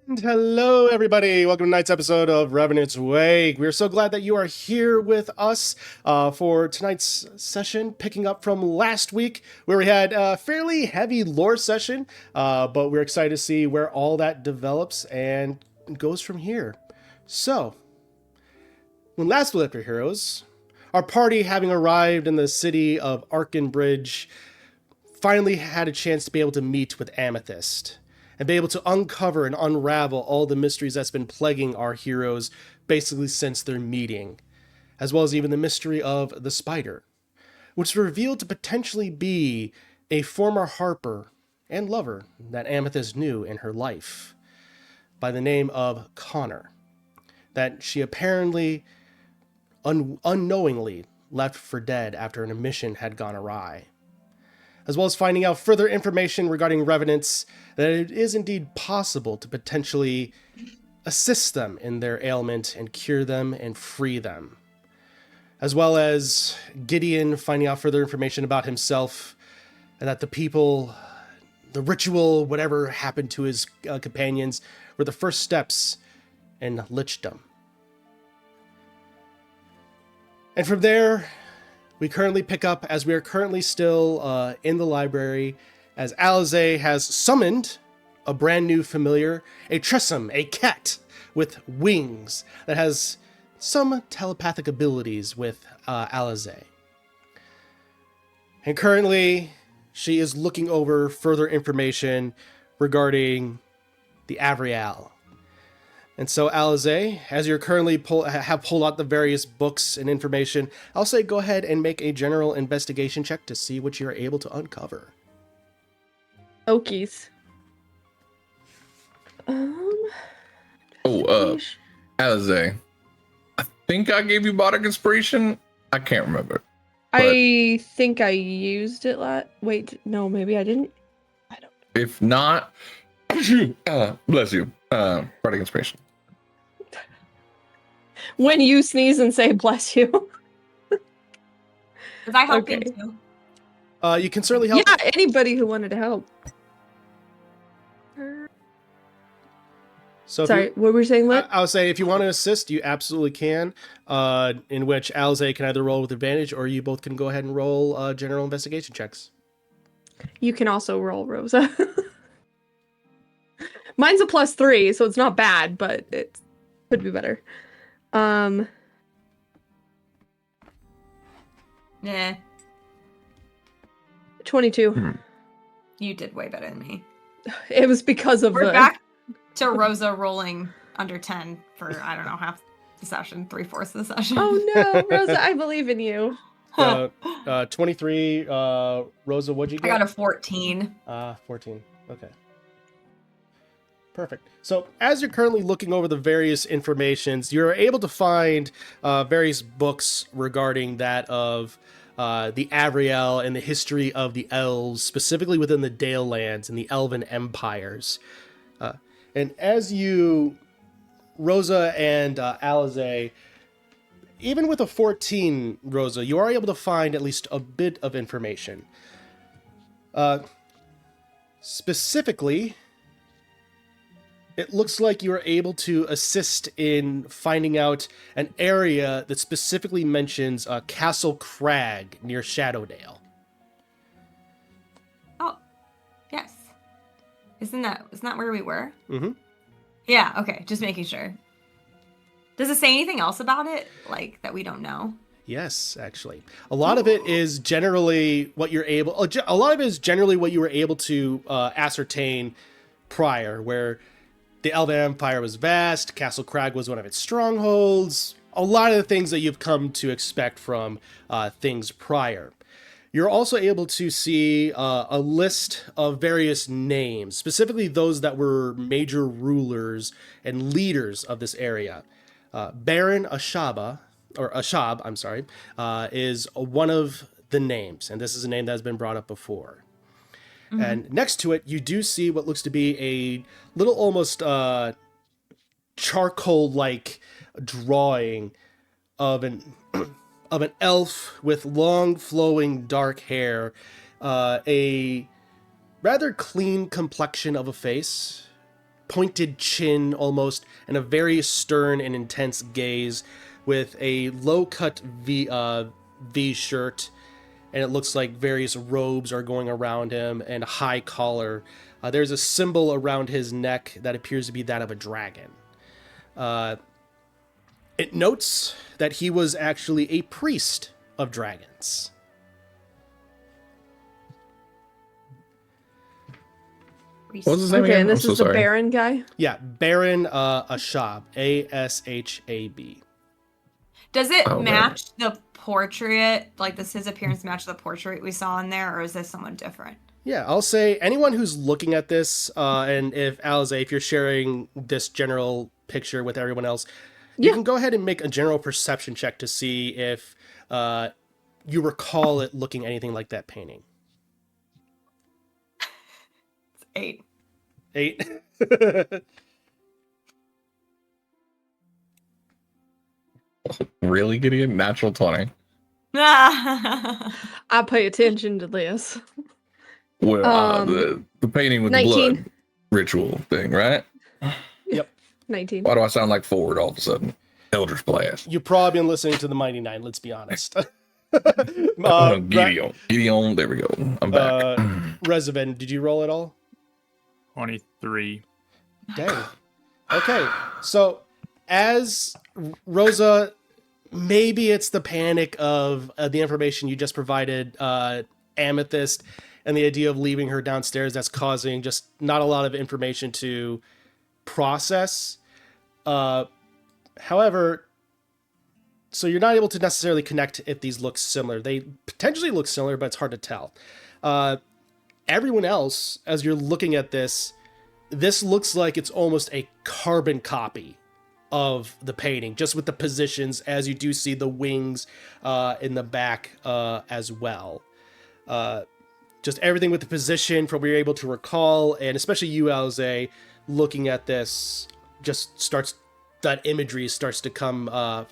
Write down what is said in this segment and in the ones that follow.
And hello, everybody. Welcome to tonight's episode of Revenants Wake. We're so glad that you are here with us for tonight's session, picking up from last week where we had a fairly heavy lore session, but we're excited to see where all that develops and goes from here. So, when last we left our heroes, our party, having arrived in the city of Arkenbridge, finally had a chance to be able to meet with Amethyst and be able to uncover and unravel all the mysteries that's been plaguing our heroes basically since their meeting, as well as even the mystery of the spider, which is revealed to potentially be a former harper and lover that Amethyst knew in her life by the name of Connor, that she apparently unknowingly left for dead after an mission had gone awry, as well as finding out further information regarding Revenants, that it is indeed possible to potentially assist them in their ailment and cure them and free them. As well as Gideon finding out further information about himself, and that the people, the ritual, whatever happened to his companions, were the first steps in lichdom. And from there, we currently pick up as we are currently still in the library, as Alize has summoned a brand new familiar, a Tressum, a cat with wings that has some telepathic abilities with Alize. And currently, she is looking over further information regarding the Avriel. And so, Alize, as you're currently have pulled out the various books and information, I'll say go ahead and make a general investigation check to see what you're able to uncover. Okies. Alize, I think I gave you Bardic Inspiration. I can't remember. I think I used it Wait, no, maybe I didn't. I don't. If not, bless you. Bardic Inspiration. When you sneeze and say bless you. Because I helped Okay. him too. You can certainly help. Yeah, anybody who wanted to help. So Sorry, what were we saying, Lit? I would say if you want to assist, you absolutely can. In which Alize can either roll with advantage, or you both can go ahead and roll general investigation checks. You can also roll, Rosa. Mine's a +3, so it's not bad, but it could be better. Nah, 22. you did way better than me. It was because of We're the... back to Rosa rolling under 10 for, I don't know, half the session, 3/4 of the session. Oh no, Rosa, I believe in you. 23, Rosa, what'd you I get? got a 14. 14. Okay. Perfect. So as you're currently looking over the various informations, you're able to find various books regarding that of the Avriel and the history of the elves, specifically within the Dale lands and the Elven empires. And as you, Rosa and Alize, even with a 14, Rosa, you are able to find at least a bit of information. Specifically, it looks like you are able to assist in finding out an area that specifically mentions Castle Crag near Shadowdale. Oh, yes. Isn't that where we were? Mm-hmm. Yeah, okay, just making sure. Does it say anything else about it, like, that we don't know? Yes, actually. A lot of it is generally what you're able... A lot of it is generally what you were able to ascertain prior, where the Elven Empire was vast, Castle Crag was one of its strongholds, a lot of the things that you've come to expect from things prior. You're also able to see a list of various names, specifically those that were major rulers and leaders of this area. Baron Ashab, is one of the names, and this is a name that has been brought up before. Mm-hmm. And next to it, you do see what looks to be a little almost charcoal-like drawing of an elf with long, flowing, dark hair, a rather clean complexion of a face, pointed chin almost, and a very stern and intense gaze with a low-cut V shirt, and it looks like various robes are going around him and a high collar. There's a symbol around his neck that appears to be that of a dragon. It notes that he was actually a priest of dragons. What was his name Okay, again? and this I'm is so the sorry. Baron guy. Yeah, Baron Ashab, Ashab. Does it Oh, right. match the portrait? Like, does his appearance match the portrait we saw in there, or is this someone different? Yeah, I'll say anyone who's looking at this, and if Alize, if you're sharing this general picture with everyone else, you Yeah. can go ahead and make a general perception check to see if you recall it looking anything like that painting. It's 8. 8. Really, Gideon? Natural 20. I pay attention to this. Well, the painting with the 19. blood ritual thing, right? Yep. 19. Why do I sound like Ford all of a sudden? Eldritch Blast. You've probably been listening to the Mighty Nine, let's be honest. Gideon. Gideon, there we go. I'm back. Rezaven, did you roll at all? 23. Dang. Okay, so as Rosa, maybe it's the panic of the information you just provided Amethyst and the idea of leaving her downstairs that's causing just not a lot of information to process. However, so you're not able to necessarily connect if these look similar. They potentially look similar, but it's hard to tell. Everyone else, as you're looking at this looks like it's almost a carbon copy of the painting, just with the positions, as you do see the wings in the back as well. Just everything with the position from what you're able to recall, and especially you, Alize, looking at this, just starts, that imagery starts to come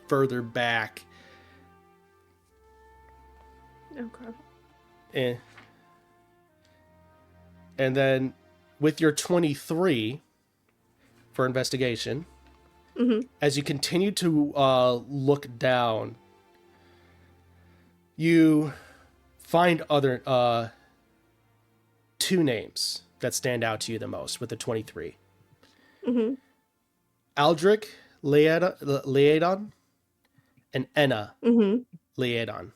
further back. Okay. And then with your 23 for investigation, as you continue to look down, you find other two names that stand out to you the most with the 23. Aldrich Leadon and Enna Leadon.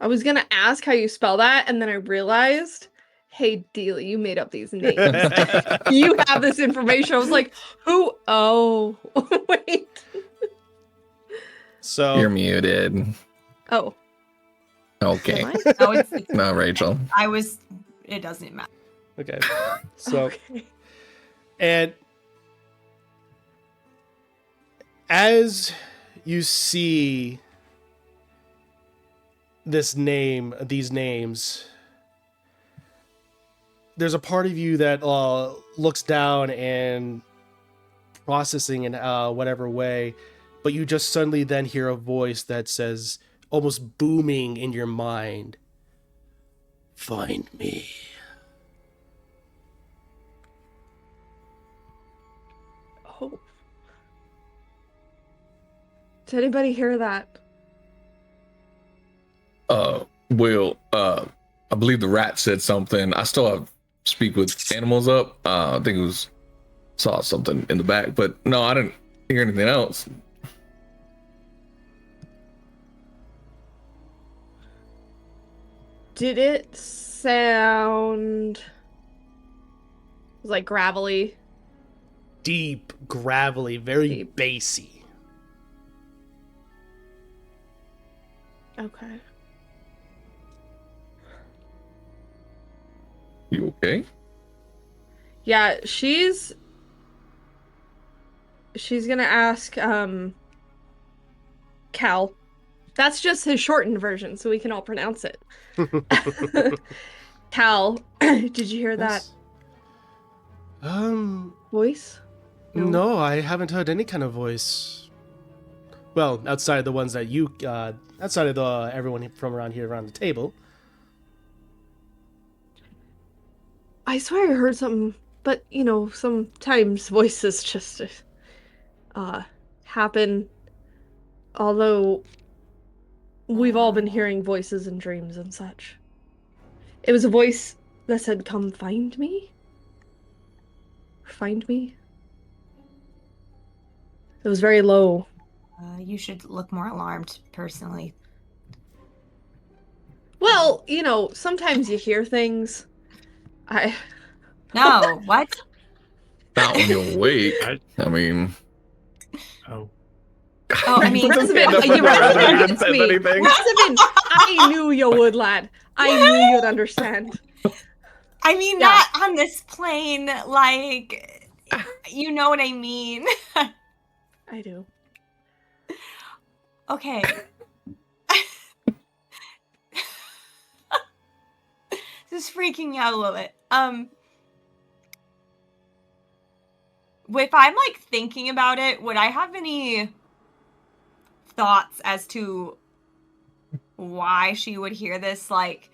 I was gonna ask how you spell that, and then I realized, hey, Dealey, you made up these names. You have this information. I was like, who? Oh, wait. So You're muted. Oh. Okay. Am I? No, it's No, Rachel. it doesn't matter. okay. So Okay. and as you see these names, there's a part of you that looks down and processing in whatever way, but you just suddenly then hear a voice that says, almost booming in your mind, "Find me." Oh. Did anybody hear that? I believe the rat said something. I still have speak with animals up. I think it was saw something in the back, but no, I didn't hear anything else. Did it sound like gravelly? Deep, gravelly, very Deep. bassy. Okay. You okay? Yeah, she's gonna ask Cal. That's just his shortened version, so we can all pronounce it. Cal, did you hear that Yes. voice? No, I haven't heard any kind of voice. Well, outside of the ones that you, outside of everyone from around here around the table. I swear I heard something, but sometimes voices just happen. Although we've all been hearing voices in dreams and such. It was a voice that said, "Come find me." Find me. It was very low. You should look more alarmed, personally. Well, sometimes you hear things. No, what? Not when you're awake. I- I mean, Oh. Oh, I mean, Resident, Stand up you with the resident, he resident says me. anything. Resident, I knew you would, lad. I knew you'd understand. I mean, Yeah. not on this plane, like, you know what I mean. I do. Okay. This is freaking me out a little bit. If I'm like thinking about it, would I have any thoughts as to why she would hear this? Like,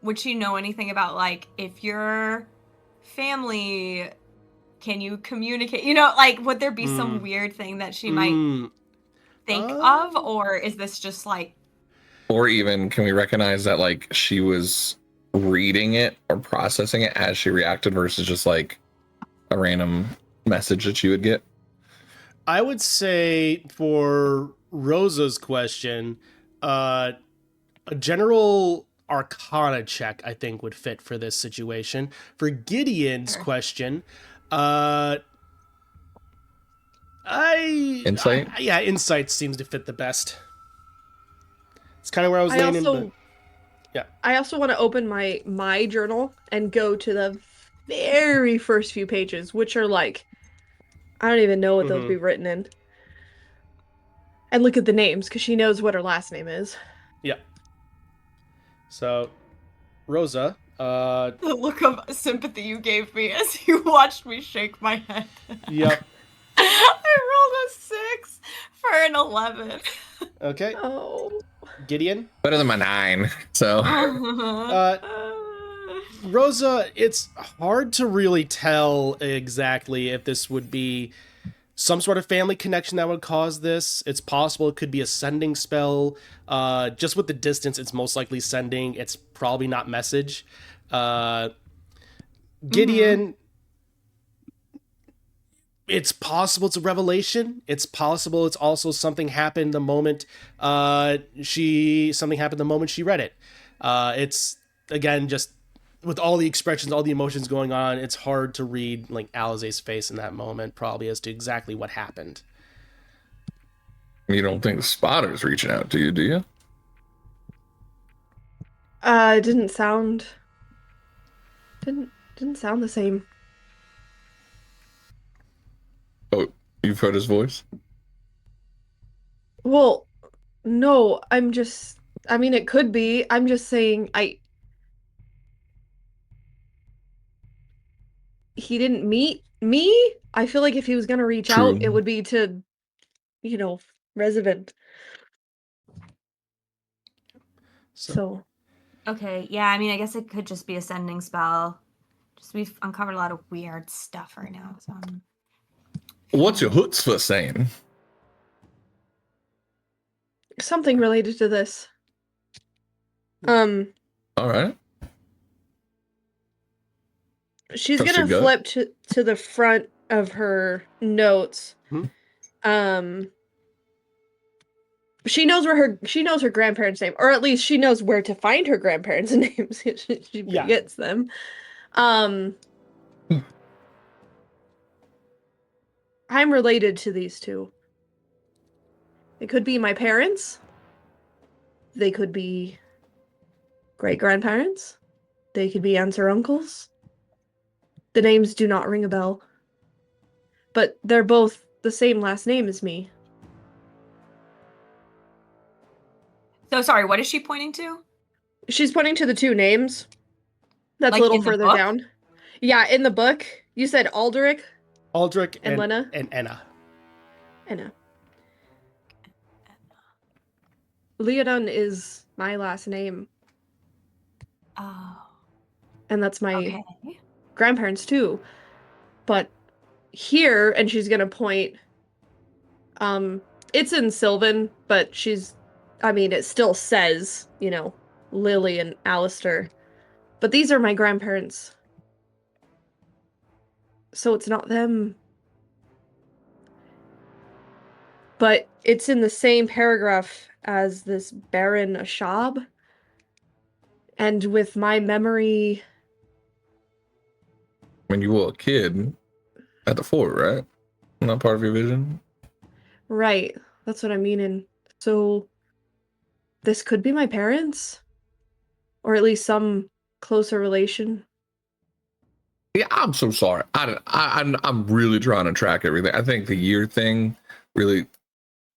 would she know anything about, like, if your family, can you communicate? Like, would there be some weird thing that she might think of? Or is this just like... Or even, can we recognize that, like, she was reading it or processing it as she reacted versus just, like, a random message that you would get? I would say for Rosa's question, a general arcana check, I think, would fit for this situation. For Gideon's question, Insight? yeah, insight seems to fit the best. It's kind of where I was leaning, but yeah. I also want to open my journal and go to the very first few pages, which are like, I don't even know what those be written in. And look at the names, because she knows what her last name is. Yeah. So, Rosa, The look of sympathy you gave me as you watched me shake my head. Yep. I rolled a 6 for an 11. Okay. Oh. Gideon? Better than my 9, so... Rosa, it's hard to really tell exactly if this would be some sort of family connection that would cause this. It's possible it could be a sending spell. Just with the distance, it's most likely sending. It's probably not message. Gideon, it's possible it's a revelation. It's possible it's also something happened the moment something happened the moment she read it. It's, again, just with all the expressions, all the emotions going on, it's hard to read like Alize's face in that moment, probably as to exactly what happened. You don't think the spotter's reaching out to you, do you? It didn't sound the same. Oh, you've heard his voice? Well, no, I mean, it could be. I'm just saying, he didn't meet me. I feel like if he was gonna reach out, it True. would be to, resident. So, Okay, yeah, I mean, I guess it could just be a sending spell. Just we've uncovered a lot of weird stuff right now. So What's your chutzpah saying? something related to this. All right. She's Trust gonna your gut. flip to the front of her notes. She knows her grandparents' name, or at least she knows where to find her grandparents' names. She forgets them. I'm related to these two. They could be my parents. They could be great-grandparents. They could be aunts or uncles. The names do not ring a bell. But they're both the same last name as me. So sorry, what is she pointing to? She's pointing to the two names. That's Like a little in the further book? down. Yeah, in the book. You said Aldrich And Lena? And Enna. Enna. Leodun is my last name. Oh. and that's my Okay. grandparents too. But here, and she's gonna point, it's in Sylvan, but it still says, Lily and Alistair. But these are my grandparents. So it's not them. But it's in the same paragraph as this Baron Ashab. And with my memory, When you were a kid at the fort, right? Not part of your vision. right, that's what I mean. And so this could be my parents, or at least some closer relation. Yeah, I'm so sorry. I'm really trying to track everything. I think the year thing really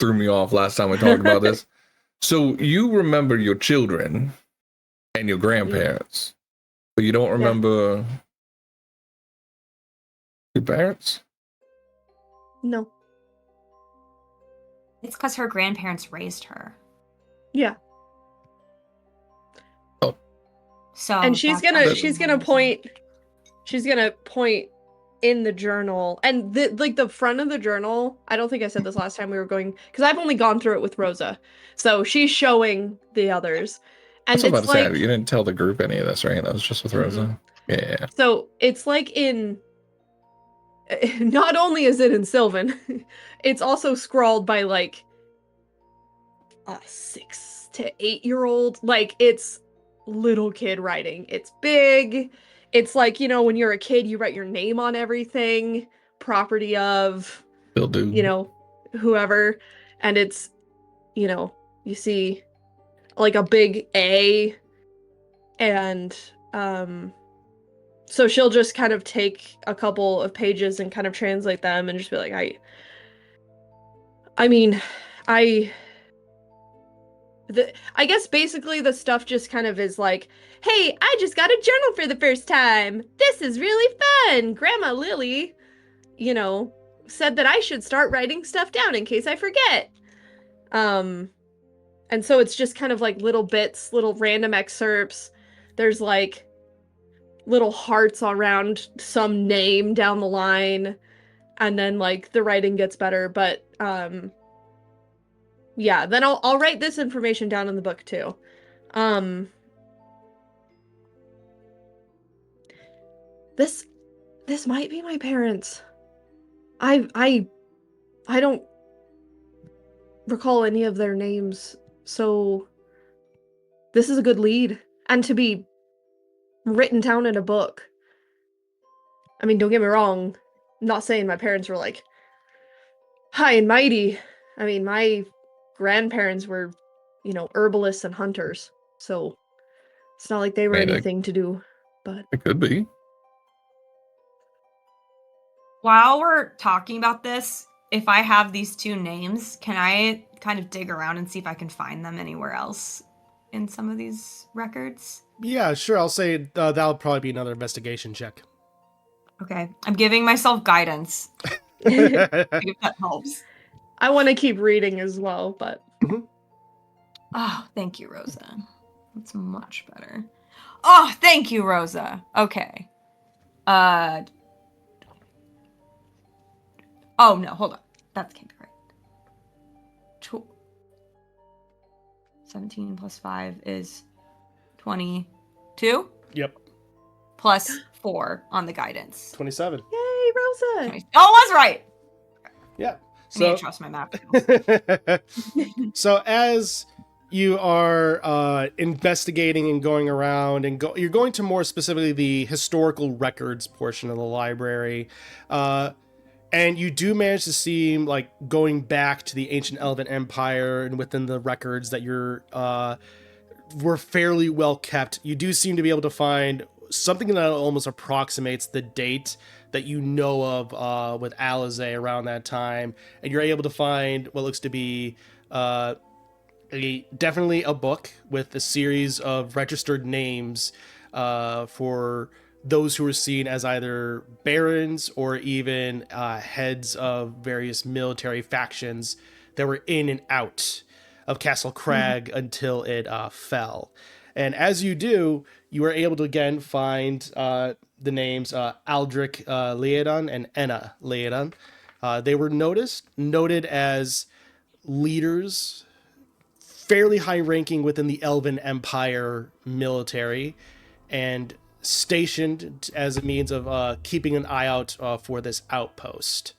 threw me off last time we talked about this. So you remember your children and your grandparents, but you don't remember your parents? No. It's because her grandparents raised her. Yeah. Oh. So And she's that's gonna actually she's gonna point in the journal, and the front of the journal, I don't think I said this last time we were going, because I've only gone through it with Rosa, so she's showing the others, and That's what I was it's about to like say. You didn't tell the group any of this, right? That was just with Rosa. Yeah. so it's like in not only is it in Sylvan, it's also scrawled by like a 6 to 8-year-old. Like, it's little kid writing. It's big. It's like, when you're a kid, you write your name on everything, property of, Still do. Whoever. And it's, you see like a big A, and so she'll just kind of take a couple of pages and kind of translate them and just be like, I mean, I I guess basically the stuff just kind of is like, hey, I just got a journal for the first time. This is really fun. Grandma Lily, said that I should start writing stuff down in case I forget. And so it's just kind of like little bits, little random excerpts. There's like little hearts around some name down the line, and then like the writing gets better, but yeah, then I'll write this information down in the book too. This might be my parents. I don't recall any of their names, so this is a good lead, and to be written down in a book. I mean, don't get me wrong, I'm not saying my parents were like high and mighty. I mean, my grandparents were, herbalists and hunters, so it's not like they were I mean, anything to do, but It could be. while we're talking about this, if I have these two names, can I kind of dig around and see if I can find them anywhere else in some of these records? Yeah, sure. I'll say that'll probably be another investigation check. Okay, I'm giving myself guidance. If that helps. I want to keep reading as well, but Oh, thank you, Rosa. That's much better. Oh, thank you, Rosa. Okay. Oh, no, hold on. That can't be right. 17 plus 5 is 22? Yep. Plus 4 on the guidance. 27. yay, Rosa! 20 Oh, it was right! Yeah. I need So to trust my math skills. so as you are investigating and going around, and you're going to more specifically the historical records portion of the library, and you do manage to see like going back to the ancient Elven Empire, and within the records that were fairly well kept, you do seem to be able to find something that almost approximates the date that you know of with Alizé around that time, and you're able to find what looks to be definitely a book with a series of registered names for those who were seen as either barons or even heads of various military factions that were in and out of Castle Crag until it fell. And as you do, you are able to again find the names Aldrich Leodon and Enna Leodon. They were noted as leaders, fairly high ranking within the Elven Empire military, and stationed as a means of keeping an eye out for this outpost.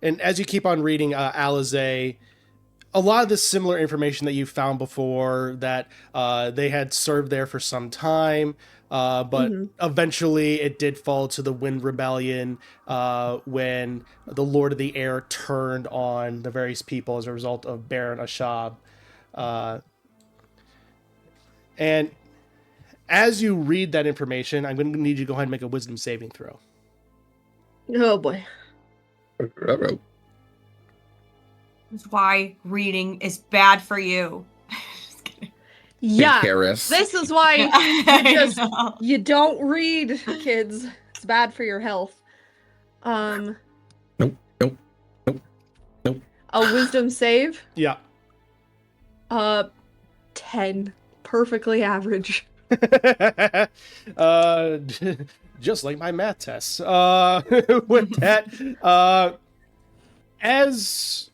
And as you keep on reading Alizé, a lot of this similar information that you found before, that they had served there for some time, but eventually it did fall to the Wind Rebellion when the Lord of the Air turned on the various people as a result of Baron Ashab. And as you read that information, I'm going to need you to go ahead and make a wisdom saving throw. Oh boy. Ruh-roh. That's why reading is bad for you. Just kidding. Yeah. Harris. This is why I know. you don't read, kids. It's bad for your health. Nope. A wisdom save? Yeah. 10. Perfectly average. Just like my math tests. With that, as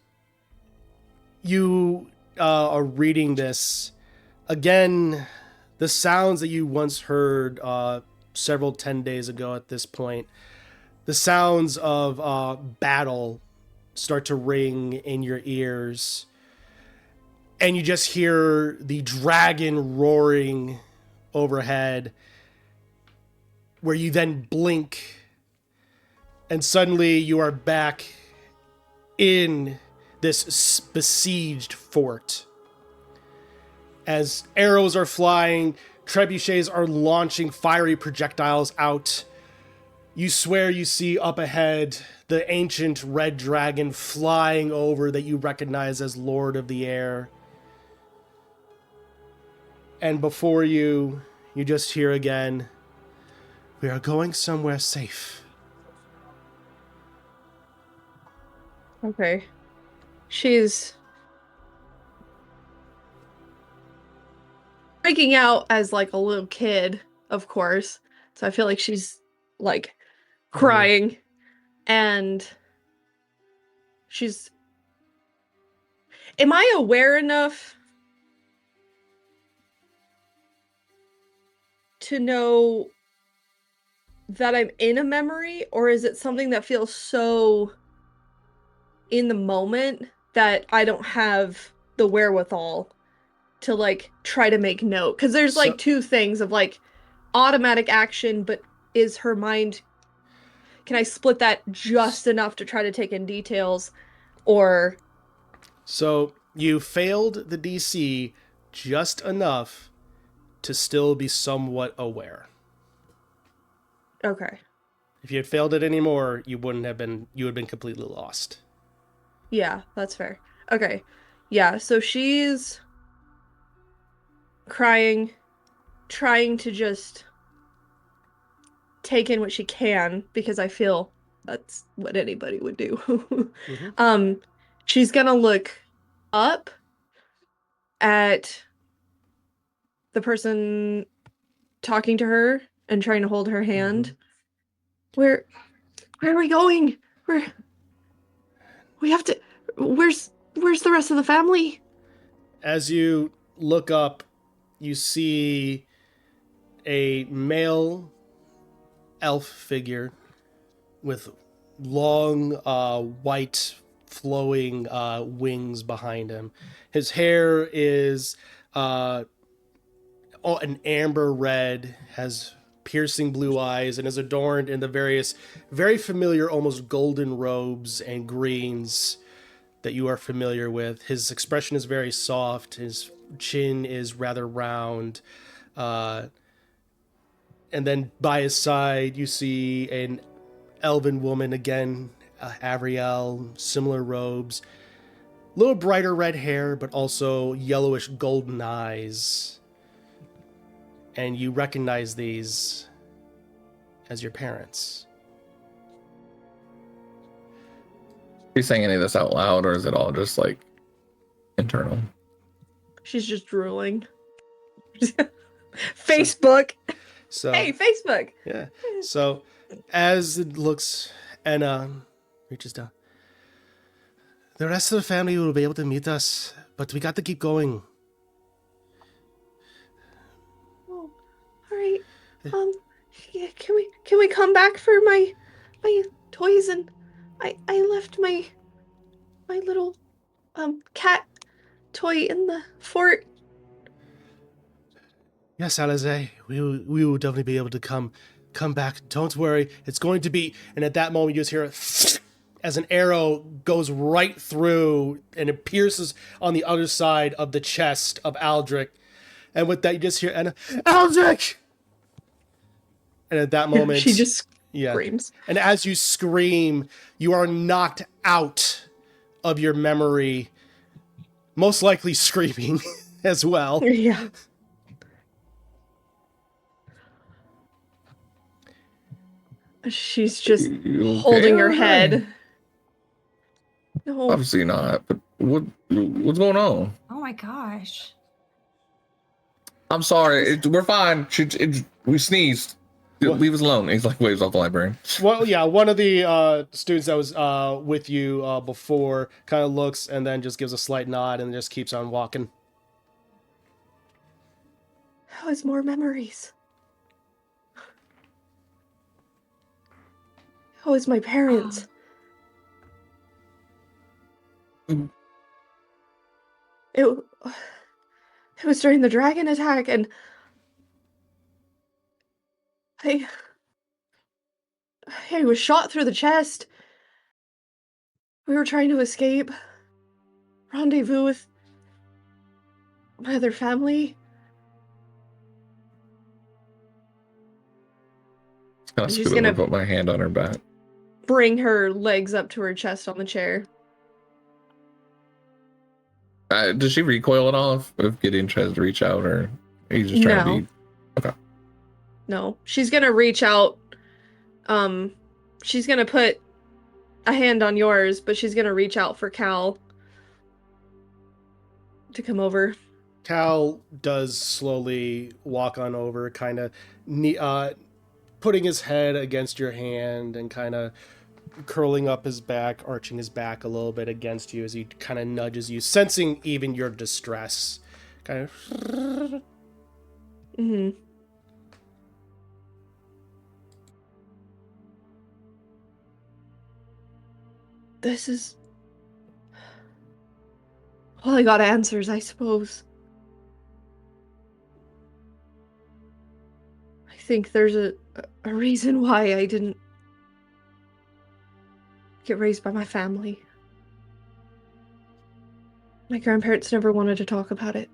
you are reading this, again, the sounds that you once heard several 10 days ago at this point, the sounds of battle start to ring in your ears. And you just hear the dragon roaring overhead, where you then blink, and suddenly you are back in this besieged fort. As arrows are flying, trebuchets are launching fiery projectiles out. You swear you see up ahead the ancient red dragon flying over that you recognize as Lord of the Air. And before you, you just hear again, "We are going somewhere safe." Okay. She's freaking out as like a little kid, of course. So I feel like she's like crying. And she's... Am I aware enough to know that I'm in a memory, or is it something that feels so in the moment that I don't have the wherewithal to like try to make note? Because there's like two things of like automatic action, but is her mind... Can I split that just enough to try to take in details, or... So you failed the DC just enough to still be somewhat aware. Okay. If you had failed it anymore, you wouldn't have been, you would have been completely lost. Yeah, that's fair. Okay. Yeah, so she's crying, trying to just take in what she can, because I feel that's what anybody would do. She's gonna look up at the person talking to her and trying to hold her hand. Where are we going? We have to... Where's the rest of the family? As you look up, you see a male elf figure with long white flowing wings behind him. His hair is an amber red, has piercing blue eyes, and is adorned in the various very familiar almost golden robes and greens that you are familiar with. His expression is very soft, his chin is rather round, and then by his side you see an elven woman again, Avriel, similar robes, a little brighter red hair, but also yellowish golden eyes. And you recognize these as your parents. you saying any of this out loud, or is it all just like internal? She's just drooling. Facebook. So Hey, Facebook. yeah. So as it looks, and reaches down. The rest of the family will be able to meet us, but we got to keep going. Oh, all right. Yeah, can we come back for my toys? And I left my little cat toy in the fort. Yes, Alize, we will definitely be able to come back. Don't worry, it's going to be. And at that moment, you just hear as an arrow goes right through, and it pierces on the other side of the chest of Aldrich. And with that, you just hear Anna, Aldrich. And at that moment, She just yeah. screams. And as you scream, you are knocked out of your memory, most likely screaming as well. Yeah. She's just You okay holding her over there? head. No. Obviously not. But what's going on? Oh my gosh. I'm sorry. We're fine. We sneezed. What? Leave us alone. He's like waves off the librarian. Well, yeah, one of the students that was with you before kind of looks and then just gives a slight nod and just keeps on walking. That was more memories. That was my parents. It was during the dragon attack, and I was shot through the chest. We were trying to escape. Rendezvous with my other family. Kind of She's scoot over, gonna- put my hand on her back. Bring her legs up to her chest on the chair. Does she recoil at all if Gideon tries to reach out, or he's just trying to be? Okay. No, she's gonna reach out. She's gonna put a hand on yours, but she's gonna reach out for Cal to come over. Cal does slowly walk on over, kind of putting his head against your hand and kind of curling up his back, arching his back a little bit against you as he kind of nudges you, sensing even your distress. Kind of. Mm-hmm. This is... Well, I got answers, I suppose. I think there's a reason why I didn't get raised by my family. My grandparents never wanted to talk about it.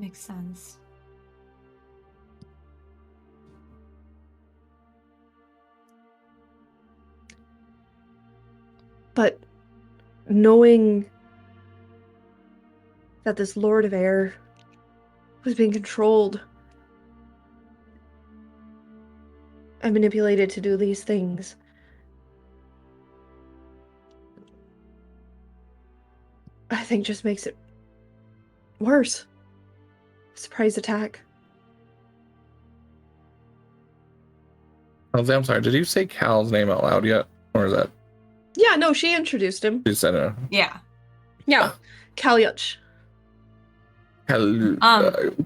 Makes sense. But knowing that this Lord of Air was being controlled and manipulated to do these things, I think just makes it worse. Surprise attack. I'm sorry. Did you say Cal's name out loud yet, or is that Yeah, no, she introduced him. you said a Yeah. Yeah, Kalyuch. Cal?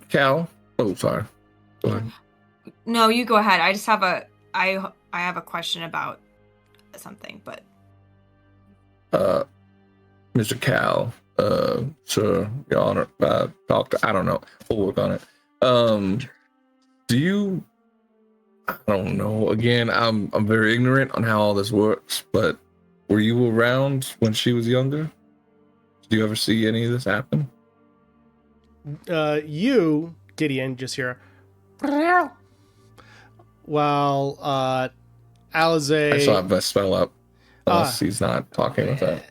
Cal? Oh, sorry. Go ahead. No, you go ahead. I just have I have a question about something, but Mr. Cal, sir, Your Honor, Doctor, I don't know. We'll work on it. Do you? I don't know. Again, I'm very ignorant on how all this works, but were you around when she was younger? Did you ever see any of this happen? You, Gideon, just hear. While Alize. I still have my spell up, unless he's not talking with that.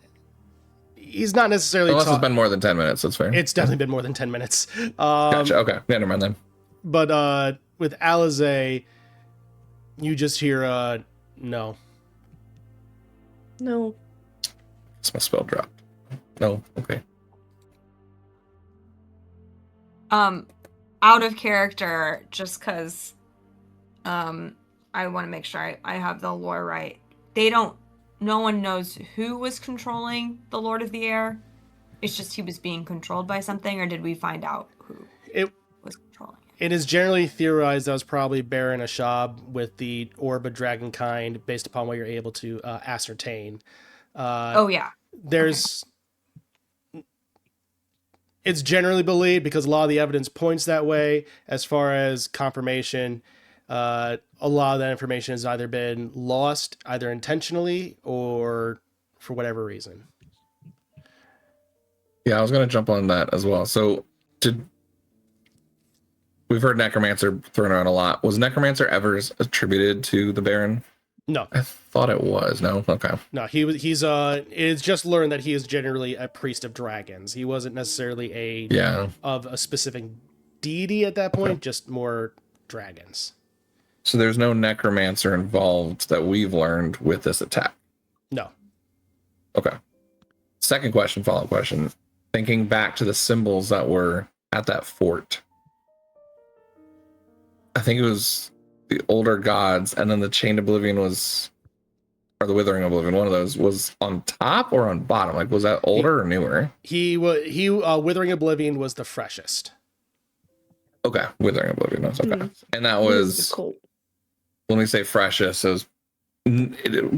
He's not necessarily. Unless it's been more than 10 minutes, that's fair. It's definitely been more than 10 minutes. Gotcha. Okay, yeah, never mind then. But with Alize, you just hear No. No. It's my spell dropped. No, okay. Out of character, just because I want to make sure I have the lore right. No one knows who was controlling the Lord of the Air. It's just he was being controlled by something, or did we find out who It was controlling it? It is generally theorized that was probably Baron Ashab with the Orb of Dragonkind, based upon what you're able to ascertain. Oh yeah. There's It's generally believed, because a lot of the evidence points that way. As far as confirmation, a lot of that information has either been lost, either intentionally or for whatever reason. Yeah, I was gonna jump on that as well. So, we've heard necromancer thrown around a lot. Was necromancer ever attributed to the Baron? No, I thought it was. No, okay. no, it's just learned that he is generally a priest of dragons. He wasn't necessarily of a specific deity at that point, just more dragons. So there's no necromancer involved that we've learned with this attack. No. Okay. Second question, follow-up question. Thinking back to the symbols that were at that fort, I think it was the older gods, and then the chained oblivion was, or the withering oblivion, one of those was on top or on bottom. Like, was that older or newer? Withering oblivion was the freshest. Okay, withering oblivion was okay, and that was when we say freshest, it was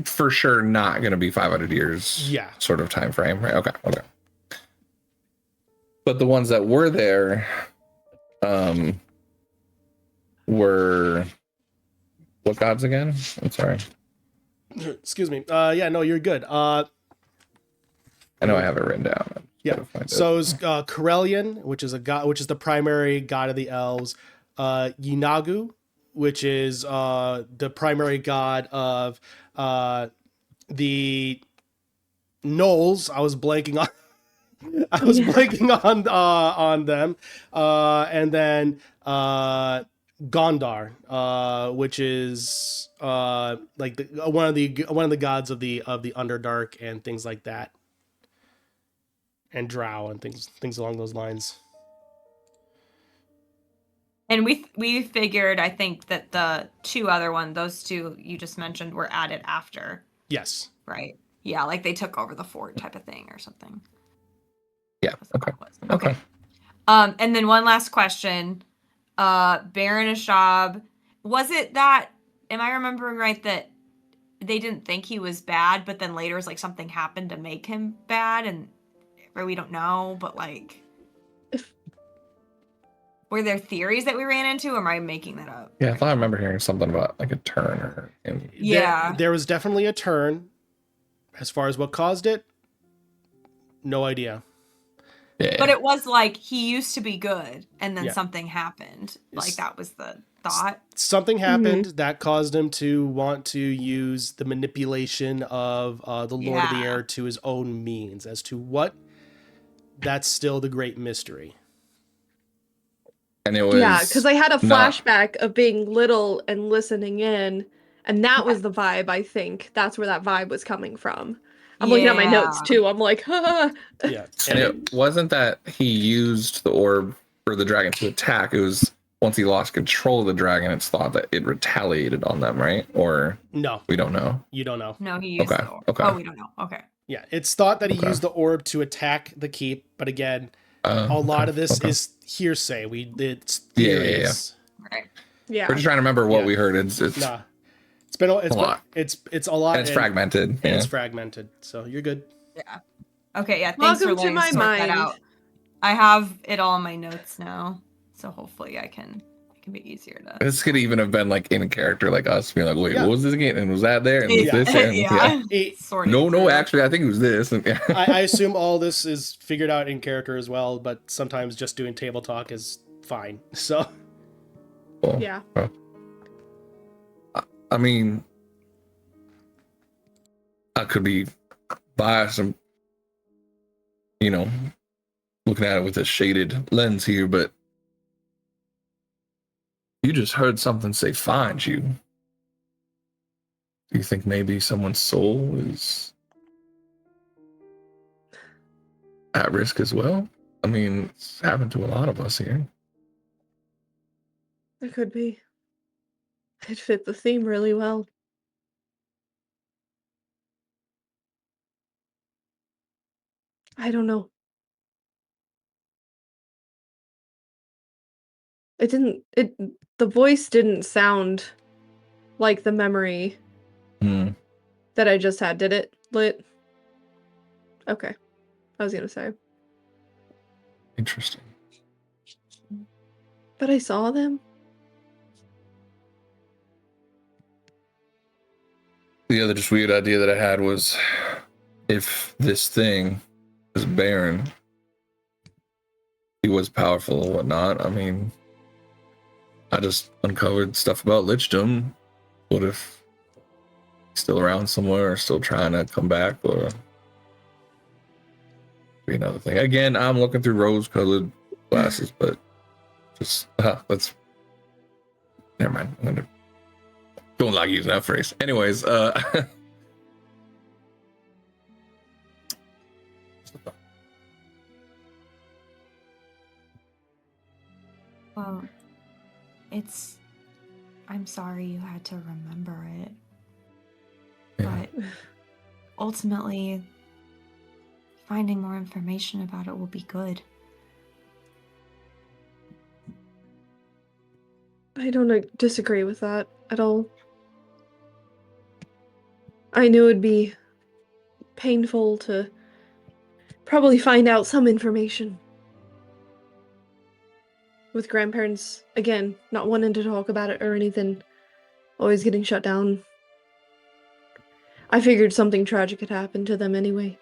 for sure not going to be 500 years. Yeah, sort of time frame, right? Okay. But the ones that were there, were what gods again? I'm sorry. Excuse me. Yeah, no, you're good. I know I have it written down. Yeah. So it's Corellian, which is the primary god of the elves. Yinagu, which is the primary god of the gnolls. I was blanking on them. And then Gondar, which is like one of the gods of the Underdark and things like that, and Drow and things along those lines. And we figured, I think, that the two other those two you just mentioned, were added after. Yes. Right. Yeah, like they took over the fort type of thing or something. Yeah. Okay. And then one last question. Baron Ashab, was it that, am I remembering right, that they didn't think he was bad, but then later was like something happened to make him bad, and or we don't know, but like, were there theories that we ran into, or am I making that up? Yeah, I thought I remember hearing something about like a turn or yeah. There was definitely a turn. As far as what caused it, no idea. Yeah. But it was like he used to be good, and then something happened. Like that was the thought. Something happened that caused him to want to use the manipulation of the Lord of the Air to his own means. As to what, that's still the great mystery. And it was because I had a flashback of being little and listening in, and that was the vibe. I think that's where that vibe was coming from. I'm looking at my notes too. I'm like, ha. Yeah. And it wasn't that he used the orb for the dragon to attack. It was once he lost control of the dragon, it's thought that it retaliated on them, right? Or no, we don't know. You don't know. No, he used the orb. Okay. Oh, we don't know. Okay. Yeah, it's thought that he used the orb to attack the keep, but again, a lot of this is hearsay. It's theories. Right. Yeah. We're just trying to remember what we heard. It's a lot. It's a lot. And it's fragmented. And it's fragmented. So you're good. Yeah. Okay. Yeah. Thanks Welcome for to my mind. that out. I have it all in my notes now, so hopefully it can be easier to. This could even have been like in character, like us being like, "Wait, what was this again? And was that there? And was this?" And, Sort of no, actually, I think it was this. And, I assume all this is figured out in character as well, but sometimes just doing table talk is fine. So. Cool. Yeah. I mean, I could be biased and, looking at it with a shaded lens here, but you just heard something say, "Find you." Do you think maybe someone's soul is at risk as well? I mean, it's happened to a lot of us here. It could be. It fit the theme really well. I don't know. The voice didn't sound like the memory Hmm. that I just had, did it? Lit? Okay. I was gonna say. Interesting. But I saw them. The other just weird idea that I had was if this thing, this Baron, he was powerful or whatnot. I mean, I just uncovered stuff about Lichdom. What if he's still around somewhere or still trying to come back, or be another thing? Again, I'm looking through rose-colored glasses, but just let's. Never mind. I'm gonna don't like using that phrase. Anyways, Well, I'm sorry you had to remember it. yeah. But ultimately, finding more information about it will be good. I don't disagree with that at all. I knew it'd be painful to probably find out some information. With grandparents, again, not wanting to talk about it or anything, always getting shut down. I figured something tragic had happened to them anyway.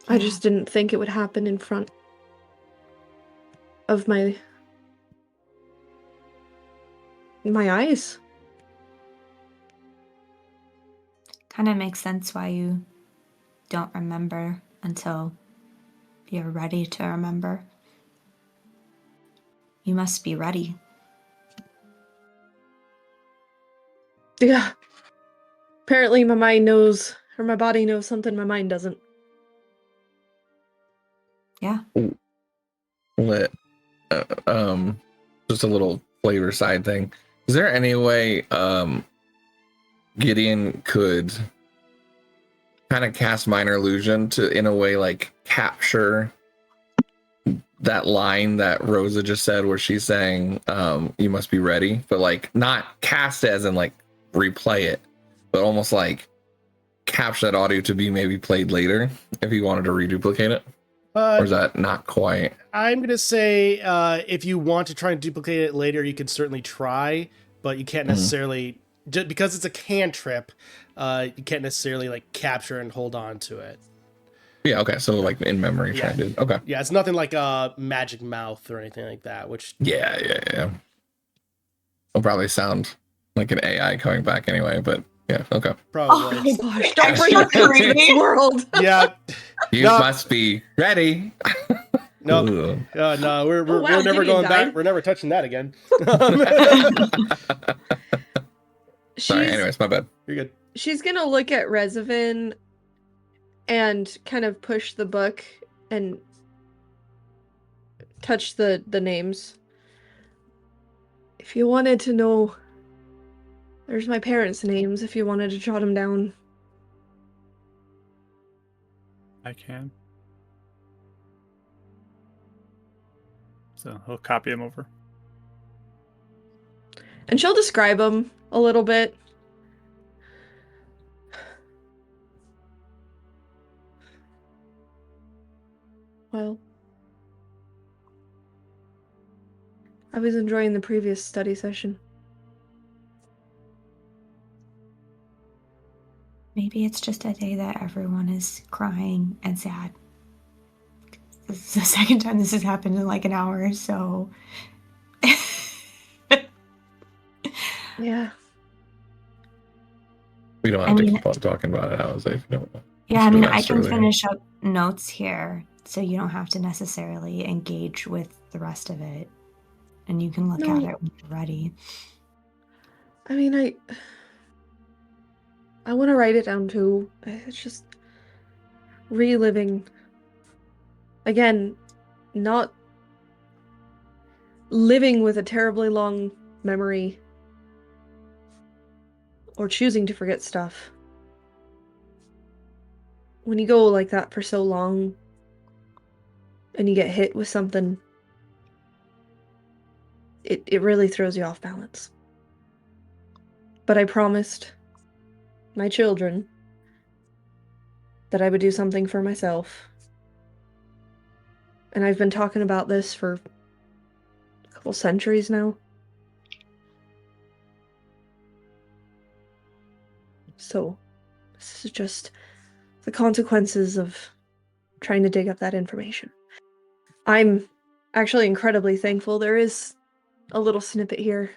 I just didn't think it would happen in front of my eyes. Kind of makes sense why you don't remember until you're ready to remember. You must be ready. Yeah. Apparently my mind knows, or my body knows something my mind doesn't. Yeah. Lit. Just a little flavor side thing. Is there any way Gideon could kind of cast minor illusion to, in a way, like capture that line that Rosa just said, where she's saying, "You must be ready," but like not cast as in like replay it, but almost like capture that audio to be maybe played later if you wanted to reduplicate it? Or is that not quite? I'm going to say if you want to try and duplicate it later, you can certainly try, but you can't necessarily, just because it's a cantrip, you can't necessarily like capture and hold on to it. Yeah, okay, so like in memory trying to, okay. Yeah, it's nothing like a magic mouth or anything like that, which... Yeah. It'll probably sound like an AI coming back anyway, but yeah, okay. Probably. Oh gosh, don't bring up the next world. Yeah. You must be ready. Nope. Ugh. No, we're wow, never Gideon going died. back. We're never touching that again. Sorry, anyways, my bad. You're good. She's gonna look at Rezavin and kind of push the book and touch the names. If you wanted to know, there's my parents' names if you wanted to jot them down. I can. So he'll copy him over. And she'll describe them a little bit. Well, I was enjoying the previous study session. Maybe it's just a day that everyone is crying and sad. This is the second time this has happened in like an hour, so... Yeah. We don't have to keep on talking about it. I was like, no. Yeah, I mean, I can finish up notes here, so you don't have to necessarily engage with the rest of it. And you can look at it when you're ready. I mean, I want to write it down too. It's just reliving. Again, not living with a terribly long memory or choosing to forget stuff. When you go like that for so long and you get hit with something, it really throws you off balance. But I promised my children that I would do something for myself. And I've been talking about this for a couple centuries now. So, this is just the consequences of trying to dig up that information. I'm actually incredibly thankful there is a little snippet here.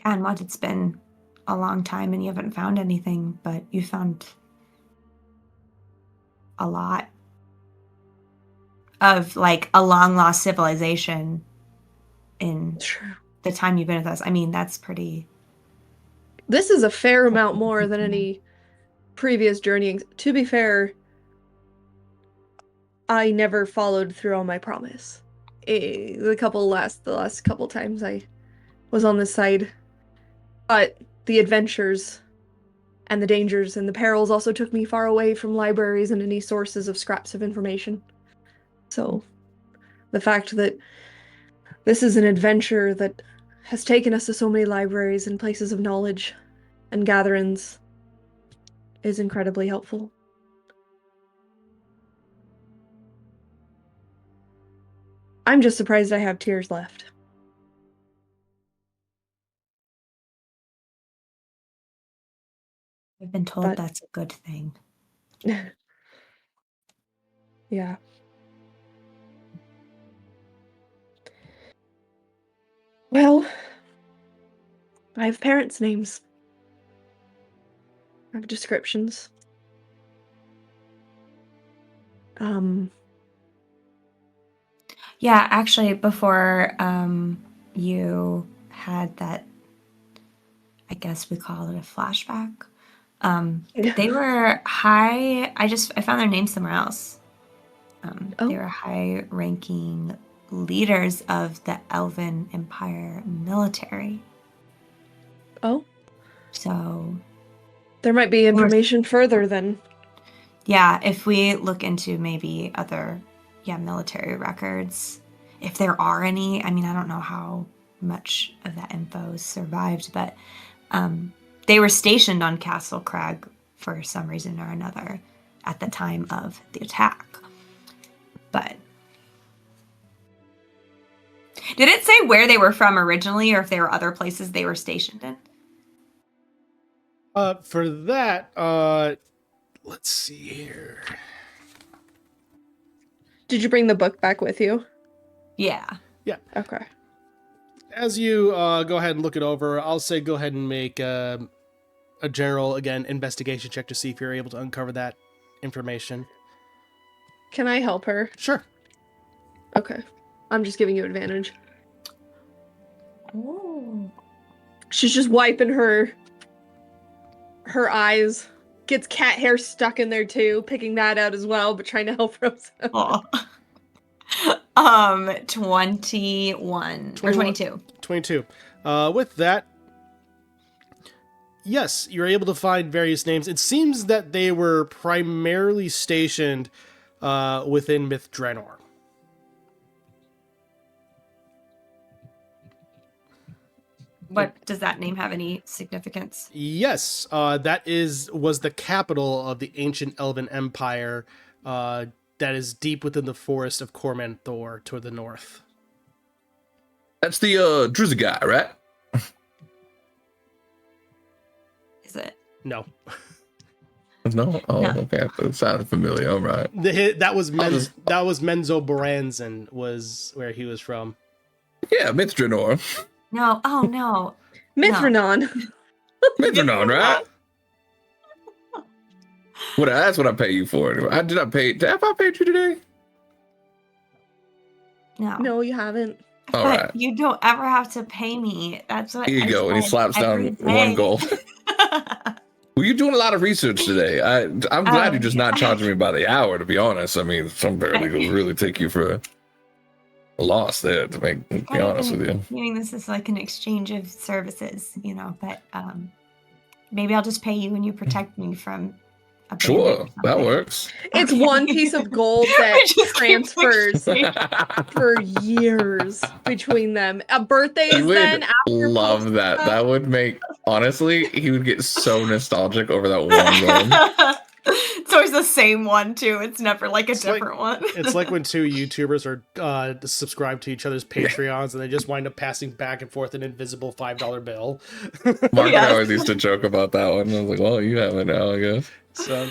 And what, it's been a long time and you haven't found anything, but you found a lot of like a long lost civilization in True. the time you've been with us. I mean, that's pretty. This is a fair amount more than any previous journeyings. To be fair, I never followed through on my promise. The last couple times I was on this side. But the adventures and the dangers and the perils also took me far away from libraries and any sources of scraps of information. So, the fact that this is an adventure that has taken us to so many libraries and places of knowledge and gatherings is incredibly helpful. I'm just surprised I have tears left. I've been told But- that's a good thing. Yeah. Well, I have parents' names. I have descriptions. Yeah, actually, before you had that, I guess we call it a flashback. They were high. I found their name somewhere else. They were high-ranking leaders of the Elven Empire military. Oh, So there might be information further then. yeah, if we look into maybe other, military records, if there are any. I mean, I don't know how much of that info survived, but they were stationed on Castle Crag for some reason or another at the time of the attack. But did it say where they were from originally, or if there were other places they were stationed in? For that, let's see here. Did you bring the book back with you? Yeah. Yeah. Okay. As you go ahead and look it over, I'll say go ahead and make a general, again, investigation check to see if you're able to uncover that information. Can I help her? Sure. Okay. I'm just giving you advantage. Ooh. She's just wiping her eyes. Gets cat hair stuck in there too, picking that out as well, but trying to help Rosa. Oh. 21 or 22. 22. With that, yes, you're able to find various names. It seems that they were primarily stationed within Myth Draenor. What does that name have any significance? Yes, that was the capital of the ancient Elven Empire that is deep within the forest of Corman Thor toward the north. That's the Drizzy guy, right? Is it? No. No? Oh, No. okay. That sounded familiar. All right. That was I'll just- Menzo Baranzan was where he was from. Yeah, Mithranor. No. Oh, no. Mithranon. Mithranon, right? That's what I pay you for. Have I paid you today? No. No, you haven't. All But right. you don't ever have to pay me. That's what Here you I go. And he said slaps every down 1 day. gold. Well, you're doing a lot of research today. I'm glad you're just not charging me by the hour, to be honest. I mean, some paralegals really take you for a loss there, to be honest with you. Viewing this as like an exchange of services, but maybe I'll just pay you when you protect me from a bandit Sure, or that something. works. It's Okay. one piece of gold We that just keep transfers fixing- for years between them. Birthdays You would then after love that. That would make, honestly, he would get so nostalgic over that 1 gold. It's always the same one too. It's never like a It's like- different one. It's like when 2 YouTubers are subscribed to each other's Patreons and they just wind up passing back and forth an invisible $5 bill. Mark and I Yes. always used to joke about that one. I was like, well, you have it now, I guess. So,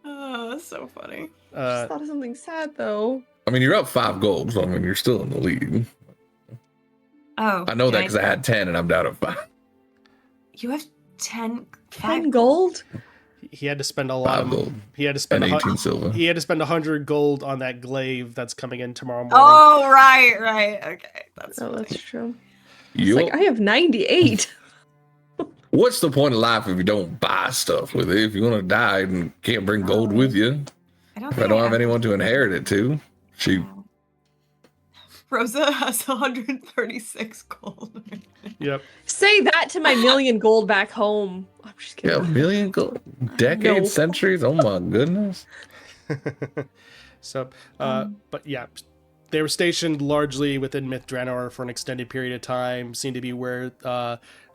Oh, so funny. I just thought of something sad though. I mean, you're up 5 gold, so I mean, you're still in the lead. Oh, I know that did because I had 10 and I'm down at 5. You have 10 10 gold? he had to spend a lot 5 of gold he had to spend and a 18 hun- silver. he had to spend 100 gold on that glaive that's coming in tomorrow morning. Oh, right. Okay, that's Oh, funny. that's true. You, It's like, I have 98. what's the point of life if you don't buy stuff with it? If you want to die and can't bring gold with you, if I don't have anyone to inherit it to, shoot. Rosa has 136 gold. Yep. Say that to my million gold back home. I'm just Yeah, kidding. 1 million gold, decades, No. centuries. Oh my goodness. So, but yeah, they were stationed largely within Myth Draenor for an extended period of time. Seemed to be where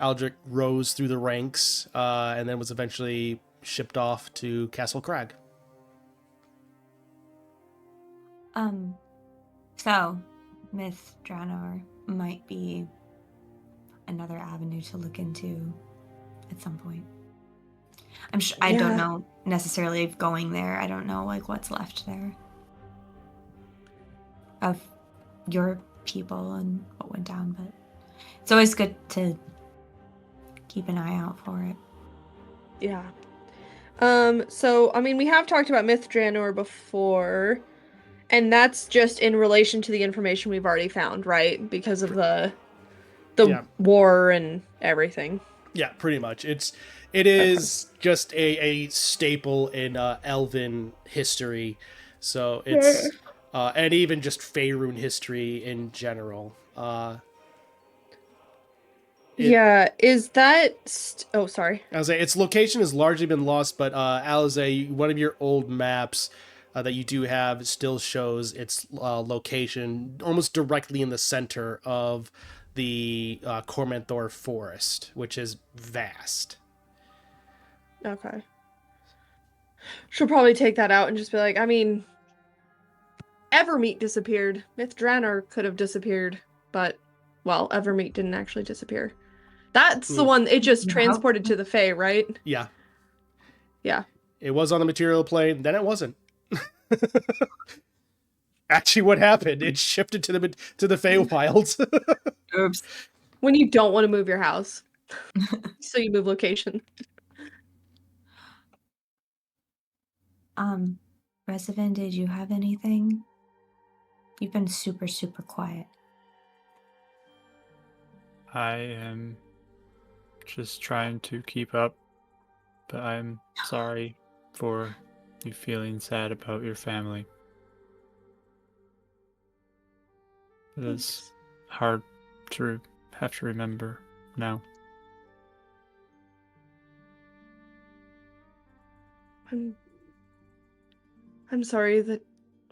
Aldrich rose through the ranks, and then was eventually shipped off to Castle Crag. So, Myth Draenor might be another avenue to look into at some point. I'm sure I don't Yeah. know necessarily if going there. I don't know like what's left there of your people and what went down, but it's always good to keep an eye out for it. Yeah. So, I mean, we have talked about Myth Draenor before, and that's just in relation to the information we've already found, right? Because of the Yeah. war and everything. Yeah, pretty much. It is just a staple in Elven history. So it's and even just Faerun history in general. Yeah, is that oh, sorry. I was saying its location has largely been lost, but Alize, one of your old maps that you do have still shows its location almost directly in the center of the Cormanthor forest, which is vast. Okay. She'll probably take that out and just be like, I mean, Evermeet disappeared. Myth Draenor could have disappeared, but, well, Evermeet didn't actually disappear. That's the one, it just No. transported to the Fae, right? Yeah. Yeah. It was on the material plane, then it wasn't. Actually, what happened? It shifted to the Feywilds. Oops. When you don't want to move your house. So you move location. Resident, did you have anything? You've been super, super quiet. I am just trying to keep up, but I'm sorry for you feeling sad about your family. It is hard to have to remember now. I'm sorry that,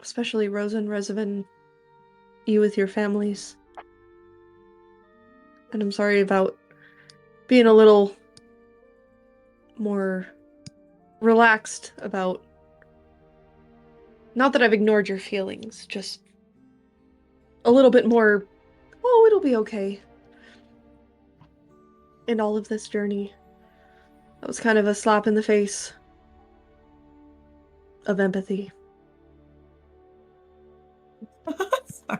especially Rosa and Rezavan, you with your families. And I'm sorry about being a little more relaxed about. Not that I've ignored your feelings, just a little bit more, oh, it'll be okay. In all of this journey. That was kind of a slap in the face of empathy.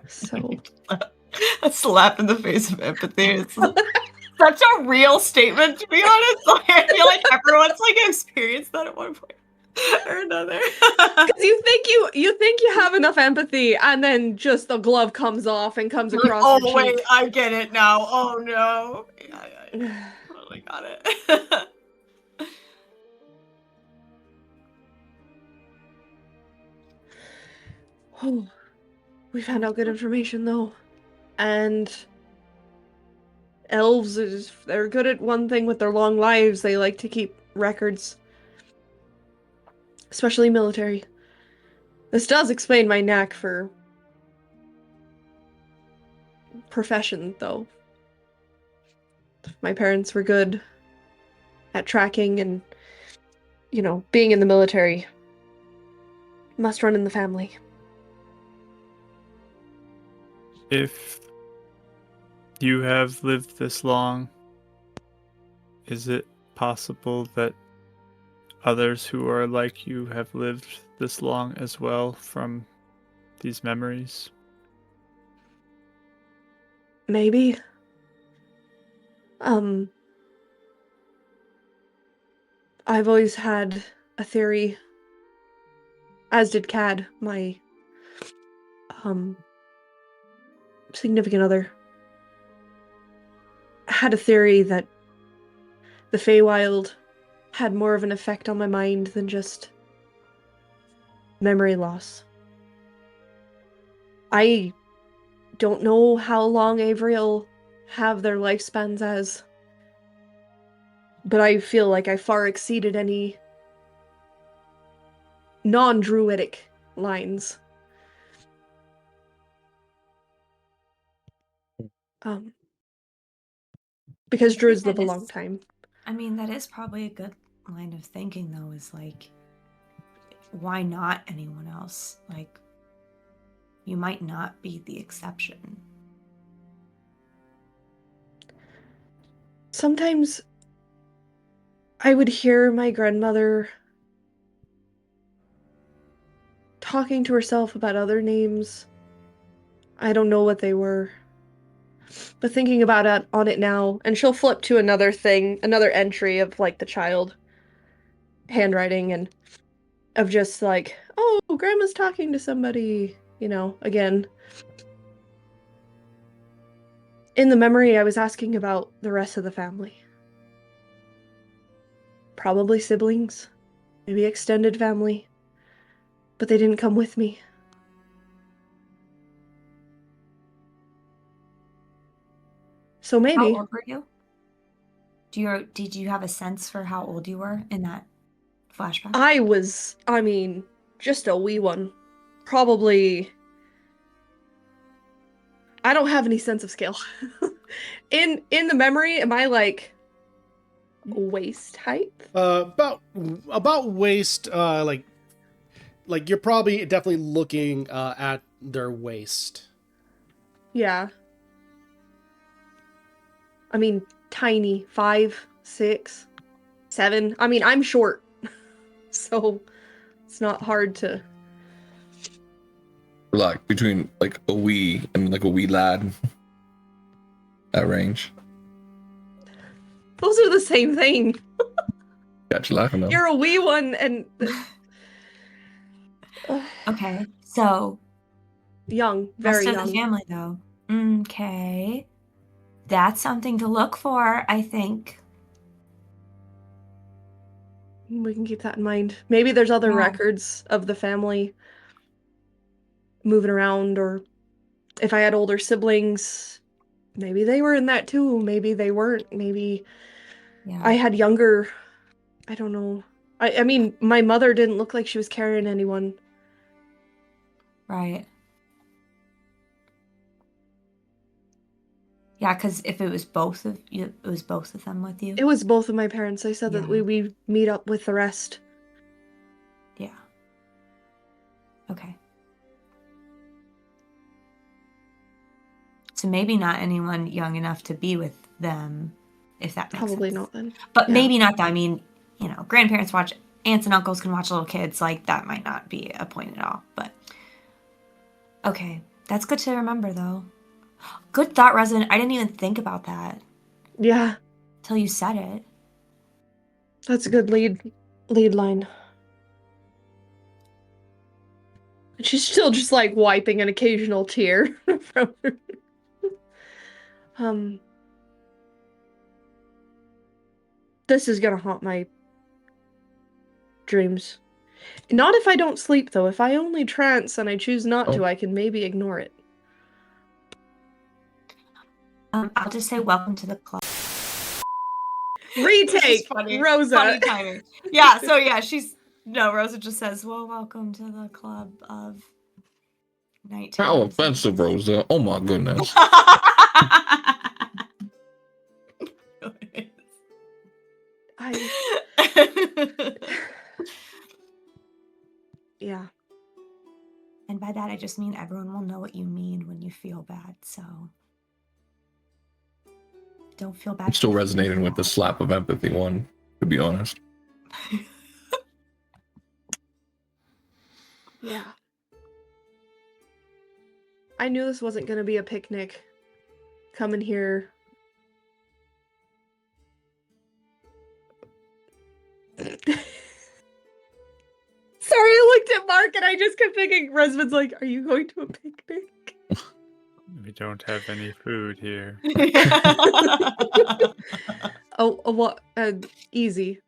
So A slap in the face of empathy. It's such a real statement, to be honest. Like, I feel like everyone's like experienced that at one point. or another. Because you think you have enough empathy, and then just the glove comes off and comes across Oh your wait, cheek. I get it now. Oh no. I totally got it. Oh, we found out good information though. And elves they're good at one thing with their long lives. They like to keep records. Especially military. This does explain my knack for profession, though. My parents were good at tracking and, being in the military. Must run in the family. If you have lived this long, is it possible that others who are like you have lived this long as well from these memories? Maybe. I've always had a theory, as did Cad, my, significant other. Had a theory that the Feywild had more of an effect on my mind than just memory loss. I don't know how long Avriel have their lifespans as, but I feel like I far exceeded any non-druidic lines. Because druids live a long time. I mean, that is probably a good line of thinking, though, is like, why not anyone else? Like, you might not be the exception. Sometimes I would hear my grandmother talking to herself about other names. I don't know what they were. But thinking about it on it now, and she'll flip to another thing, another entry of like the child handwriting and of just like, oh, grandma's talking to somebody, again. In the memory, I was asking about the rest of the family. Probably siblings, maybe extended family, but they didn't come with me. So maybe. How old were you? Did you have a sense for how old you were in that flashback? I mean, just a wee one. Probably. I don't have any sense of scale. In the memory, am I like waist height? About waist, like you're probably definitely looking at their waist. Yeah. I mean, tiny. 5, 6, 7. I mean, I'm short. So it's not hard to. Like between like a wee and like a wee lad. That range. Those are the same thing. Got you laughing though. You're a wee one and. Okay, so. Young, very rest of young. the family, though. Okay. That's something to look for, I think. We can keep that in mind. Maybe there's other records of the family moving around, or if I had older siblings, maybe they were in that too. Maybe they weren't. Maybe I had younger. I don't know. I mean, my mother didn't look like she was carrying anyone. Right. Yeah, because if it was both of you, it was both of them with you. It was both of my parents. They said that we meet up with the rest. Yeah. Okay. So maybe not anyone young enough to be with them, if that makes Probably sense. not then. But maybe not. I mean, grandparents watch, aunts and uncles can watch little kids. Like, that might not be a point at all. But okay, that's good to remember, though. Good thought, Resident. I didn't even think about that. Yeah. Till you said it. That's a good lead line. She's still just like wiping an occasional tear from her. This is gonna haunt my dreams. Not if I don't sleep, though. If I only trance and I choose not to, I can maybe ignore it. I'll just say welcome to the club. Retake, Funny, Rosa. Funny timing. Yeah, so yeah, Rosa just says, well, welcome to the club of night. How offensive, Rosa. Oh my goodness. Yeah. And by that, I just mean everyone will know what you mean when you feel bad, so don't feel bad. I'm still resonating with the slap of empathy one, to be honest. Yeah. I knew this wasn't going to be a picnic. Coming here. Sorry, I looked at Mark and I just kept thinking, Resman's like, are you going to a picnic? We don't have any food here. Oh, what? Easy.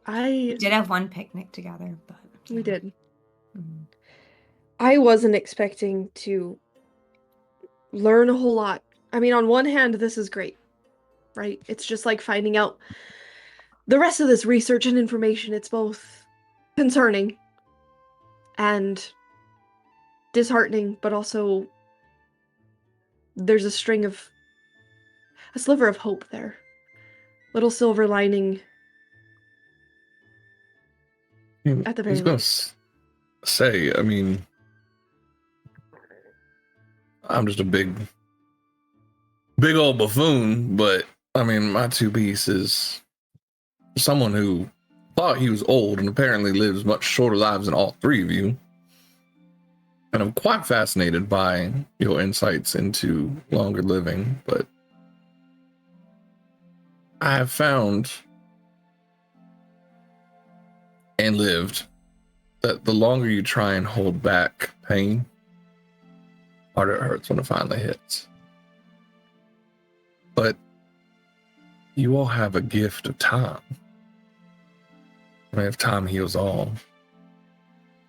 We did have one picnic together, but yeah. We did. Mm-hmm. I wasn't expecting to learn a whole lot. I mean, on one hand, this is great, right? It's just like finding out the rest of this research and information. It's both concerning and disheartening, but also there's a sliver of hope there. Little silver lining at the very least. Say, I mean, I'm just a big old buffoon, but I mean, my two piece is someone who thought he was old and apparently lives much shorter lives than all three of you. And I'm quite fascinated by your insights into longer living, but I have found and lived that the longer you try and hold back pain, harder it hurts when it finally hits. But you all have a gift of time. I mean, if time heals all,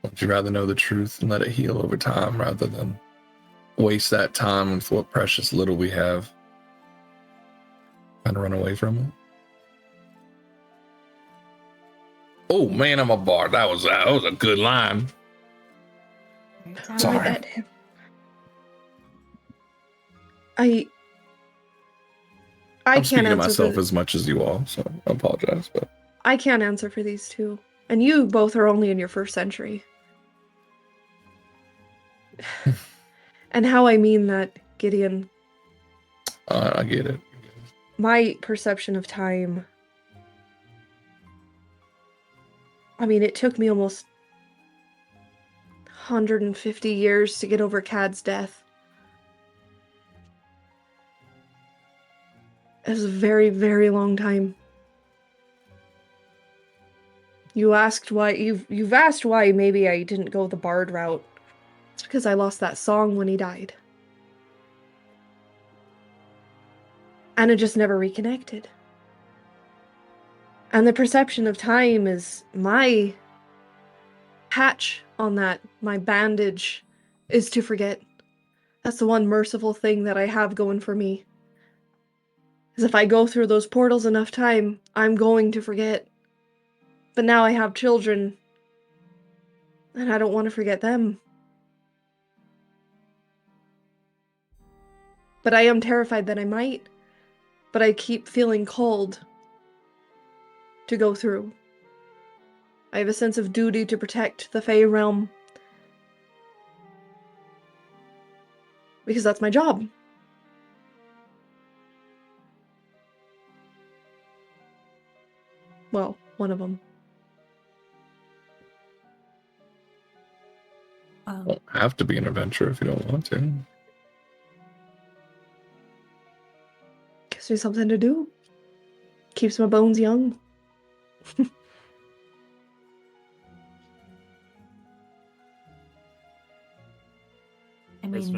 would you rather know the truth and let it heal over time rather than waste that time with what precious little we have and run away from it? Oh man, I'm a bard. That was a good line. Sorry. I'm speaking to myself as much as you all, so I apologize. But I can't answer for these two. And you both are only in your first century. And how I mean that, Gideon. I get it. My perception of time... I mean, it took me almost 150 years to get over Cad's death. It was a very, very long time. You've asked why maybe I didn't go the bard route. It's because I lost that song when he died. And it just never reconnected. And the perception of time is my patch on that, my bandage, is to forget. That's the one merciful thing that I have going for me. Is if I go through those portals enough time, I'm going to forget. But now I have children, and I don't want to forget them. But I am terrified that I might. But I keep feeling called to go through. I have a sense of duty to protect the Fey realm. Because that's my job. Well, one of them. You don't have to be an adventurer if you don't want to. Gives me something to do. Keeps my bones young.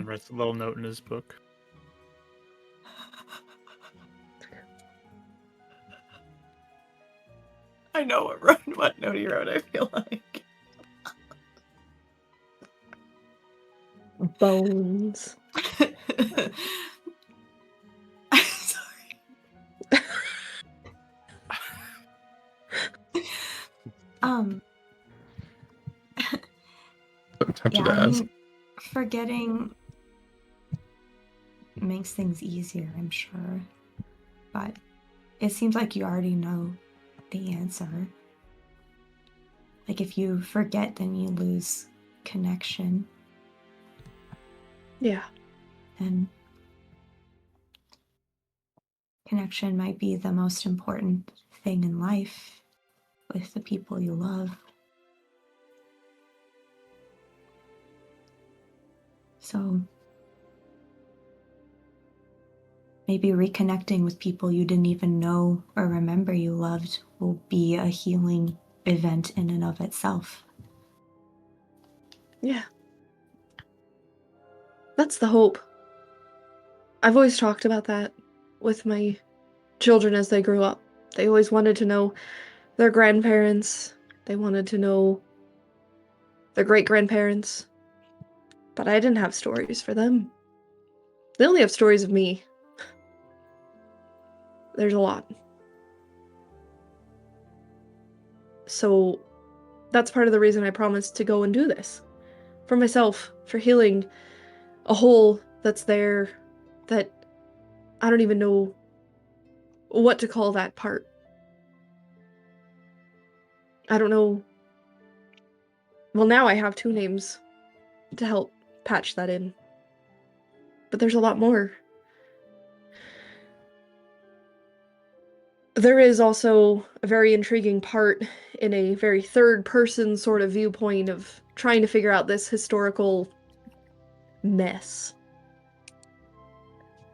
then writes a little note in his book. I know what note he wrote, I feel like. Bones. I'm sorry. I'm tempted Yeah, to I ask. mean, forgetting makes things easier, I'm sure. But it seems like you already know the answer. Like, if you forget, then you lose connection. Yeah. And connection might be the most important thing in life with the people you love. So maybe reconnecting with people you didn't even know or remember you loved will be a healing event in and of itself. Yeah. That's the hope. I've always talked about that with my children as they grew up. They always wanted to know their grandparents. They wanted to know their great-grandparents. But I didn't have stories for them. They only have stories of me. There's a lot. So that's part of the reason I promised to go and do this. For myself, for healing a hole that's there that I don't even know what to call that part. I don't know. Well, now I have 2 names to help patch that in. But there's a lot more. There is also a very intriguing part in a very third-person sort of viewpoint of trying to figure out this historical mess.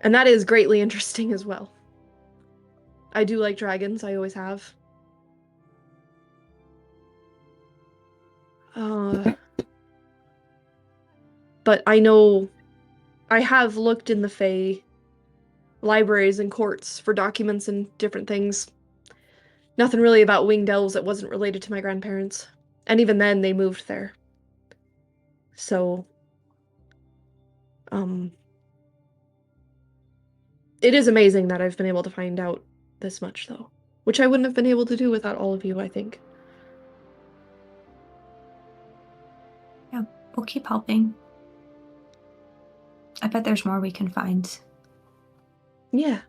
And that is greatly interesting as well. I do like dragons, I always have. But I know I have looked in the Fae libraries and courts for documents and different things. Nothing really about winged elves that wasn't related to my grandparents. And even then, they moved there. So, it is amazing that I've been able to find out this much, though. Which I wouldn't have been able to do without all of you, I think. Yeah, we'll keep helping. I bet there's more we can find. Yeah.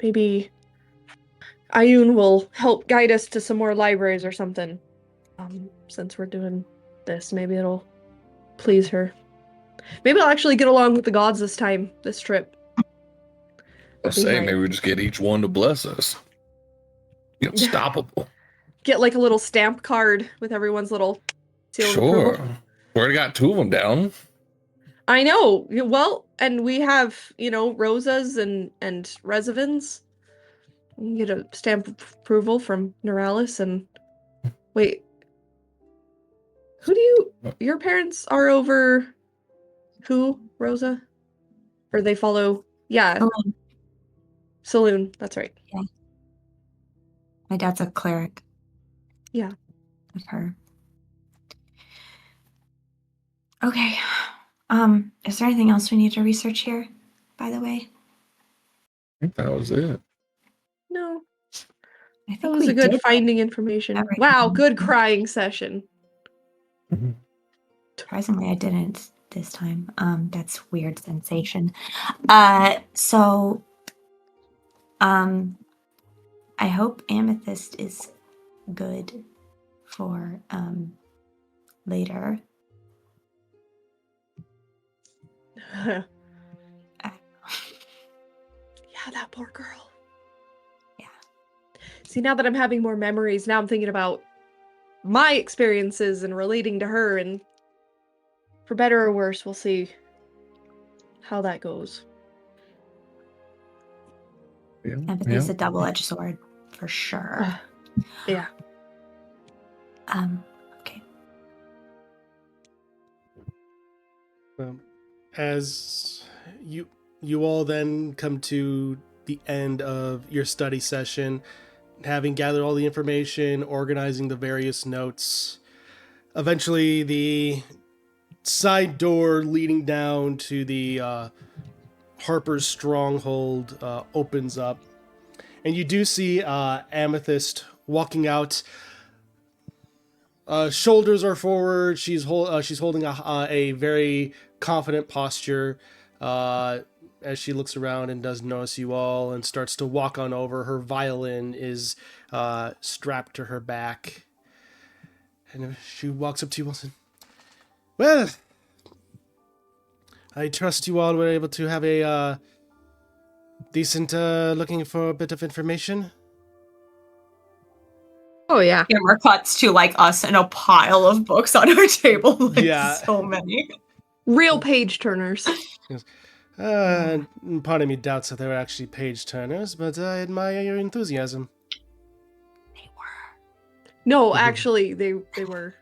Maybe Ayun will help guide us to some more libraries or something. Since we're doing this, maybe it'll please her. Maybe I'll actually get along with the gods this time, this trip. I'll Be say my- maybe we just get each one to bless us. Unstoppable. Get like a little stamp card with everyone's little seal of Sure. approval. We already got 2 of them down. I know. Well, and we have, Rosas and Resivans. You can get a stamp of approval from Neuralis and wait. Who do your parents are over who, Rosa? Or they follow Saloon, that's right. Yeah. My dad's a cleric. Yeah. Of her. Okay. Is there anything else we need to research here, by the way? I think that was it. No. I think That was we a good did finding information. everything. Wow, good crying session. Surprisingly, I didn't this time. That's weird sensation. So, I hope Amethyst is good for, later. Yeah, that poor girl. Yeah. See, now that I'm having more memories, now I'm thinking about my experiences and relating to her, and for better or worse, we'll see how that goes. Yeah. Empathy is a double-edged sword, for sure. Yeah. Okay. As you all then come to the end of your study session, having gathered all the information, organizing the various notes, eventually the side door leading down to the Harper's stronghold opens up, and you do see Amethyst walking out. Shoulders are forward. She's holding a very confident posture as she looks around and does notice you all and starts to walk on over. Her violin is strapped to her back, and she walks up to you all and says, "Well, I trust you all were able to have a decent looking for a bit of information." Oh yeah. Camera cuts to like us and a pile of books on our table. Like, Yeah. so many. Real page turners. Part of me doubts that they were actually page turners, but I admire your enthusiasm. They were. No, actually, they were.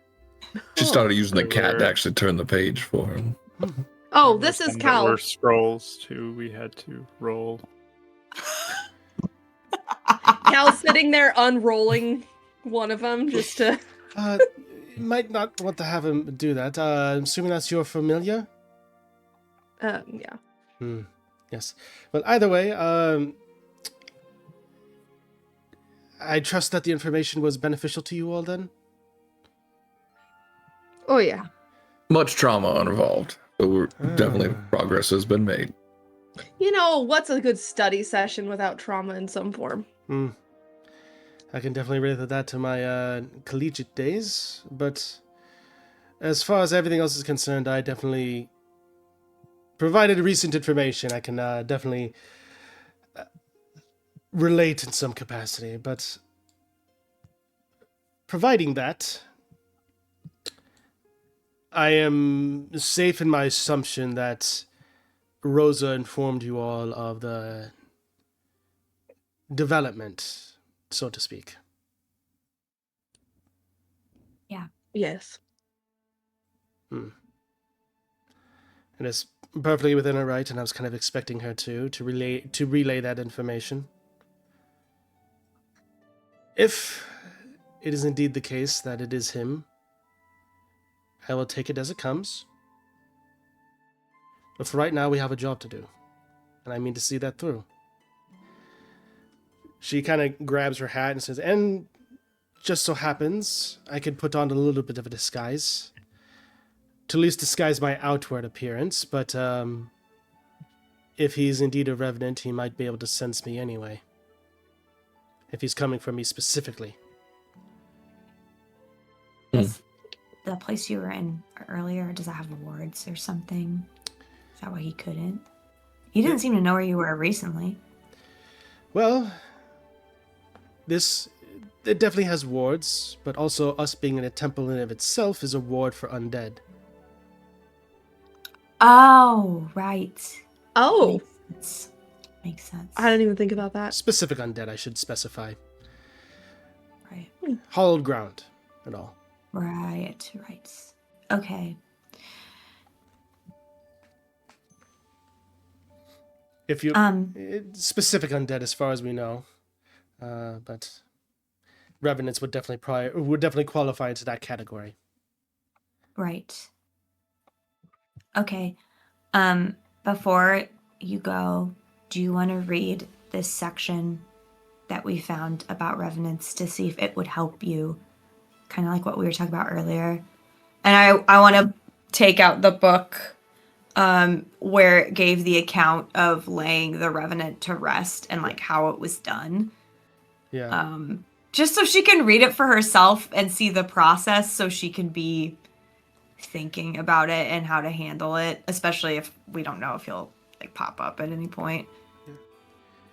She started using the They cat were- to actually turn the page for him. Oh, There this were is some that Cal. were scrolls too. We had to roll. Cal sitting there unrolling one of them just to. You might not want to have him do that. I'm assuming that's your familiar? Yeah. Yes. Well, either way, I trust that the information was beneficial to you all then? Oh yeah. Much trauma involved, but we're definitely progress has been made. You know, what's a good study session without trauma in some form? I can definitely relate that to my collegiate days, but as far as everything else is concerned, I definitely provided recent information. I can definitely relate in some capacity, but providing that, I am safe in my assumption that Rosa informed you all of the development, so to speak. Yes. And it's perfectly within her right, and I was kind of expecting her to relay that information. If it is indeed the case that it is him, I will take it as it comes. But for right now, we have a job to do, and I mean to see that through. She kind of grabs her hat and says, "And just so happens, I could put on a little bit of a disguise, to at least disguise my outward appearance, but if he's indeed a revenant, he might be able to sense me anyway. If he's coming from me specifically." Does the place you were in earlier, does it have wards or something? Is that why he couldn't? He didn't seem to know where you were recently. Well, it definitely has wards, but also us being in a temple in of itself is a ward for undead. Oh, right. Oh, Makes sense. I didn't even think about that. Specific undead, I should specify. Right. Hollowed ground and all. Right. Okay. If you specific undead, as far as we know, but revenants would definitely qualify into that category. Right. Okay. Before you go, do you want to read this section that we found about revenants to see if it would help you? Kind of like what we were talking about earlier. And I want to take out the book where it gave the account of laying the revenant to rest and like how it was done. Yeah. Just so she can read it for herself and see the process, so she can be thinking about it and how to handle it, especially if we don't know if he'll like pop up at any point.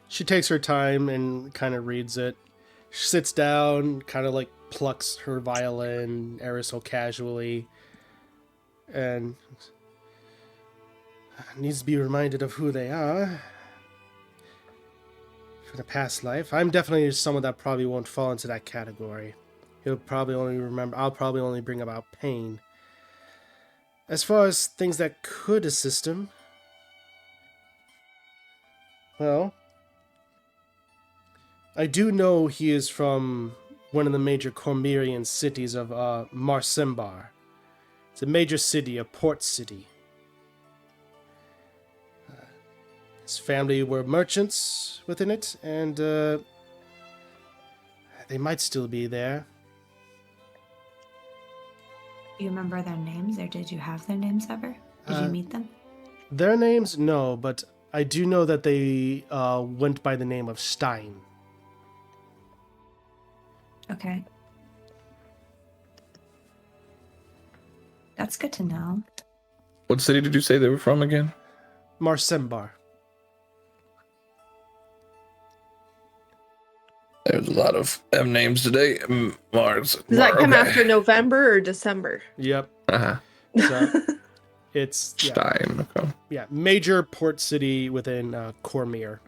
She takes her time and kind of reads it. She sits down, kind of like plucks her violin ever so casually, and needs to be reminded of who they are for the past life. I'm definitely someone that probably won't fall into that category. I'll probably only bring about pain. As far as things that could assist him, well, I do know he is from one of the major Cormyrian cities of Marsimbar. It's a major city, a port city. His family were merchants within it, and they might still be there. Do you remember their names, or did you have their names ever? Did you meet them? Their names, no, but I do know that they went by the name of Stein. Okay. That's good to know. What city did you say they were from again? Marsimbar. There's a lot of M names today. Mars. Does that come after November or December? Yep. Uh-huh. So it's Stein. Okay. yeah, major port city within Cormyr.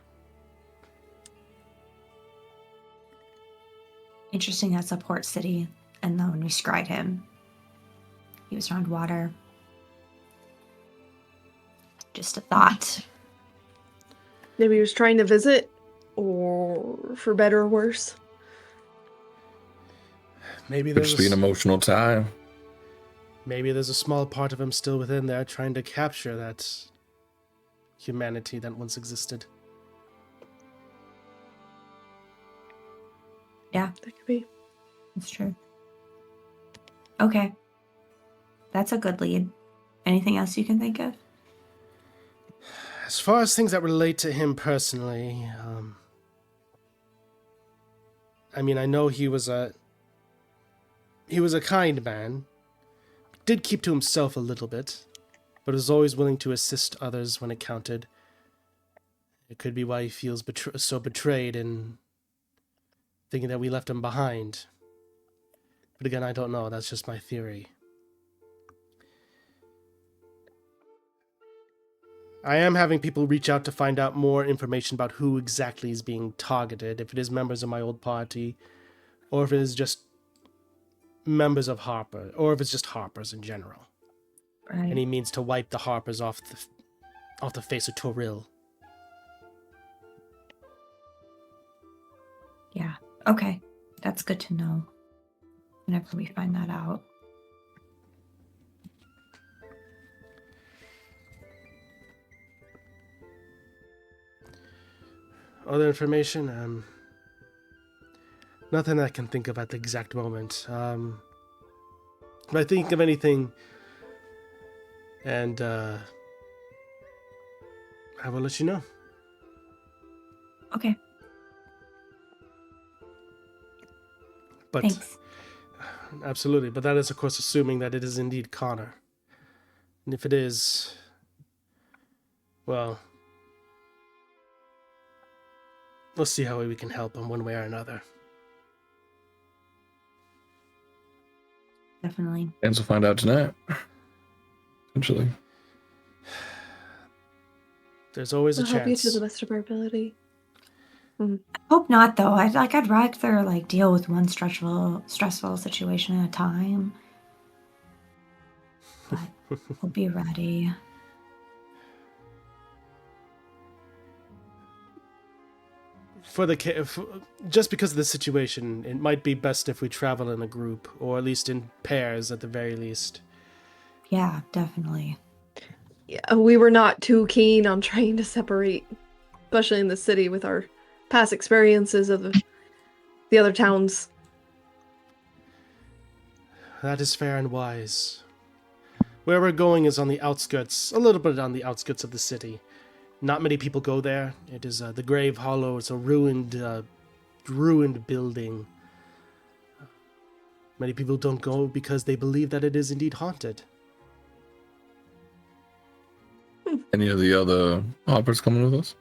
Interesting, that's a port city. And then when we scryed him, he was around water. Just a thought. Maybe he was trying to visit, or for better or worse. Maybe Could there's just be an emotional tie. maybe there's a small part of him still within there trying to capture that humanity that once existed. Yeah, That could be. that's true. Okay. That's a good lead. Anything else you can think of? As far as things that relate to him personally, I mean, I know he was a kind man. Did keep to himself a little bit, but was always willing to assist others when it counted. It could be why he feels so betrayed and thinking that we left him behind. But again, I don't know. That's just my theory. I am having people reach out to find out more information about who exactly is being targeted, if it is members of my old party, or if it is just members of Harper, or if it's just Harpers in general. Right. And he means to wipe the Harpers off the face of Toril. Yeah. Okay. That's good to know. Whenever we find that out. Other information? Nothing I can think of at the exact moment. If I think of anything, and I will let you know. Okay. But Thanks. absolutely, but that is of course assuming that it is indeed Connor. And if it is, well, let's see how we can help him one way or another. Definitely. And we'll find out tonight. Essentially. There's always a We'll help you chance. to the best of our ability. I hope not, though. I'd rather deal with one stressful situation at a time. But we'll be ready. Just because of the situation, it might be best if we travel in a group, or at least in pairs at the very least. Yeah, definitely. Yeah, we were not too keen on trying to separate, especially in the city with our past experiences of the other towns. That is fair and wise. Where we're going is on the outskirts, a little bit on the outskirts of the city. Not many people go there. It is the Grave Hollow. It's a ruined building. Many people don't go because they believe that it is indeed haunted. Any of the other hoppers coming with us?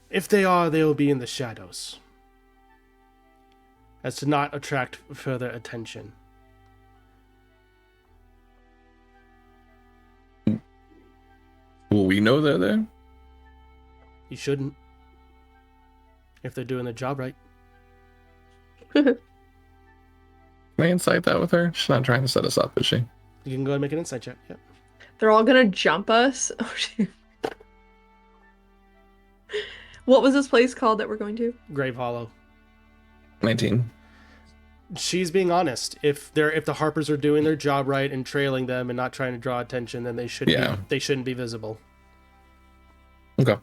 If they are, they will be in the shadows, as to not attract further attention. Will we know they're there? You shouldn't, if they're doing their job right. Can I insight that with her? She's not trying to set us up, is she? You can go ahead and make an insight check. Yep. They're all gonna jump us. Oh, shit. What was this place called that we're going to? Grave Hollow. 19. She's being honest. If the Harpers are doing their job right and trailing them and not trying to draw attention, then they shouldn't be visible. Okay.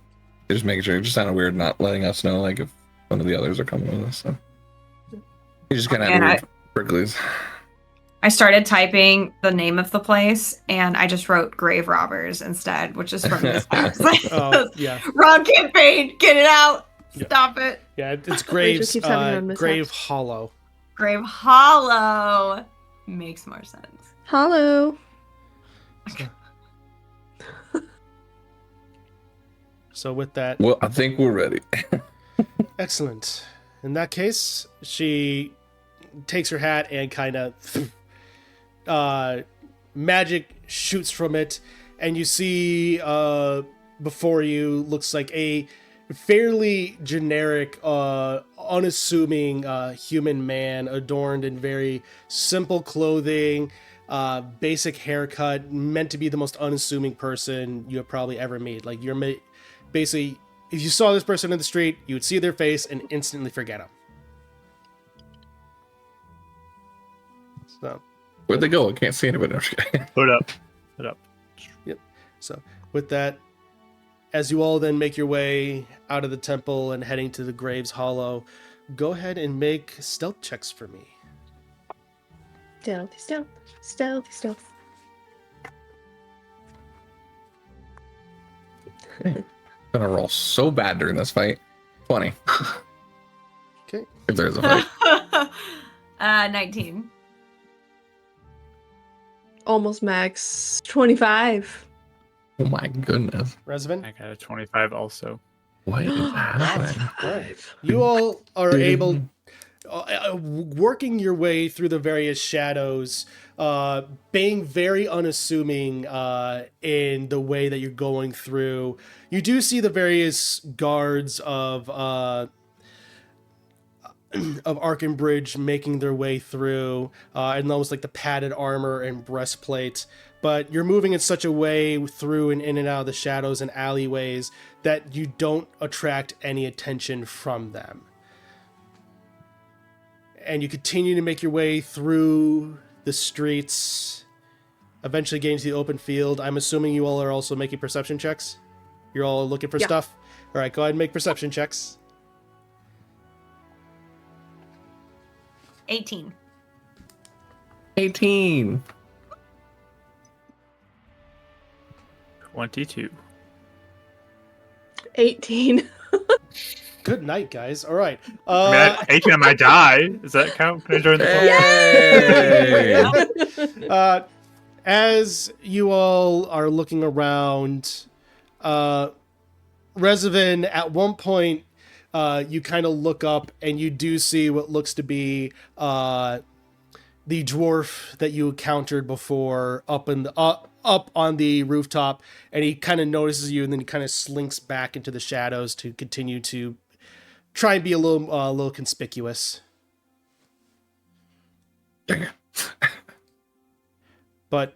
Just making sure. It just sounded weird not letting us know, like, if one of the others are coming with us. So. You just kind of had weird pricklies. I started typing the name of the place, and I just wrote Grave Robbers instead, which is from this house. Oh, yeah. Wrong campaign. Get it out. Stop it. Yeah, it's Rachel keeps having her own mishaps. Grave Hollow. Grave Hollow makes more sense. Hollow. So with that... Well, I think we're ready. Excellent. In that case, she takes her hat and kind of magic shoots from it, and you see before you looks like a fairly generic, unassuming human man adorned in very simple clothing, basic haircut, meant to be the most unassuming person you have probably ever met. Like, you're basically, if you saw this person in the street, you would see their face and instantly forget them. So, Where'd they go? I can't see anybody. Put up. yep. So with that, as you all then make your way out of the temple and heading to the Graves Hollow, go ahead and make stealth checks for me. Stealthy, stealth. Stealthy, stealth. I'm gonna roll so bad during this fight. 20. Okay. If there's a fight. 19. Almost max. 25. Oh my goodness. Resvin? I got a 25 also. What is happening? Right. You all are able, working your way through the various shadows, being very unassuming in the way that you're going through. You do see the various guards of Arkenbridge making their way through, and almost like the padded armor and breastplate. But you're moving in such a way through and in and out of the shadows and alleyways that you don't attract any attention from them. And you continue to make your way through the streets, eventually getting to the open field. I'm assuming you all are also making perception checks? You're all looking for stuff? All right, go ahead and make perception checks. 18. 18. 22. 18. Good night, guys. All right. I mean, 18 on my die. Does that count? Can I join the club? Hey! As you all are looking around, Resvin, at one point, you kind of look up and you do see what looks to be the dwarf that you encountered before up on the rooftop, and he kind of notices you, and then he kind of slinks back into the shadows to continue to try and be a little conspicuous. But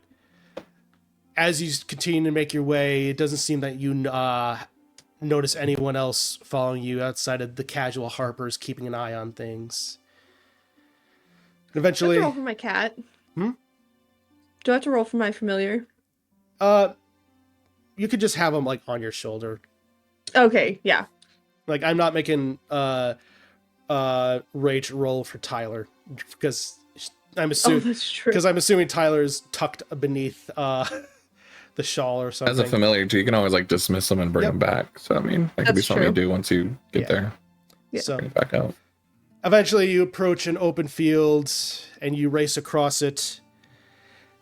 as you continue to make your way, it doesn't seem that you notice anyone else following you outside of the casual Harpers keeping an eye on things. Eventually, Do I have to roll for my cat? Hmm? Do I have to roll for my familiar? you could just have them like on your shoulder. Okay, yeah. Like, I'm not making Rach roll for Tyler because I'm assuming that's true. because I'm assuming Tyler's tucked beneath the shawl or something. As a familiar too, you can always like dismiss them and bring them back. So I mean, that could be That's something you true. do once you get there. Yeah. So Bring it back out. eventually you approach an open field and you race across it.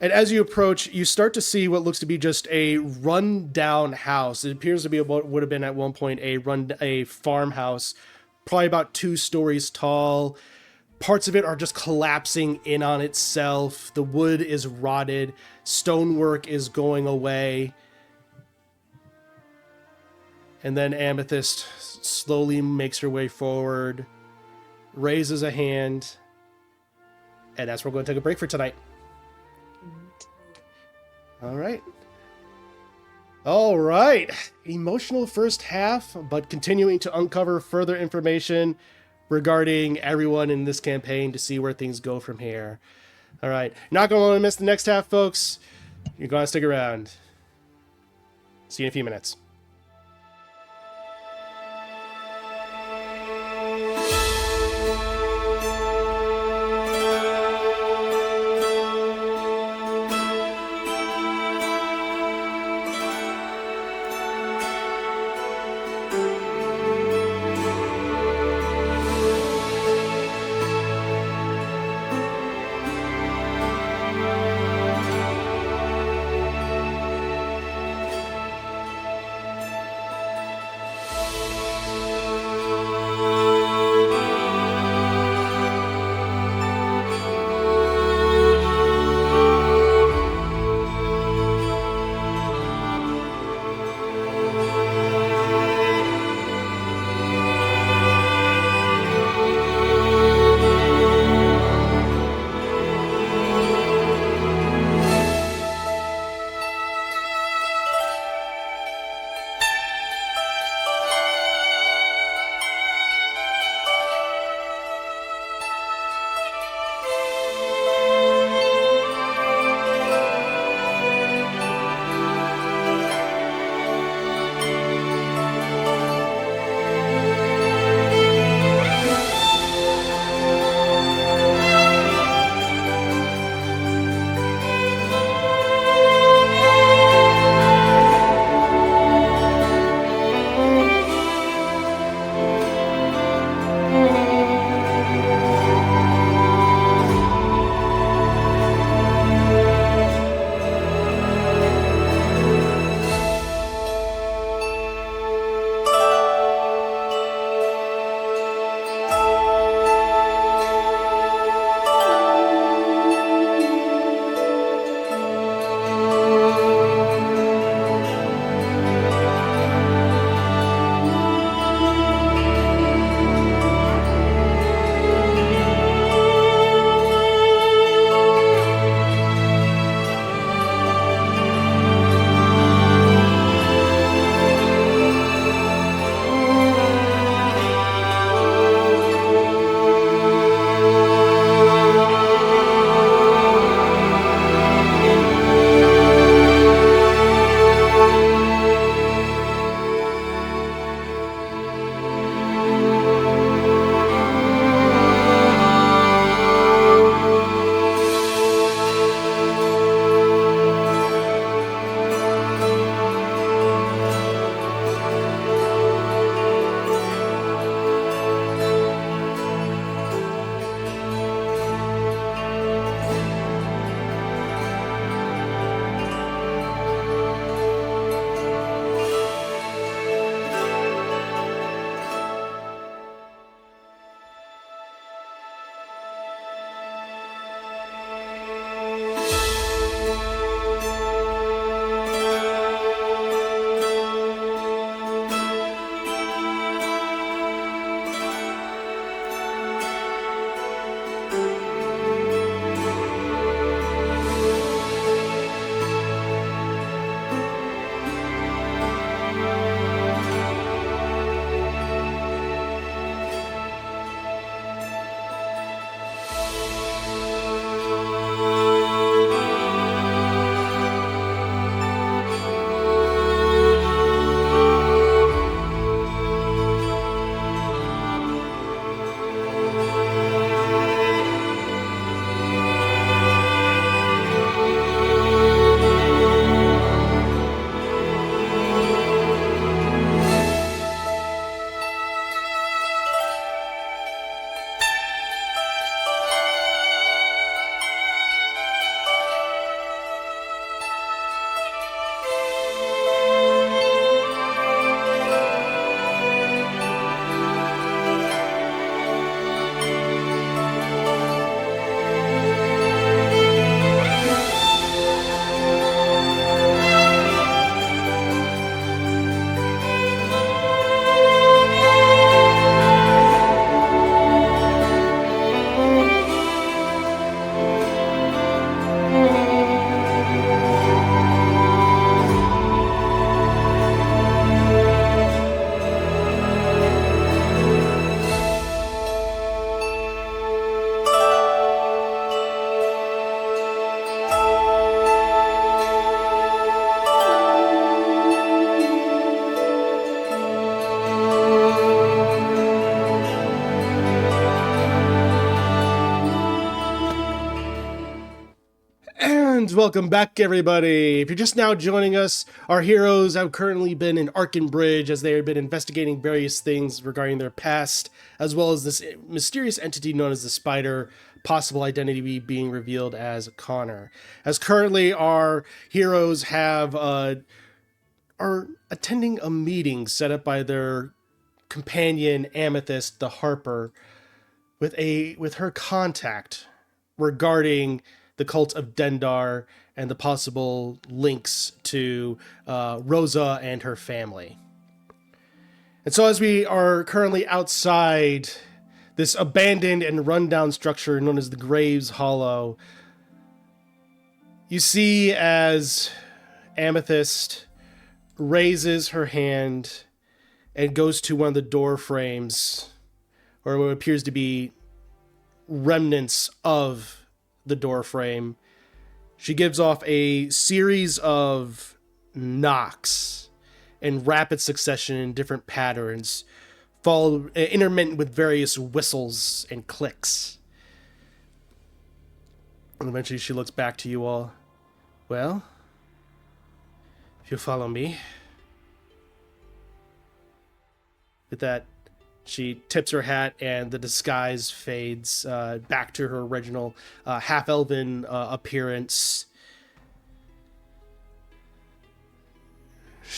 And as you approach, you start to see what looks to be just a run-down house. It appears to be what would have been at one point a farmhouse, probably about 2 stories tall. Parts of it are just collapsing in on itself. The wood is rotted. Stonework is going away. And then Amethyst slowly makes her way forward, raises a hand, And that's where we're going to take a break for tonight. All right. All right. Emotional first half, but continuing to uncover further information regarding everyone in this campaign to see where things go from here. All right. Not going to want to miss the next half, folks. You're going to stick around. See you in a few minutes. welcome back, everybody. If you're just now joining us, our heroes have currently been in Arkenbridge as they have been investigating various things regarding their past, as well as this mysterious entity known as the Spider, possible identity being revealed as Connor. As currently our heroes are attending a meeting set up by their companion Amethyst, the Harper, with her contact regarding the cult of Dendar and the possible links to Rosa and her family. And so as we are currently outside this abandoned and rundown structure known as the Graves Hollow, you see as Amethyst raises her hand and goes to one of the door frames, or what appears to be remnants of the door frame. She gives off a series of knocks in rapid succession in different patterns, followed intermittent with various whistles and clicks. And eventually she looks back to you all. Well, if you follow me. With that, she tips her hat and the disguise fades back to her original half-elven appearance.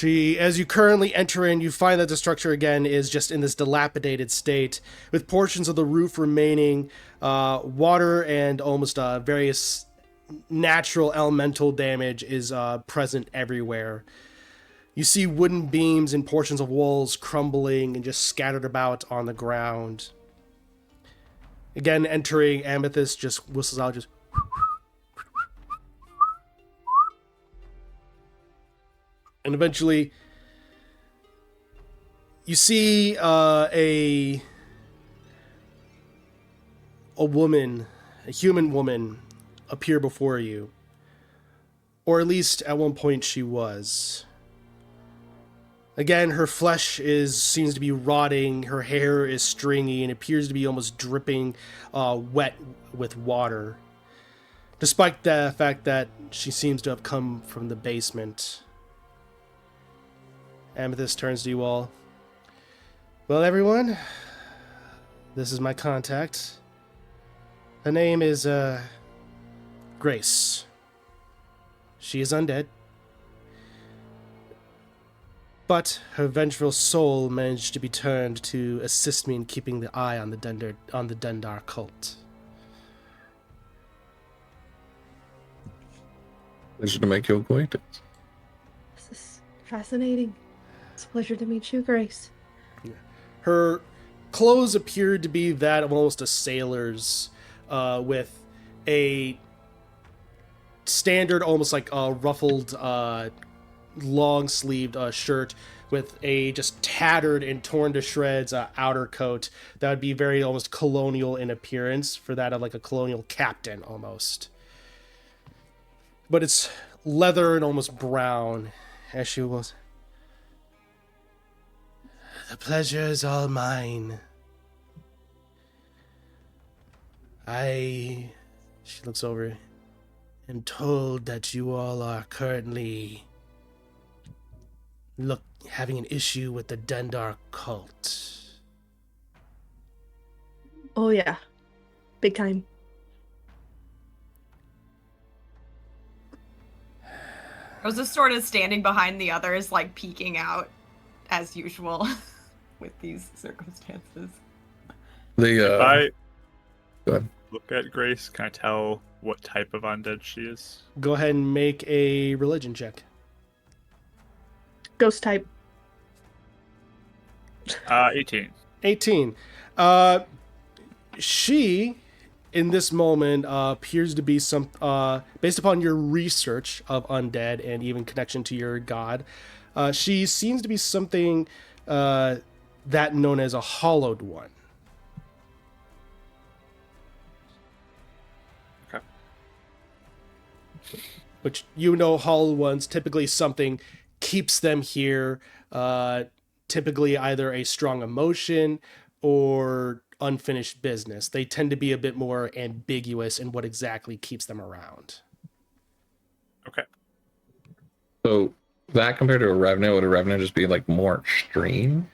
As you currently enter in, you find that the structure again is just in this dilapidated state, with portions of the roof remaining, water and almost various natural elemental damage is present everywhere. You see wooden beams and portions of walls crumbling and just scattered about on the ground. Again, entering, Amethyst just whistles out, just... And eventually, you see a woman, a human woman, appear before you. Or at least at one point she was. Again, her flesh seems to be rotting, her hair is stringy, and appears to be almost dripping wet with water. Despite the fact that she seems to have come from the basement. Amethyst turns to you all. Well, everyone, this is my contact. Her name is, Grace. She is undead. But her vengeful soul managed to be turned to assist me in keeping the eye on the Dendar cult. Pleasure to make your acquaintance. This is fascinating. It's a pleasure to meet you, Grace. Her clothes appeared to be that of almost a sailor's, with a standard, almost like a ruffled, long-sleeved shirt with a just tattered and torn to shreds outer coat that would be very almost colonial in appearance, for that of like a colonial captain almost. But it's leather and almost brown, as she was. The pleasure is all mine. She looks over, am told that you all are currently having an issue with the Dendar cult. Oh yeah. Big time. Rosa's sort of standing behind the others, like peeking out, as usual, with these circumstances. If I Go ahead. look at Grace, can I tell what type of undead she is? Go ahead and make a religion check. Ghost type. 18. 18. She, in this moment, appears to be some, based upon your research of undead and even connection to your god, she seems to be something that known as a hollowed one. Okay. Which, hollowed ones, typically something keeps them here, typically either a strong emotion or unfinished business. They tend to be a bit more ambiguous in what exactly keeps them around. Okay. So that compared to a Revenant, would a Revenant just be like more extreme?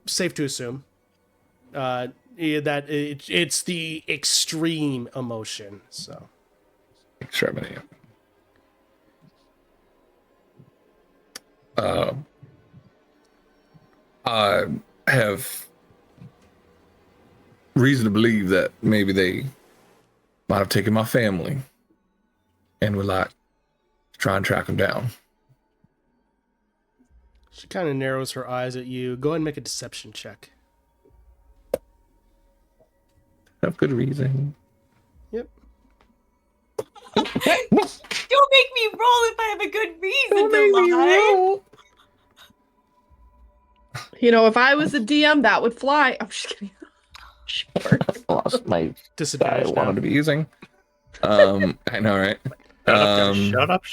Safe to assume. That it's the extreme emotion. So Extremity. I have reason to believe that maybe they might have taken my family and would like to try and track them down. she kind of narrows her eyes at you. Go ahead and make a deception check. Have good reason. Yep. Don't make me roll if I have a good reason to lie. You know, if I was a DM, that would fly. I'm just kidding. Sure. Lost my die I Disadvantage wanted now. to be using. I know, right? Shut up.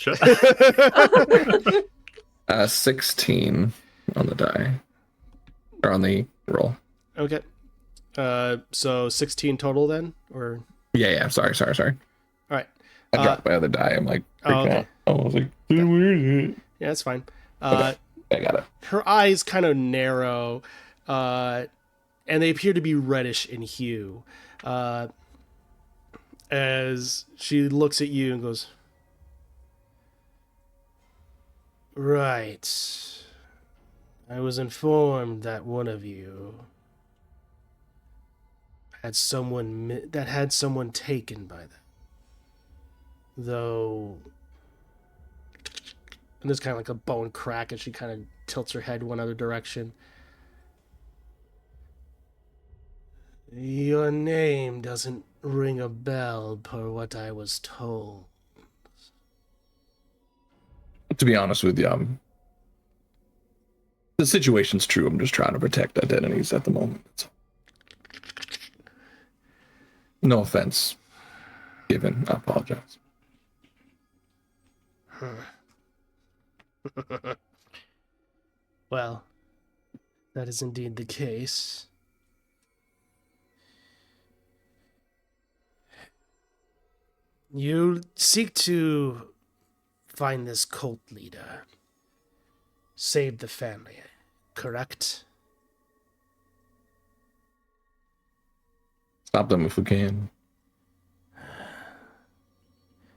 16 on the die. Or on the roll. Okay. So 16 total then? Or Yeah, sorry. all right. I dropped my other die. I'm like freaking okay. out. I was like, where is it? Yeah, that's fine. Okay, I got it. Her eyes kind of narrow, and they appear to be reddish in hue. As she looks at you and goes, "Right. I was informed that one of you had someone taken by them. Though," and there's kind of like a bone crack as she kind of tilts her head one other direction. "Your name doesn't ring a bell per what I was told." To be honest with you, the situation's true. I'm just trying to protect identities at the moment. No offense given. I apologize. Well, that is indeed the case. You seek to find this cult leader, save the family, correct? Stop them if we can.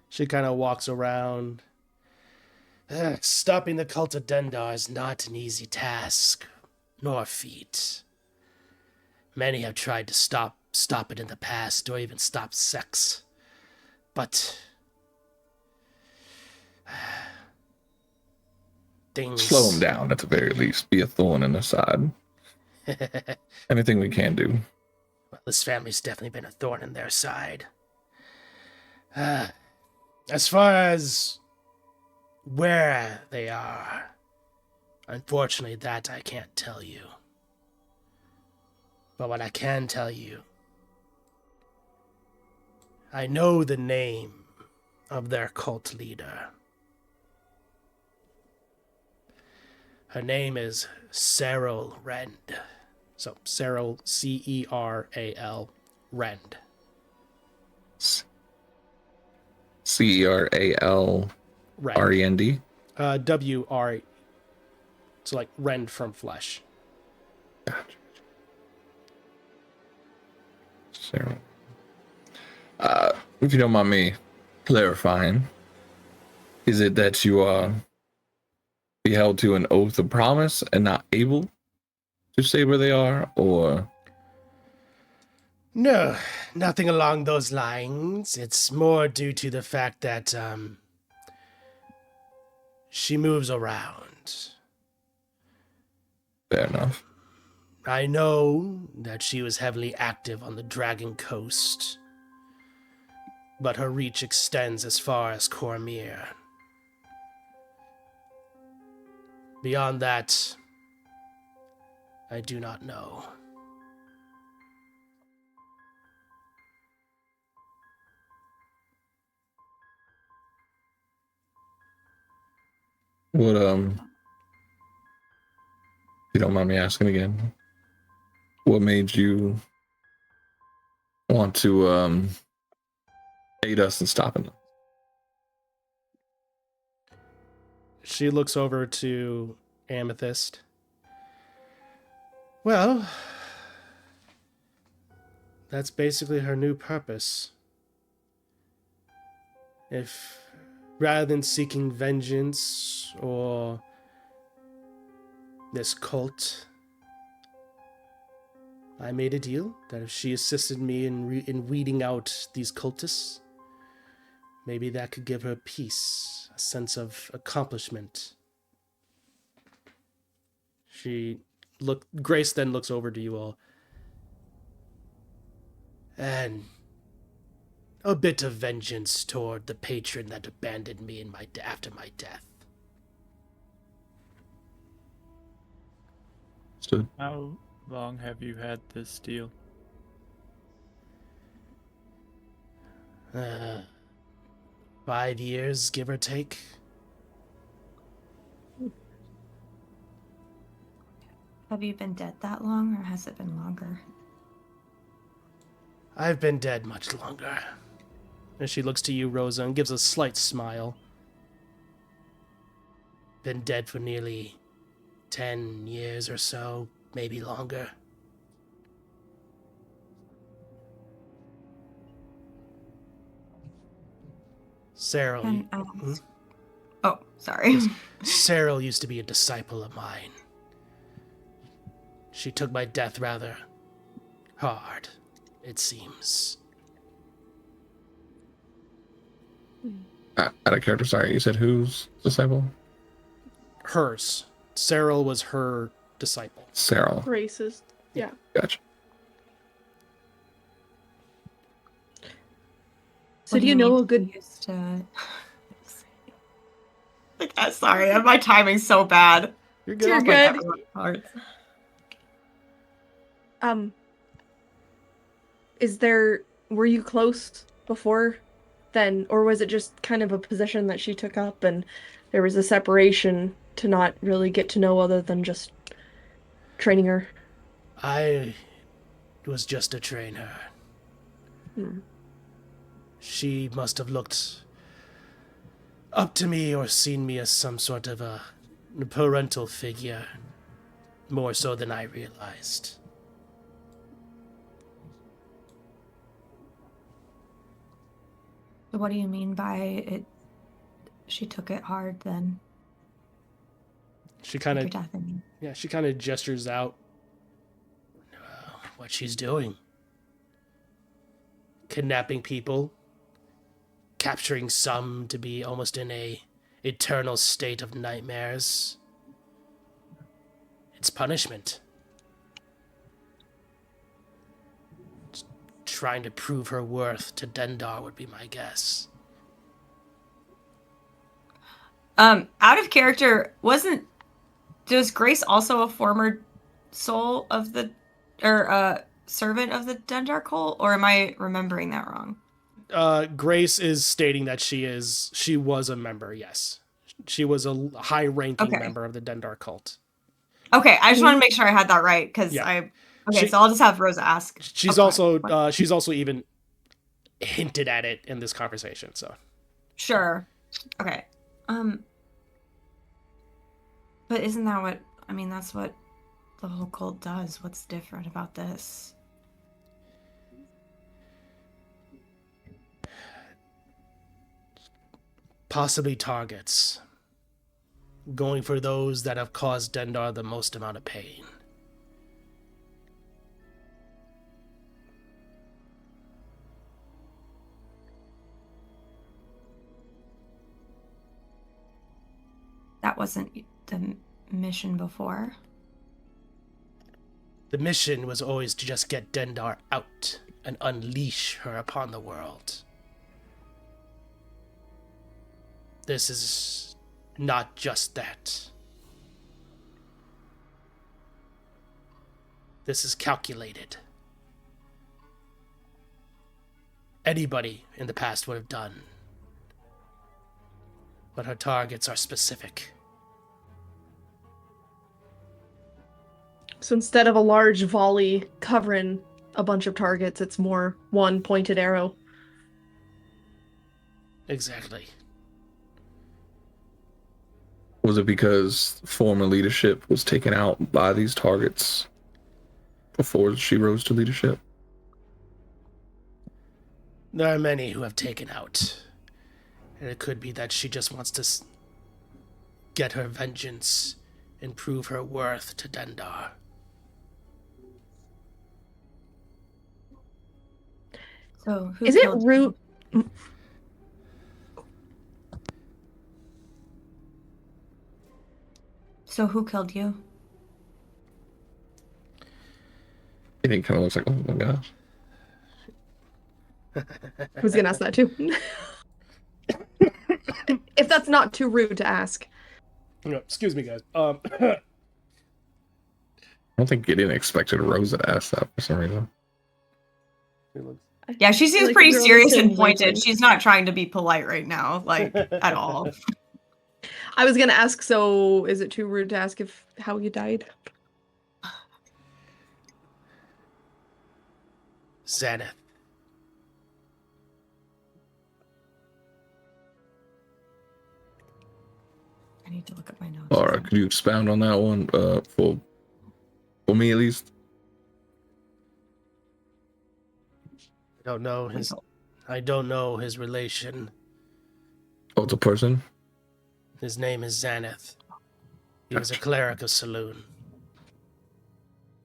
She kind of walks around. Stopping the cult of Dendar is not an easy task, nor feat. Many have tried to stop it in the past, or even stop sex. But things Slow them down at the very least. Be a thorn in their side. Anything we can do. Well, this family's definitely been a thorn in their side. As far as where they are, unfortunately, that I can't tell you. But what I can tell you, I know the name of their cult leader. Her name is Ceral Rend. So, Ceral, Ceral, Rend. CERALREND? W-R, so like Rend from flesh. Gotcha. Sarah. If you don't mind me clarifying, is it that you are be held to an oath of promise and not able to say where they are, or? No, nothing along those lines. It's more due to the fact that she moves around. Fair enough. I know that she was heavily active on the Dragon Coast, but her reach extends as far as Cormyr. Beyond that, I do not know. What, if you don't mind me asking again, what made you want to aid us in stopping them? She looks over to Amethyst. Well, that's basically her new purpose. If rather than seeking vengeance or this cult, I made a deal that if she assisted me in weeding out these cultists, maybe that could give her peace, a sense of accomplishment. Grace then looks over to you all. And a bit of vengeance toward the patron that abandoned me after my death. Stood. How long have you had this deal? 5 years, give or take. Have you been dead that long, or has it been longer? I've been dead much longer. And she looks to you, Rosa, and gives a slight smile. Been dead for nearly 10 years or so, maybe longer. Cyril. Can I ask... Oh, sorry. Cyril used to be a disciple of mine. She took my death rather hard, it seems. Out of character, sorry. You said whose disciple? Hers. Cyril was her disciple. Cyril. Racist. Yeah. Gotcha. So do you know a good... Used to... Sorry, my timing's so bad. You're good. You're good. Were you close before then, or was it just kind of a position that she took up and there was a separation to not really get to know other than just training her? I was just a trainer. She must have looked up to me or seen me as some sort of a parental figure, more so than I realized. What do you mean by it? She took it hard then? She kind of, Your death, I mean. yeah, she kind of gestures out what she's doing. Kidnapping people, capturing some to be almost in a eternal state of nightmares. It's punishment. Trying to prove her worth to Dendar would be my guess. Out of character, was Grace also a former soul of the, or servant of the Dendar cult, or am I remembering that wrong? Grace is stating that she was a member, yes. She was a high-ranking member of the Dendar cult. Okay, I just want to make sure I had that right, because so I'll just have Rosa ask. She's also even hinted at it in this conversation, so. Sure. Okay. But isn't that what, I mean, that's what the whole cult does. What's different about this? Possibly targets. Going for those that have caused Dendar the most amount of pain. That wasn't the mission before. The mission was always to just get Dendar out and unleash her upon the world. This is not just that. This is calculated. Anybody in the past would have done. But her targets are specific. So instead of a large volley covering a bunch of targets, it's more one pointed arrow. Exactly. Was it because former leadership was taken out by these targets before she rose to leadership? There are many who have taken out. And it could be that she just wants to get her vengeance and prove her worth to Dendar. So who Is it killed rude? So who killed you? I think it kind of looks like, oh my gosh. I was gonna ask that too. If that's not too rude to ask. No, excuse me, guys. I don't think Gideon expected Rosa to ask that for some reason. Yeah, she I feel seems like pretty you're on the serious and same pointed. wavelength. She's not trying to be polite right now, like at all. I was gonna ask, so is it too rude to ask if how you died? Xanath. I need to look at my notes. All right, could you expound on that one for me at least? I don't know his relation. Oh, it's a person? His name is Xanath. He was a cleric of Saloon.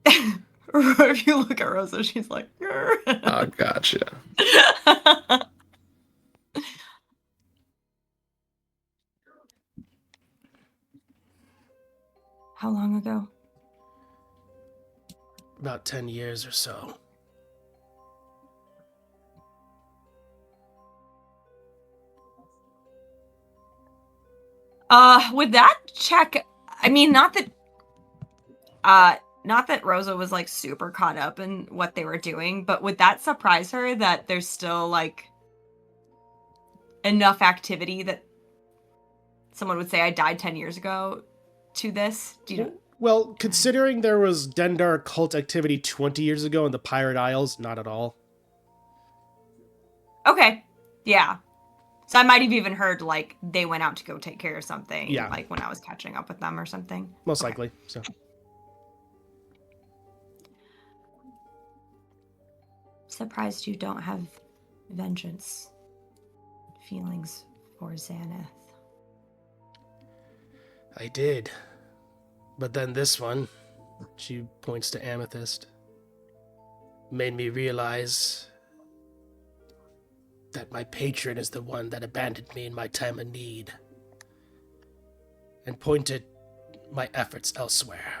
If you look at Rosa, she's like, I gotcha. How long ago? About 10 years or so. Would that check? I mean, not that Rosa was like super caught up in what they were doing, but would that surprise her that there's still like enough activity that someone would say I died 10 years ago to this? Do you know? Well, considering there was Dendar cult activity 20 years ago in the Pirate Isles, not at all. Okay. Yeah. So I might have even heard like they went out to go take care of something. Yeah. Like when I was catching up with them or something. Most Okay. likely. So. Surprised you don't have vengeance feelings for Xanath. I did. But then this one, she points to Amethyst, made me realize that my patron is the one that abandoned me in my time of need and pointed my efforts elsewhere.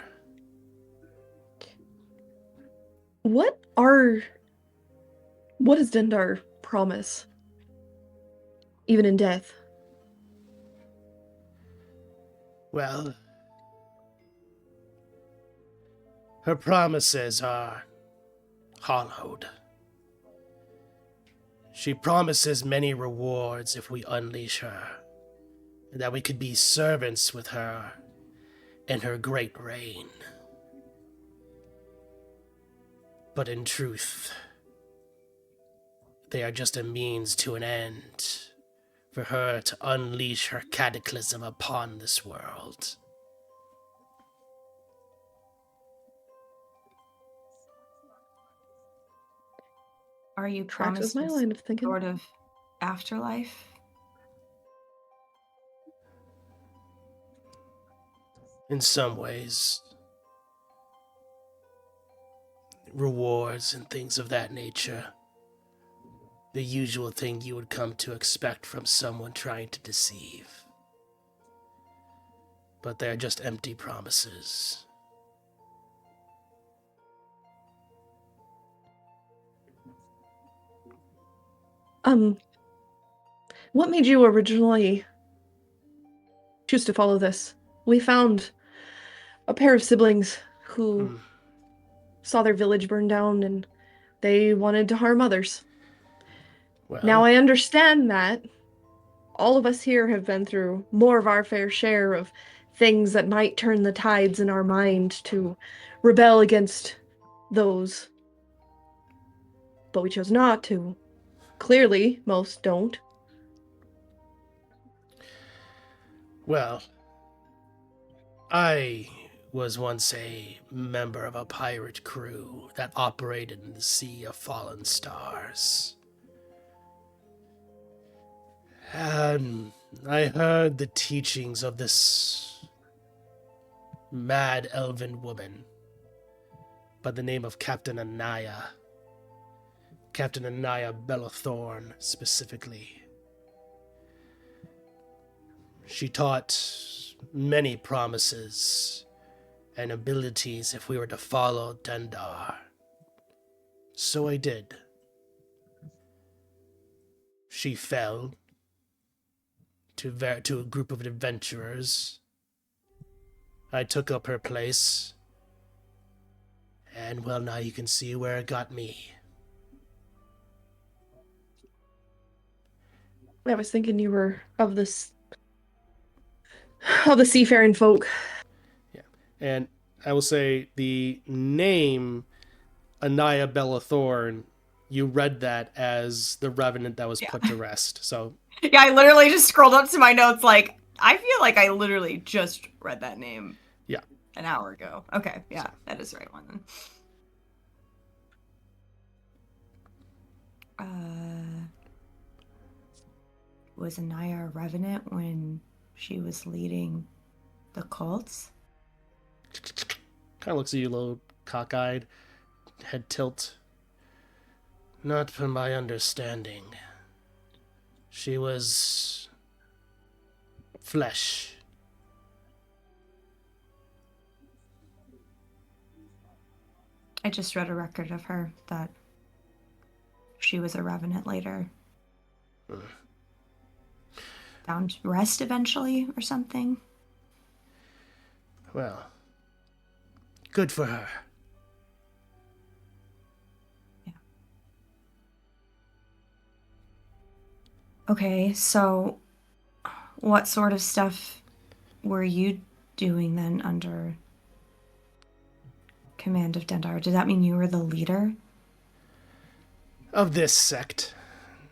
What does Dendar promise? Even in death? Well, her promises are hollowed. She promises many rewards if we unleash her, and that we could be servants with her in her great reign. But in truth, they are just a means to an end for her to unleash her cataclysm upon this world. Are you Tracks with promised my this line of thinking. sort of afterlife? In some ways, rewards and things of that nature. The usual thing you would come to expect from someone trying to deceive. But they're just empty promises. What made you originally choose to follow this? We found a pair of siblings who saw their village burn down and they wanted to harm others. Well, Now I understand that all of us here have been through more of our fair share of things that might turn the tides in our mind to rebel against those. But we chose not to. Clearly, most don't. well, I was once a member of a pirate crew that operated in the Sea of Fallen Stars. And I heard the teachings of this mad elven woman by the name of Captain Anaya. Captain Anaya Bellathorn, specifically. She taught many promises and abilities if we were to follow Dendar. So I did. She fell to a group of adventurers. I took up her place. And well, now you can see where it got me. I was thinking you were of the seafaring folk. Yeah. And I will say the name Anaya Bellathorn, you read that as the Revenant that was put to rest. So Yeah, I literally just scrolled up to my notes like, I feel like I literally just read that name. Yeah. An hour ago. Okay, yeah, that is the right one then. Was Anaya a revenant when she was leading the cults? kind of looks at you a little cockeyed, head tilt. Not from my understanding. She was flesh. I just read a record of her that she was a revenant later. Found rest eventually or something. Well, good for her. Yeah. Okay, so what sort of stuff were you doing then under command of Dendar? Did that mean you were the leader? Of this sect.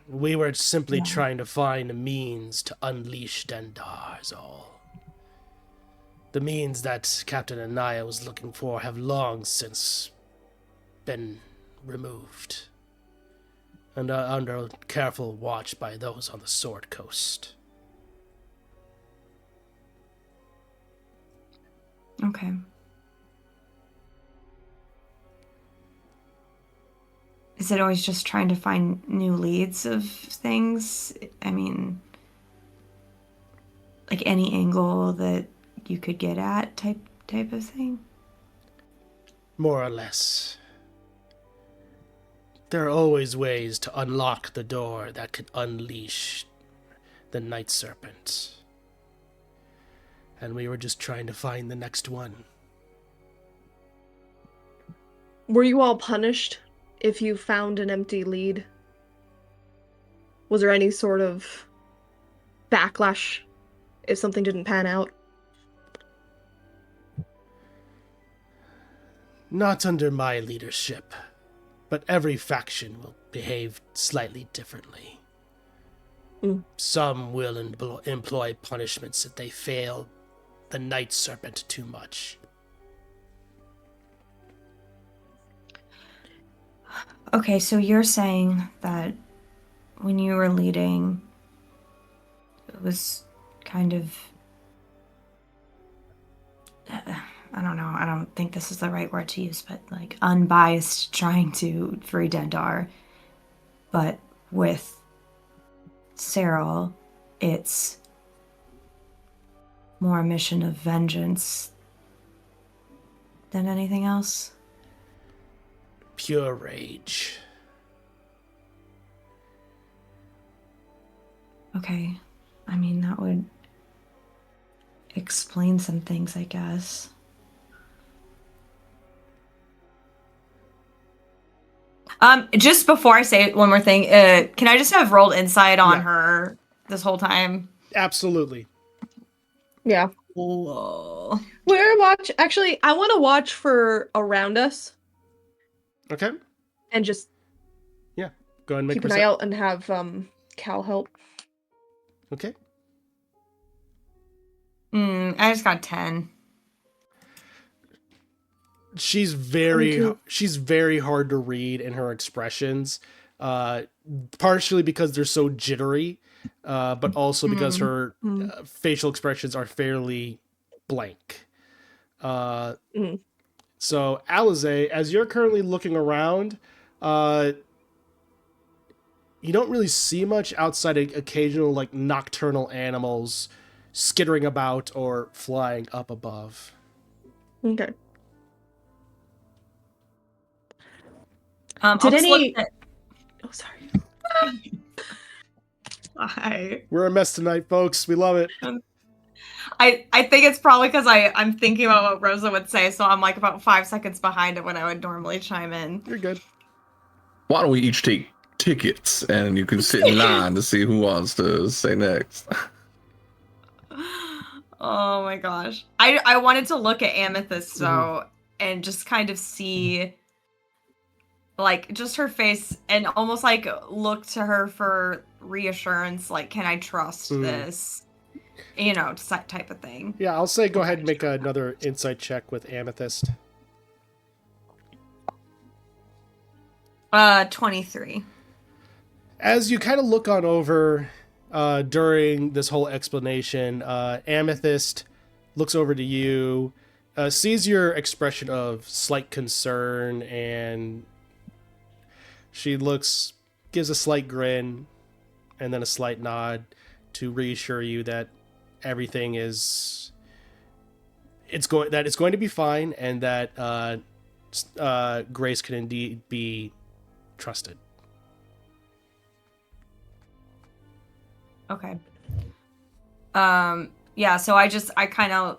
We were simply trying to find a means to unleash Dendar, is all. The means that Captain Anaya was looking for have long since been removed, and are under careful watch by those on the Sword Coast. Okay. Is it always just trying to find new leads of things? I mean, like any angle that you could get at type of thing? More or less. There are always ways to unlock the door that could unleash the Night Serpent. And we were just trying to find the next one. Were you all punished if you found an empty lead? Was there any sort of backlash if something didn't pan out? Not under my leadership, but every faction will behave slightly differently. Some will employ punishments if they fail the Night Serpent too much. Okay, so you're saying that when you were leading, it was kind of... I don't know, I don't think this is the right word to use, but like unbiased trying to free Dendar. But with Cyril, it's more a mission of vengeance than anything else. Pure rage. Okay, I mean, that would explain some things, I guess. Just before I say one more thing, can I just have rolled insight on her this whole time? Absolutely. Yeah. Whoa. Actually, I want to watch for around us. Okay. And just go ahead and make keep an eye out and have Cal help. Okay. I just got 10. she's Me too. very hard to read in her expressions, partially because they're so jittery, but also because her Mm. facial expressions are fairly blank. Mm. So Alize, as you're currently looking around, uh, you don't really see much outside of occasional like nocturnal animals skittering about or flying up above. Okay. I'll Did just look any? at. Oh, sorry. We're a mess tonight, folks. We love it. I think it's probably because I'm thinking about what Rosa would say, so I'm like about 5 seconds behind it when I would normally chime in. You're good. Why don't we each take tickets and you can sit in line to see who wants to say next? Oh my gosh. I wanted to look at Amethyst though and just kind of see like just her face and almost like look to her for reassurance, like can I trust this? You know, type of thing. Yeah, I'll say go ahead and make another insight check with Amethyst. 23. As you kind of look on over during this whole explanation, Amethyst looks over to you, sees your expression of slight concern, and she gives a slight grin, and then a slight nod to reassure you that everything is it's going to be fine, and that Grace can indeed be trusted. Okay. Yeah, so I kind of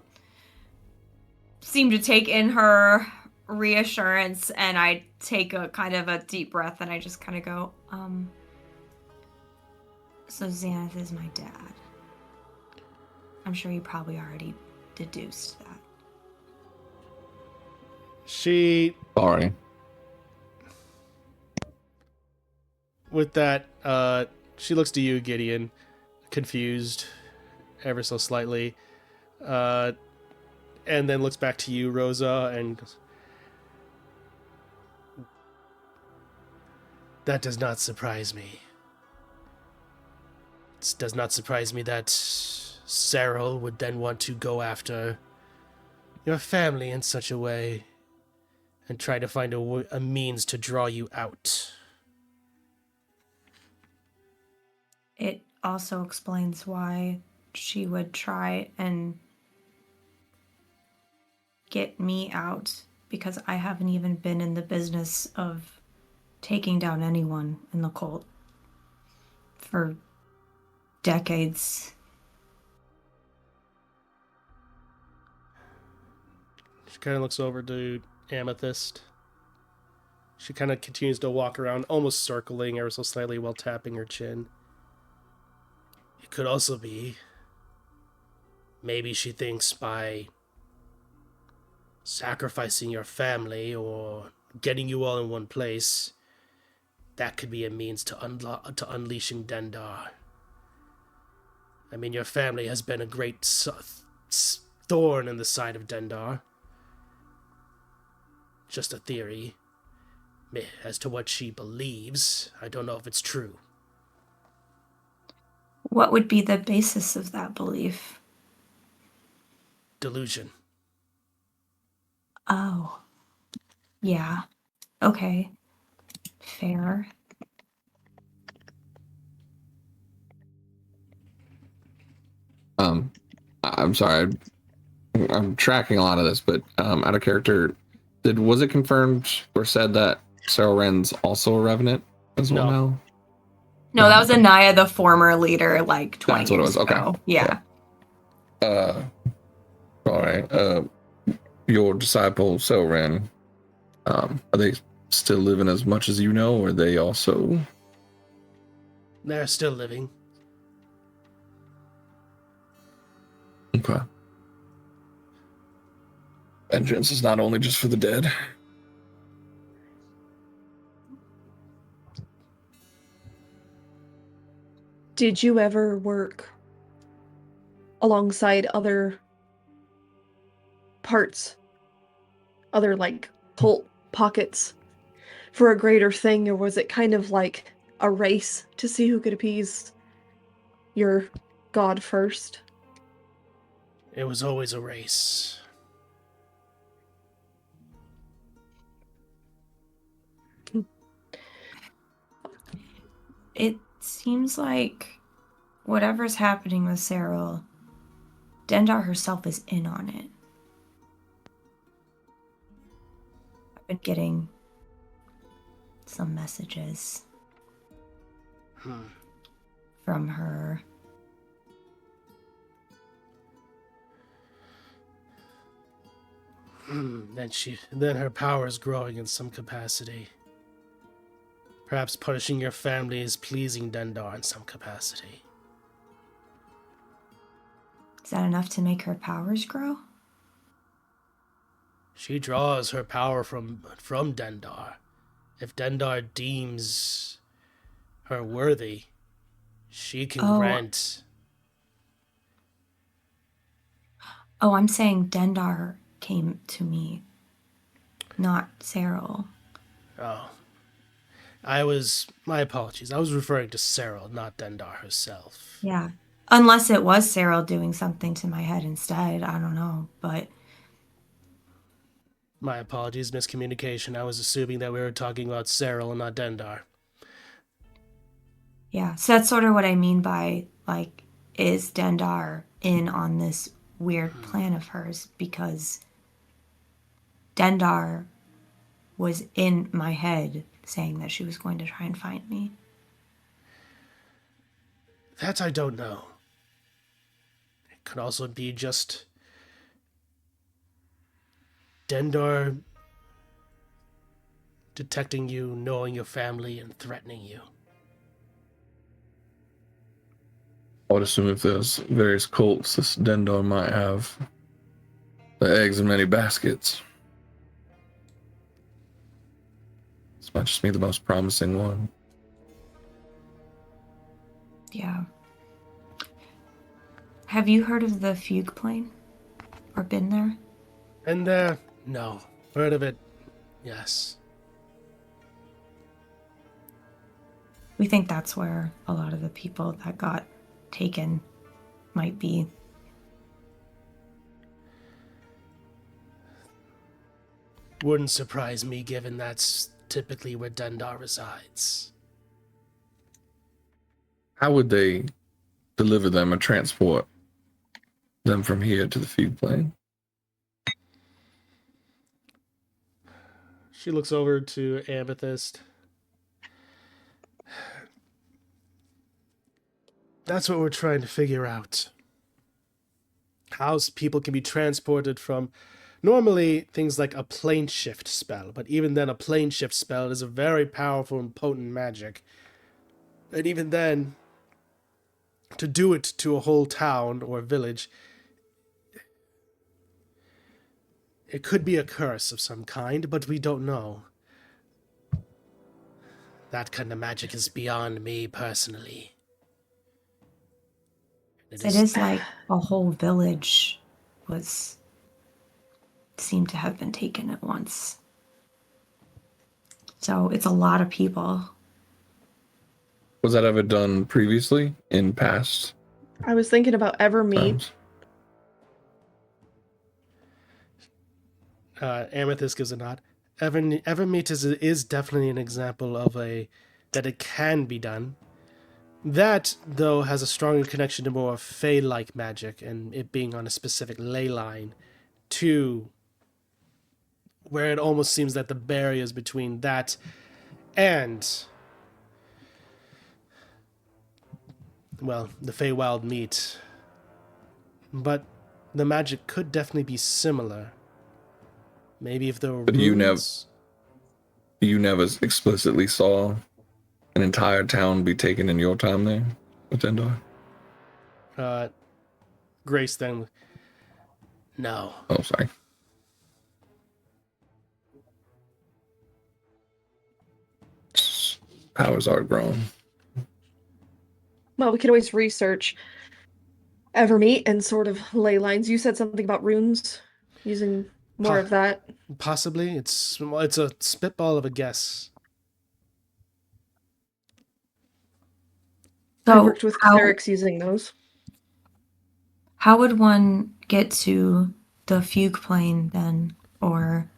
seem to take in her reassurance and I take a kind of a deep breath and I just kind of go, so Xanath is my dad. I'm sure you probably already deduced that. She Sorry. With that, she looks to you, Gideon, confused ever so slightly, and then looks back to you, Rosa, and goes, that does not surprise me. It does not surprise me that Cyril would then want to go after your family in such a way and try to find a means to draw you out. It also explains why she would try and get me out, because I haven't even been in the business of taking down anyone in the cult for decades. She kind of looks over to Amethyst. She kind of continues to walk around, almost circling ever so slightly while tapping her chin. It could also be, maybe she thinks by sacrificing your family or getting you all in one place, that could be a means to unleashing Dendar. I mean, your family has been a great thorn in the side of Dendar. Just a theory. As to what she believes, I don't know if it's true. What would be the basis of that belief? Delusion. Oh. Yeah. Okay. Fair. I'm sorry. I'm tracking a lot of this, but out of character, was it confirmed or said that Sarah Wren's also a Revenant as well now? No, that was Anaya, the former leader, like 20 That's what it years was. Okay. ago. Yeah. All right. Your disciple Selren, are they still living as much as you know, or are they also? They're still living. Okay. Vengeance is not only just for the dead. Did you ever work alongside other parts other like cult pockets for a greater thing, or was it kind of like a race to see who could appease your god first? It was always a race. It seems like whatever's happening with Cyril, Dendar herself is in on it. I've been getting some messages from her. Then her power is growing in some capacity. Perhaps punishing your family is pleasing Dendar in some capacity. Is that enough to make her powers grow? She draws her power from Dendar. If Dendar deems her worthy, she can grant. Oh, I'm saying Dendar came to me, not Cyril. Oh. My apologies. I was referring to Cyril, not Dendar herself. Yeah. Unless it was Cyril doing something to my head instead. I don't know, but... My apologies, miscommunication. I was assuming that we were talking about Cyril and not Dendar. Yeah, so that's sort of what I mean by, like, is Dendar in on this weird plan of hers? Because Dendar was in my head saying that she was going to try and find me. That I don't know. It could also be just Dendar detecting you, knowing your family, and threatening you. I would assume if there's various cults, this Dendar might have the eggs in many baskets. This might just be the most promising one. Yeah. Have you heard of the fugue plane? Or been there? And there, no. Heard of it, yes. We think that's where a lot of the people that got taken might be. Wouldn't surprise me given that's typically where Dendar resides. How would they deliver them or transport them from here to the feed plane? She looks over to Amethyst. That's what we're trying to figure out. How people can be transported from normally things like a plane shift spell, but even then a plane shift spell is a very powerful and potent magic. And even then, to do it to a whole town or village, it could be a curse of some kind, but we don't know. That kind of magic is beyond me personally. It is like a whole village seemed to have been taken at once. So it's a lot of people. Was that ever done previously in past I was thinking about Evermeet. times? Amethyst gives a nod. Evermeet is definitely an example of that it can be done. That, though, has a stronger connection to more Fey-like magic and it being on a specific ley line to where it almost seems that the barriers between that and, well, the Feywild meet. But the magic could definitely be similar. Maybe if there were runes. You never explicitly saw an entire town be taken in your time there with Dendar? Grace then. No. Oh, sorry. Powers are grown. Well, we could always research Evermeet and sort of ley lines. You said something about runes using More of that. Possibly. It's a spitball of a guess. I So worked with how, clerics using those. how would one get to the fugue plane then, or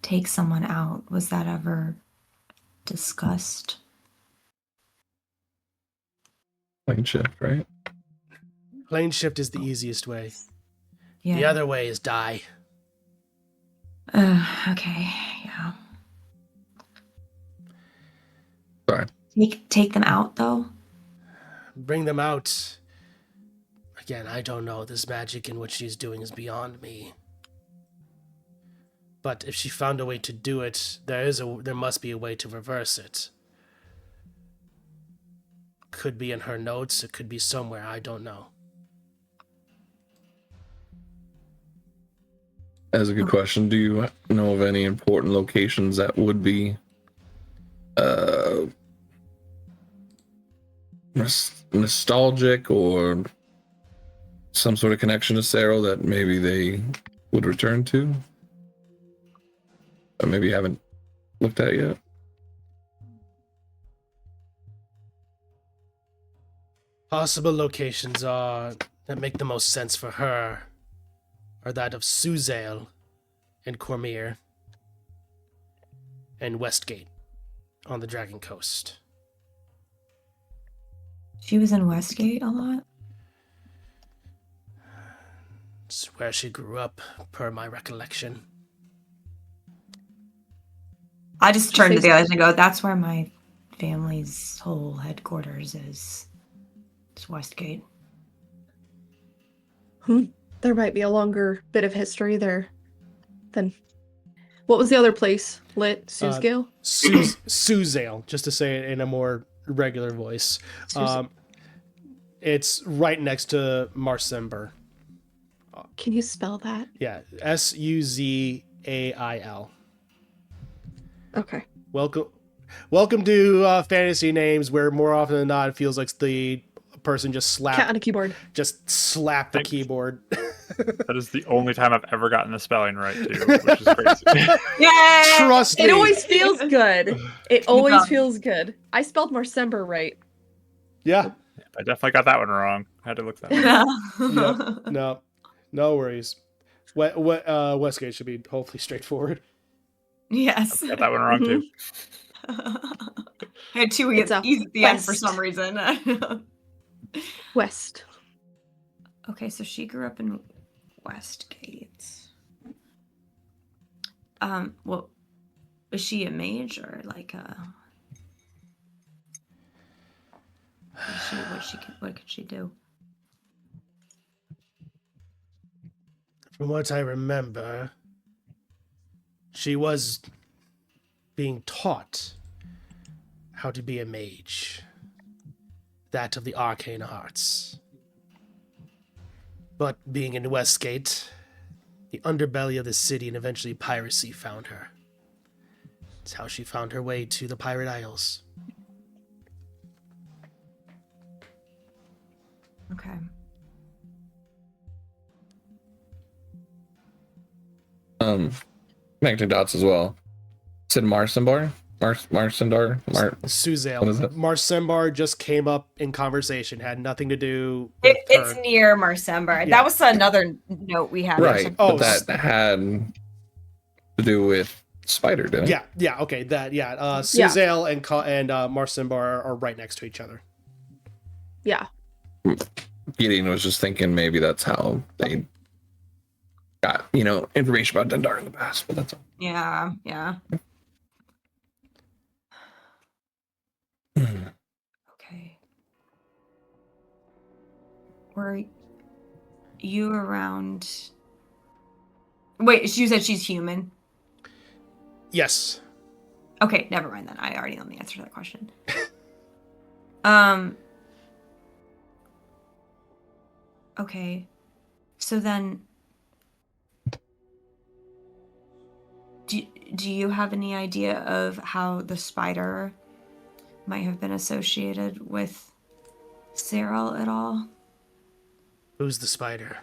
take someone out? Was that ever discussed? Plane shift, right? Plane shift is the easiest way. Yeah. The other way is die. Okay. Yeah. Sorry. Take them out though. Bring them out. Again, I don't know. This magic in what she's doing is beyond me. But if she found a way to do it, there must be a way to reverse it. Could be in her notes. It could be somewhere. I don't know. That's a good question. Do you know of any important locations that would be nostalgic or some sort of connection to Cyril that maybe they would return to? Or maybe you haven't looked at yet? Possible locations that make the most sense for her are that of Suzale and Cormier and Westgate on the Dragon Coast. She was in Westgate a lot. It's where she grew up, per my recollection. I just turned to the others and go, that's where my family's whole headquarters is. It's Westgate. There might be a longer bit of history there than... What was the other place? Lit? Suzgale? Suzale, just to say it in a more regular voice. It's right next to Marsember. Can you spell that? Yeah, Suzail. Okay. Welcome to fantasy names, where more often than not it feels like the person just Cat on a keyboard. slapped the keyboard. That is the only time I've ever gotten the spelling right, too, which is crazy. Yay! Trust me. It always feels good. It always feels good. I spelled Marsember right. Yeah. I definitely got that one wrong. I had to look that one. Yep. No worries. Westgate should be hopefully straightforward. Yes. I got that one wrong, too. I had two It's easy at the end for west. some reason. West. Okay, so she grew up in Westgate. Well, was she a mage or like a? What could she do? From what I remember, she was being taught how to be a mage. That of the arcane arts. But being in Westgate, the underbelly of the city and eventually piracy found her. It's how she found her way to the Pirate Isles. Okay. Connecting dots as well. Said Marsembar? Marsendar? Suzale. What is it? Marsembar just came up in conversation, had nothing to do with It's her. near Marsember. Yeah. That was another note we had. Right. Oh, But that had to do with Spider, didn't it? Yeah, okay, Suzale and Marsembar are right next to each other. Yeah. Gideon was just thinking maybe that's how they got, information about Dendar in the past, but that's all. Yeah. Okay. Were you around? Wait, you said she's human. Yes. Okay, never mind then. I already know the answer to that question. Okay. So then, do you have any idea of how the spider might have been associated with Cyril at all? Who's the spider?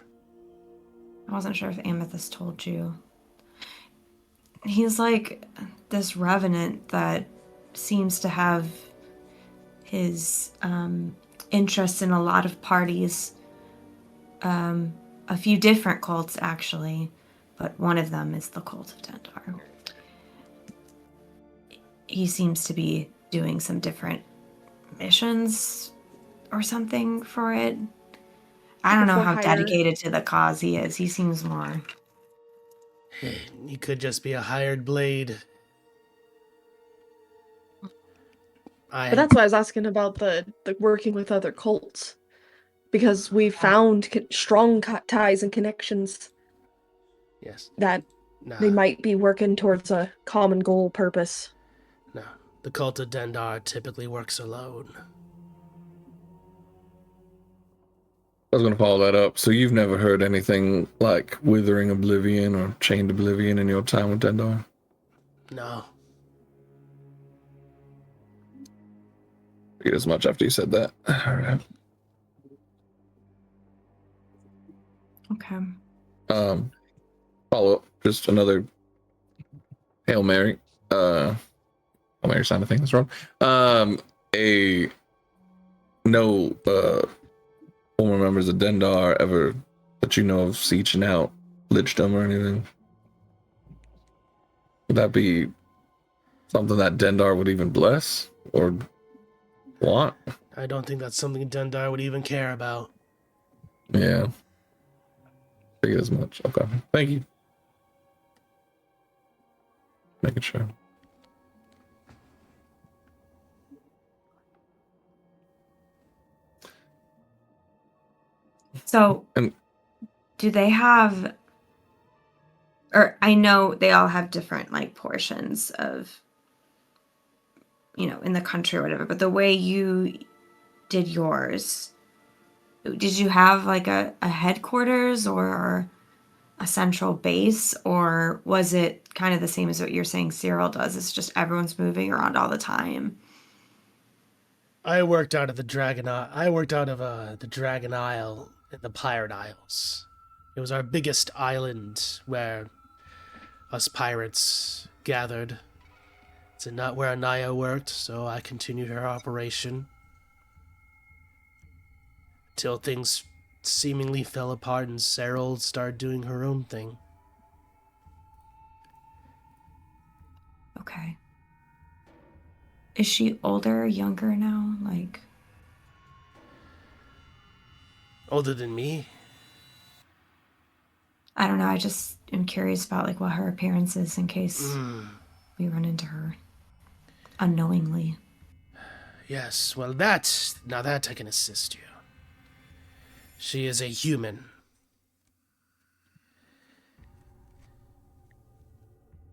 I wasn't sure if Amethyst told you. He's like this revenant that seems to have his interest in a lot of parties. A few different cults, actually, but one of them is the cult of Dendar. He seems to be doing some different missions or something for it. I don't know For how hire. dedicated to the cause he is. He seems more. He could just be a hired blade. But that's why I was asking about the working with other cults, because we found strong ties and connections Yes. that Nah. they might be working towards a common goal purpose. No. The cult of Dendar typically works alone. I was going to follow that up. So you've never heard anything like Withering Oblivion or Chained Oblivion in your time with Dendar? No. Figured as much after you said that. All right. Okay. Follow up. Just another Hail Mary. Hail Mary sign of things wrong. No former members of Dendar ever that you know of seeching out lichdom or anything? Would that be something that Dendar would even bless or want? I don't think that's something Dendar would even care about. Yeah. Figured as much. Okay. Thank you. Making sure. So, And do they have, or I know they all have different like portions of, in the country or whatever, but the way you did yours, did you have like a headquarters or a central base, or was it kind of the same as what you're saying Cyril does? It's just everyone's moving around all the time. I worked out of the Dragon Isle in the Pirate Isles. It was our biggest island where us pirates gathered. It's not where Anaya worked, so I continued her operation till things seemingly fell apart and Cyril started doing her own thing. Okay. Is she older, younger now? Like, Older than me? I don't know. I just am curious about like what her appearance is in case we run into her unknowingly. Yes, well that I can assist you. She is a human.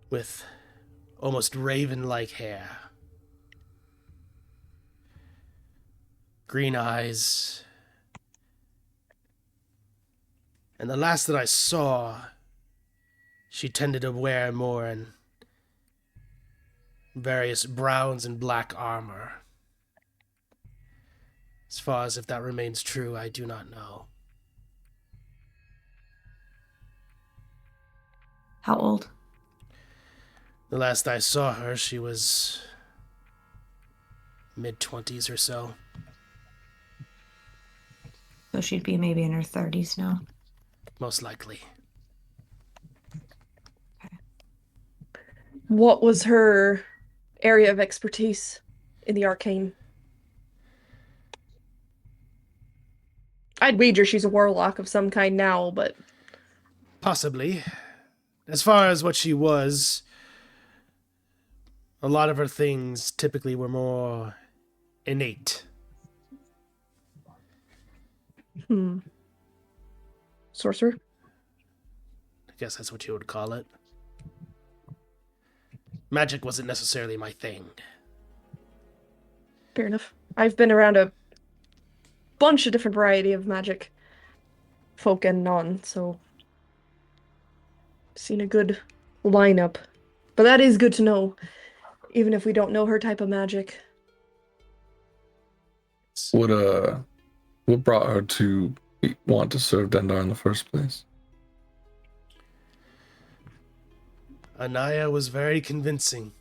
With almost raven-like hair. Green eyes. And the last that I saw, she tended to wear more in various browns and black armor. As far as if that remains true, I do not know. How old? The last I saw her, she was mid-20s or so. So she'd be maybe in her 30s now. Most likely. What was her area of expertise in the arcane? I'd wager she's a warlock of some kind now, but... Possibly. As far as what she was, a lot of her things typically were more innate. Sorcerer? I guess that's what you would call it. Magic wasn't necessarily my thing. Fair enough. I've been around a bunch of different variety of magic, folk and non, so seen a good lineup. But that is good to know, even if we don't know her type of magic. What brought her to want to serve Dendar in the first place? Anaya was very convincing.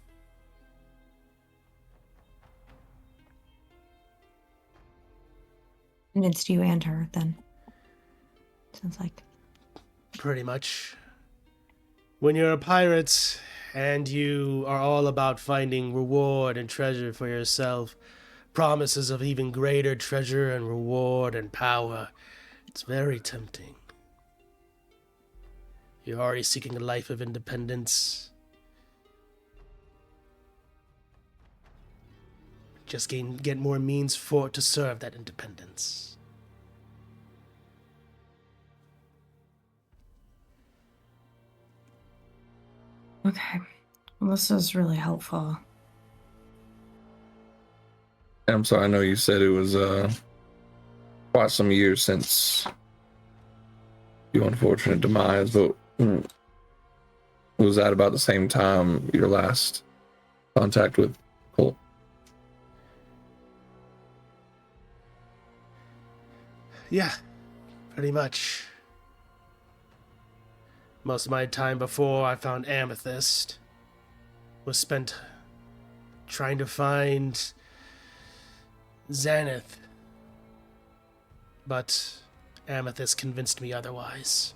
Convinced you and her, then. Sounds like. Pretty much. When you're a pirate and you are all about finding reward and treasure for yourself, promises of even greater treasure and reward and power, it's very tempting. You're already seeking a life of independence. Just get more means to serve that independence. Okay. Well, this is really helpful. I'm sorry, I know you said it was quite some years since your unfortunate demise, but was that about the same time your last contact with Colt? Yeah, pretty much. Most of my time before I found Amethyst was spent trying to find Xanath. But Amethyst convinced me otherwise.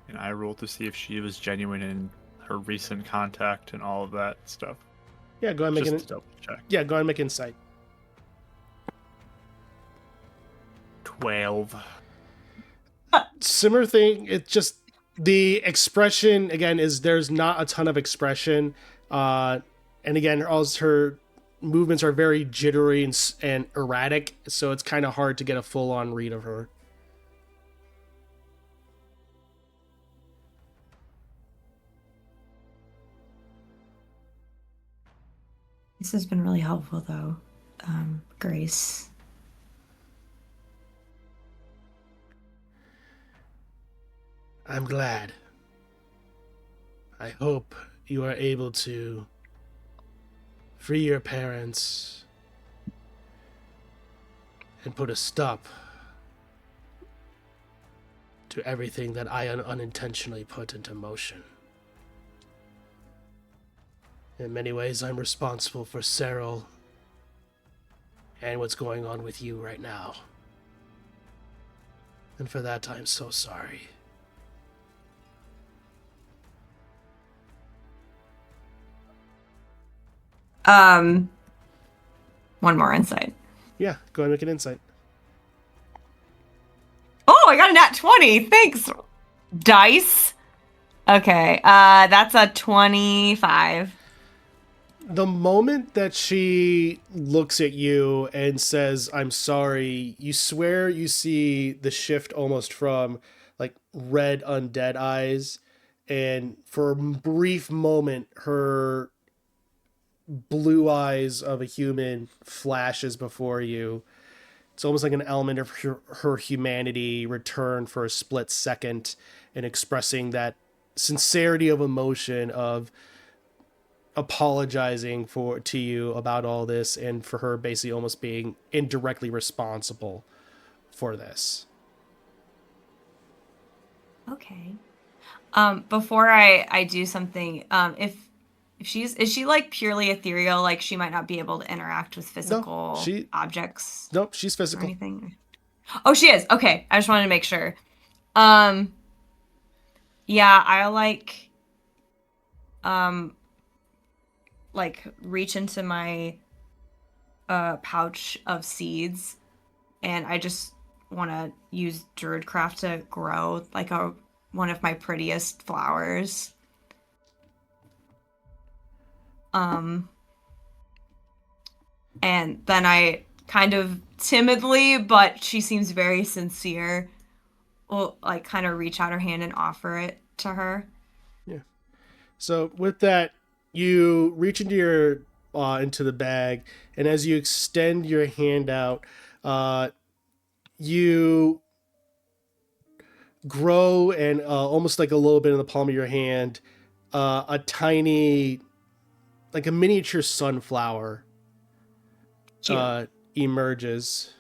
And I rolled to see if she was genuine in her recent contact and all of that stuff. Yeah, go ahead and make Just an to double check. yeah, go ahead and make insight. 12. Similar thing. It's just the expression again is there's not a ton of expression, and again, all her movements are very jittery and erratic, so it's kind of hard to get a full-on read of her. This has been really helpful, though, Grace. I'm glad. I hope you are able to free your parents and put a stop to everything that I unintentionally put into motion. In many ways, I'm responsible for Cyril and what's going on with you right now. And for that, I'm so sorry. One more insight. Yeah, go ahead and make an insight. Oh, I got a nat 20. Thanks, dice. Okay, that's a 25. The moment that she looks at you and says, I'm sorry, you swear you see the shift almost from like red undead eyes. And for a brief moment, her blue eyes of a human flashes before you. It's almost like an element of her humanity returned for a split second and expressing that sincerity of emotion of apologizing to you about all this and for her basically almost being indirectly responsible for this. Okay. Before I do something, if is she like purely ethereal, like she might not be able to interact with physical objects Nope, she's or physical. anything? Oh, she is. Okay, I just wanted to make sure. Yeah, I like reach into my pouch of seeds, and I just want to use Druidcraft to grow like one of my prettiest flowers. And then I kind of timidly, but she seems very sincere, will like kind of reach out her hand and offer it to her. Yeah. So with that, you reach into your into the bag, and as you extend your hand out, you grow and almost like a little bit in the palm of your hand, a tiny, like a miniature sunflower. emerges,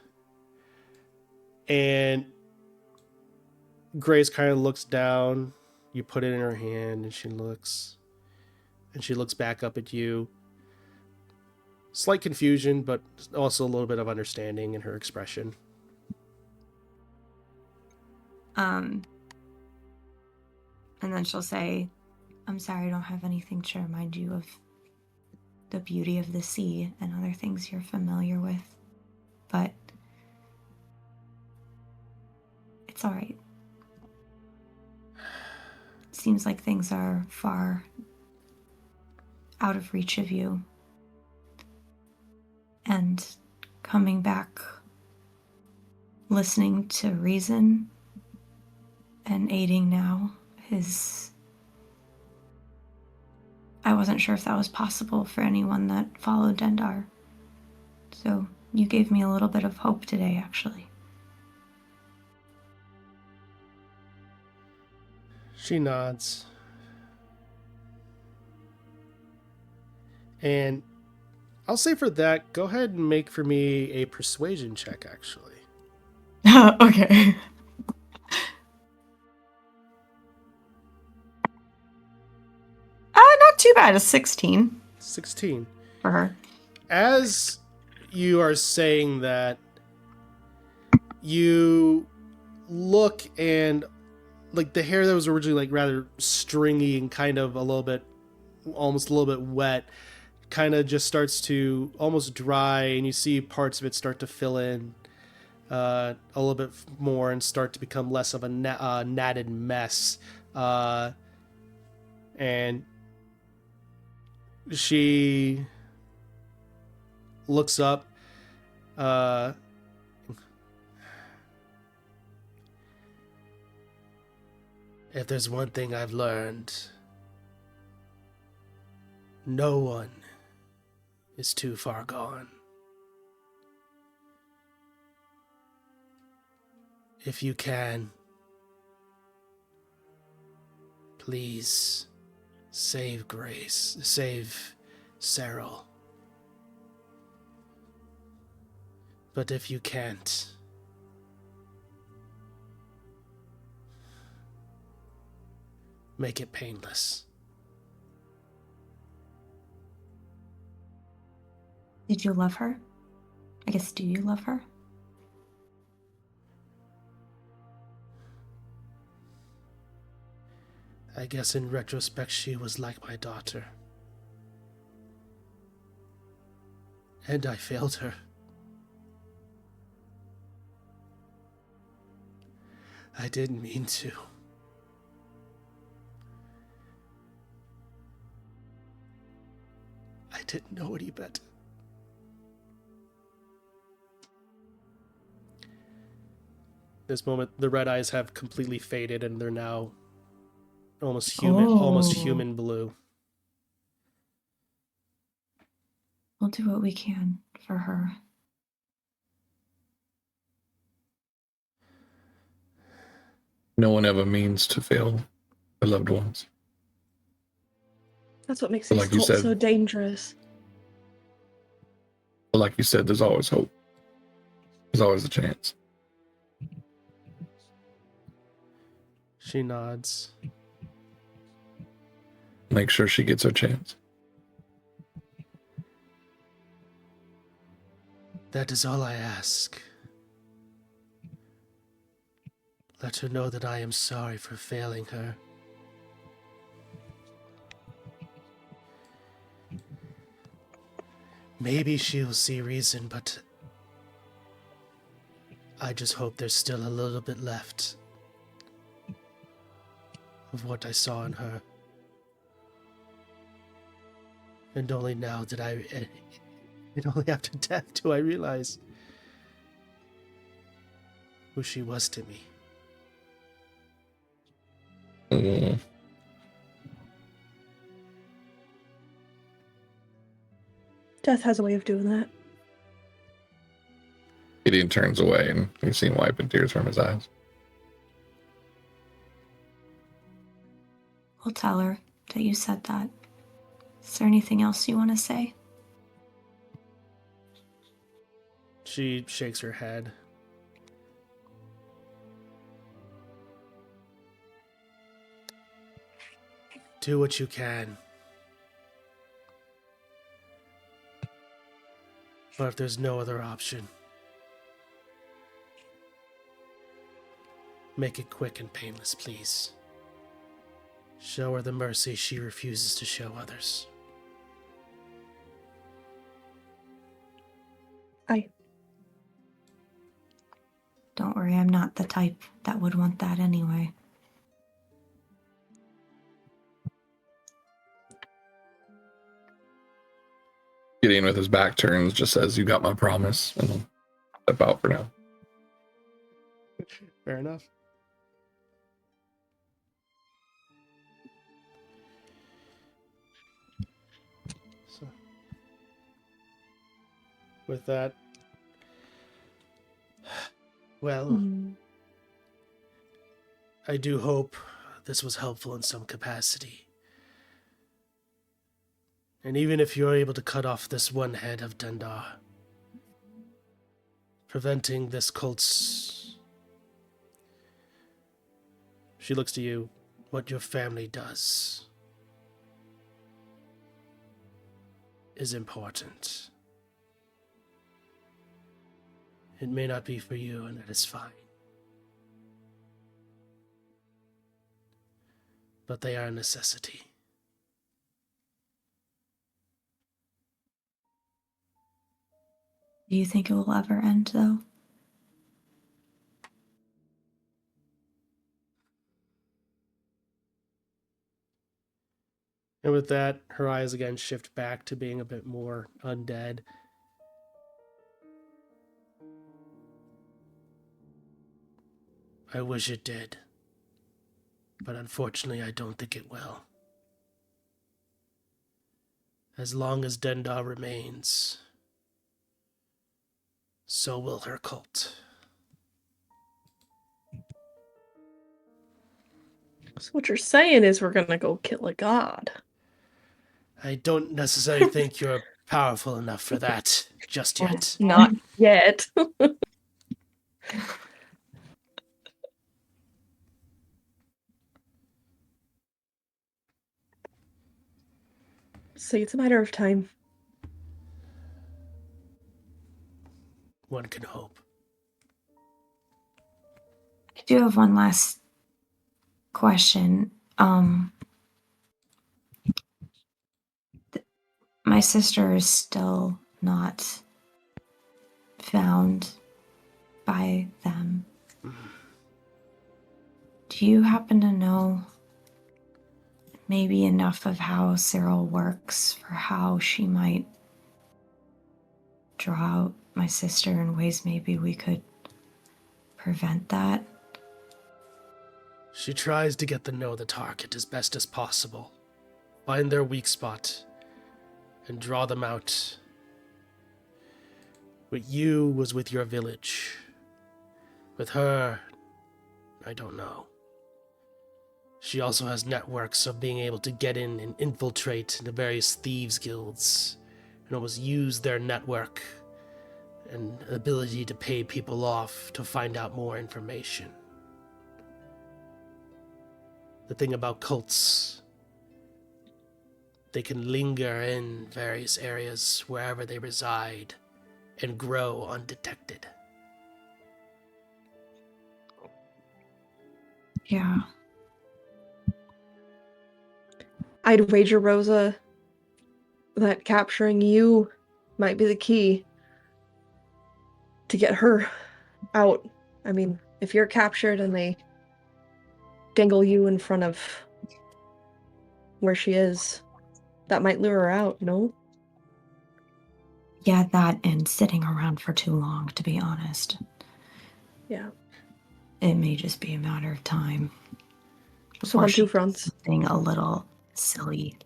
and Grace kind of looks down. You put it in her hand, and she looks back up at you. Slight confusion, but also a little bit of understanding in her expression. And then she'll say, I'm sorry I don't have anything to remind you of the beauty of the sea and other things you're familiar with. But it's all right. It seems like things are far out of reach of you. And coming back, listening to reason and aiding now is... I wasn't sure if that was possible for anyone that followed Dendar. So you gave me a little bit of hope today, actually. She nods. And I'll say for that, go ahead and make for me a persuasion check, actually. Okay. Not too bad. A 16 16. for her. As you are saying that, you look and like the hair that was originally like rather stringy and kind of almost a little bit wet, kind of just starts to almost dry, and you see parts of it start to fill in a little bit more and start to become less of a natted mess. And she looks up. If there's one thing I've learned, no one is too far gone. If you can, please save Grace, save Cyril. But if you can't, make it painless. Did you love her? I guess, do you love her? I guess in retrospect, she was like my daughter. And I failed her. I didn't mean to. I didn't know any better. This moment, the red eyes have completely faded, and they're now almost human blue. We'll do what we can for her. No one ever means to fail their loved ones. That's what makes But these like you cults said- so dangerous. But like you said, there's always hope. There's always a chance. She nods. Make sure she gets her chance. That is all I ask. Let her know that I am sorry for failing her. Maybe she'll see reason, but I just hope there's still a little bit left of what I saw in her. And only now did and only after death do I realize who she was to me. Mm. Death has a way of doing that. Gideon turns away, and you see him wiping tears from his eyes. We'll tell her that you said that. Is there anything else you want to say? She shakes her head. Do what you can. But if there's no other option, make it quick and painless, please. Show her the mercy she refuses to show others. Don't worry, I'm not the type that would want that anyway. Gideon, with his back turns, just says, "You got my promise," and I'll step out for now. Fair enough. So, with that, well, I do hope this was helpful in some capacity. And even if you're able to cut off this one head of Dendar, preventing this cult's... She looks to you, what your family does is important. It may not be for you, and that is fine. But they are a necessity. Do you think it will ever end, though? And with that, her eyes again shift back to being a bit more undead. I wish it did. But unfortunately, I don't think it will. As long as Dendar remains, so will her cult. So what you're saying is we're gonna go kill a god. I don't necessarily think you're powerful enough for that just yet. Not yet. So it's a matter of time. One can hope. I do have one last question. My sister is still not found by them. Do you happen to know maybe enough of how Cyril works for how she might draw out my sister in ways maybe we could prevent that? She tries to get to know the target as best as possible, find their weak spot, and draw them out. With you was with your village. With her, I don't know. She also has networks of being able to get in and infiltrate the various thieves' guilds and almost use their network and ability to pay people off to find out more information. The thing about cults, they can linger in various areas wherever they reside and grow undetected. Yeah. I'd wager, Rosa, that capturing you might be the key to get her out. I mean, if you're captured and they dangle you in front of where she is, that might lure her out, no? Yeah, that and sitting around for too long, to be honest. Yeah. It may just be a matter of time. So Or on she two does fronts. something a little silly.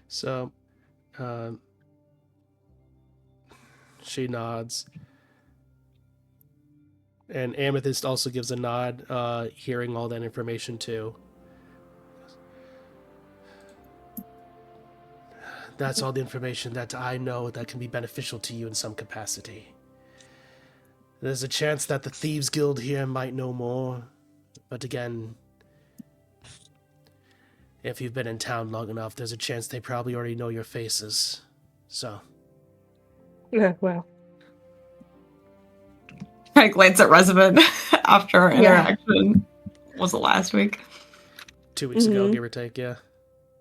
So, she nods. And Amethyst also gives a nod, hearing all that information too. that's all the information that I know that can be beneficial to you in some capacity. There's a chance that the Thieves Guild here might know more, but again, if you've been in town long enough, there's a chance they probably already know your faces. So, Yeah, well. I glance at Resonant after our Yeah. interaction. Was it last week? 2 weeks ago, Mhm. give or take, yeah.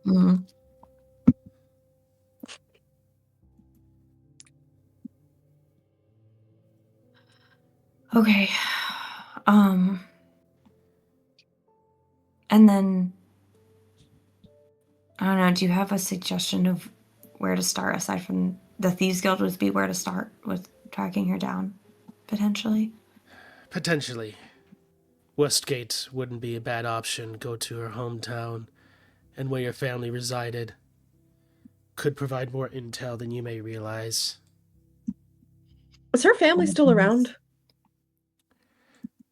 Mm. Okay. And then I don't know, do you have a suggestion of where to start aside from the Thieves Guild would be where to start with tracking her down, potentially? Potentially. Westgate wouldn't be a bad option. Go to her hometown and where your family resided. Could provide more intel than you may realize. Is her family still around?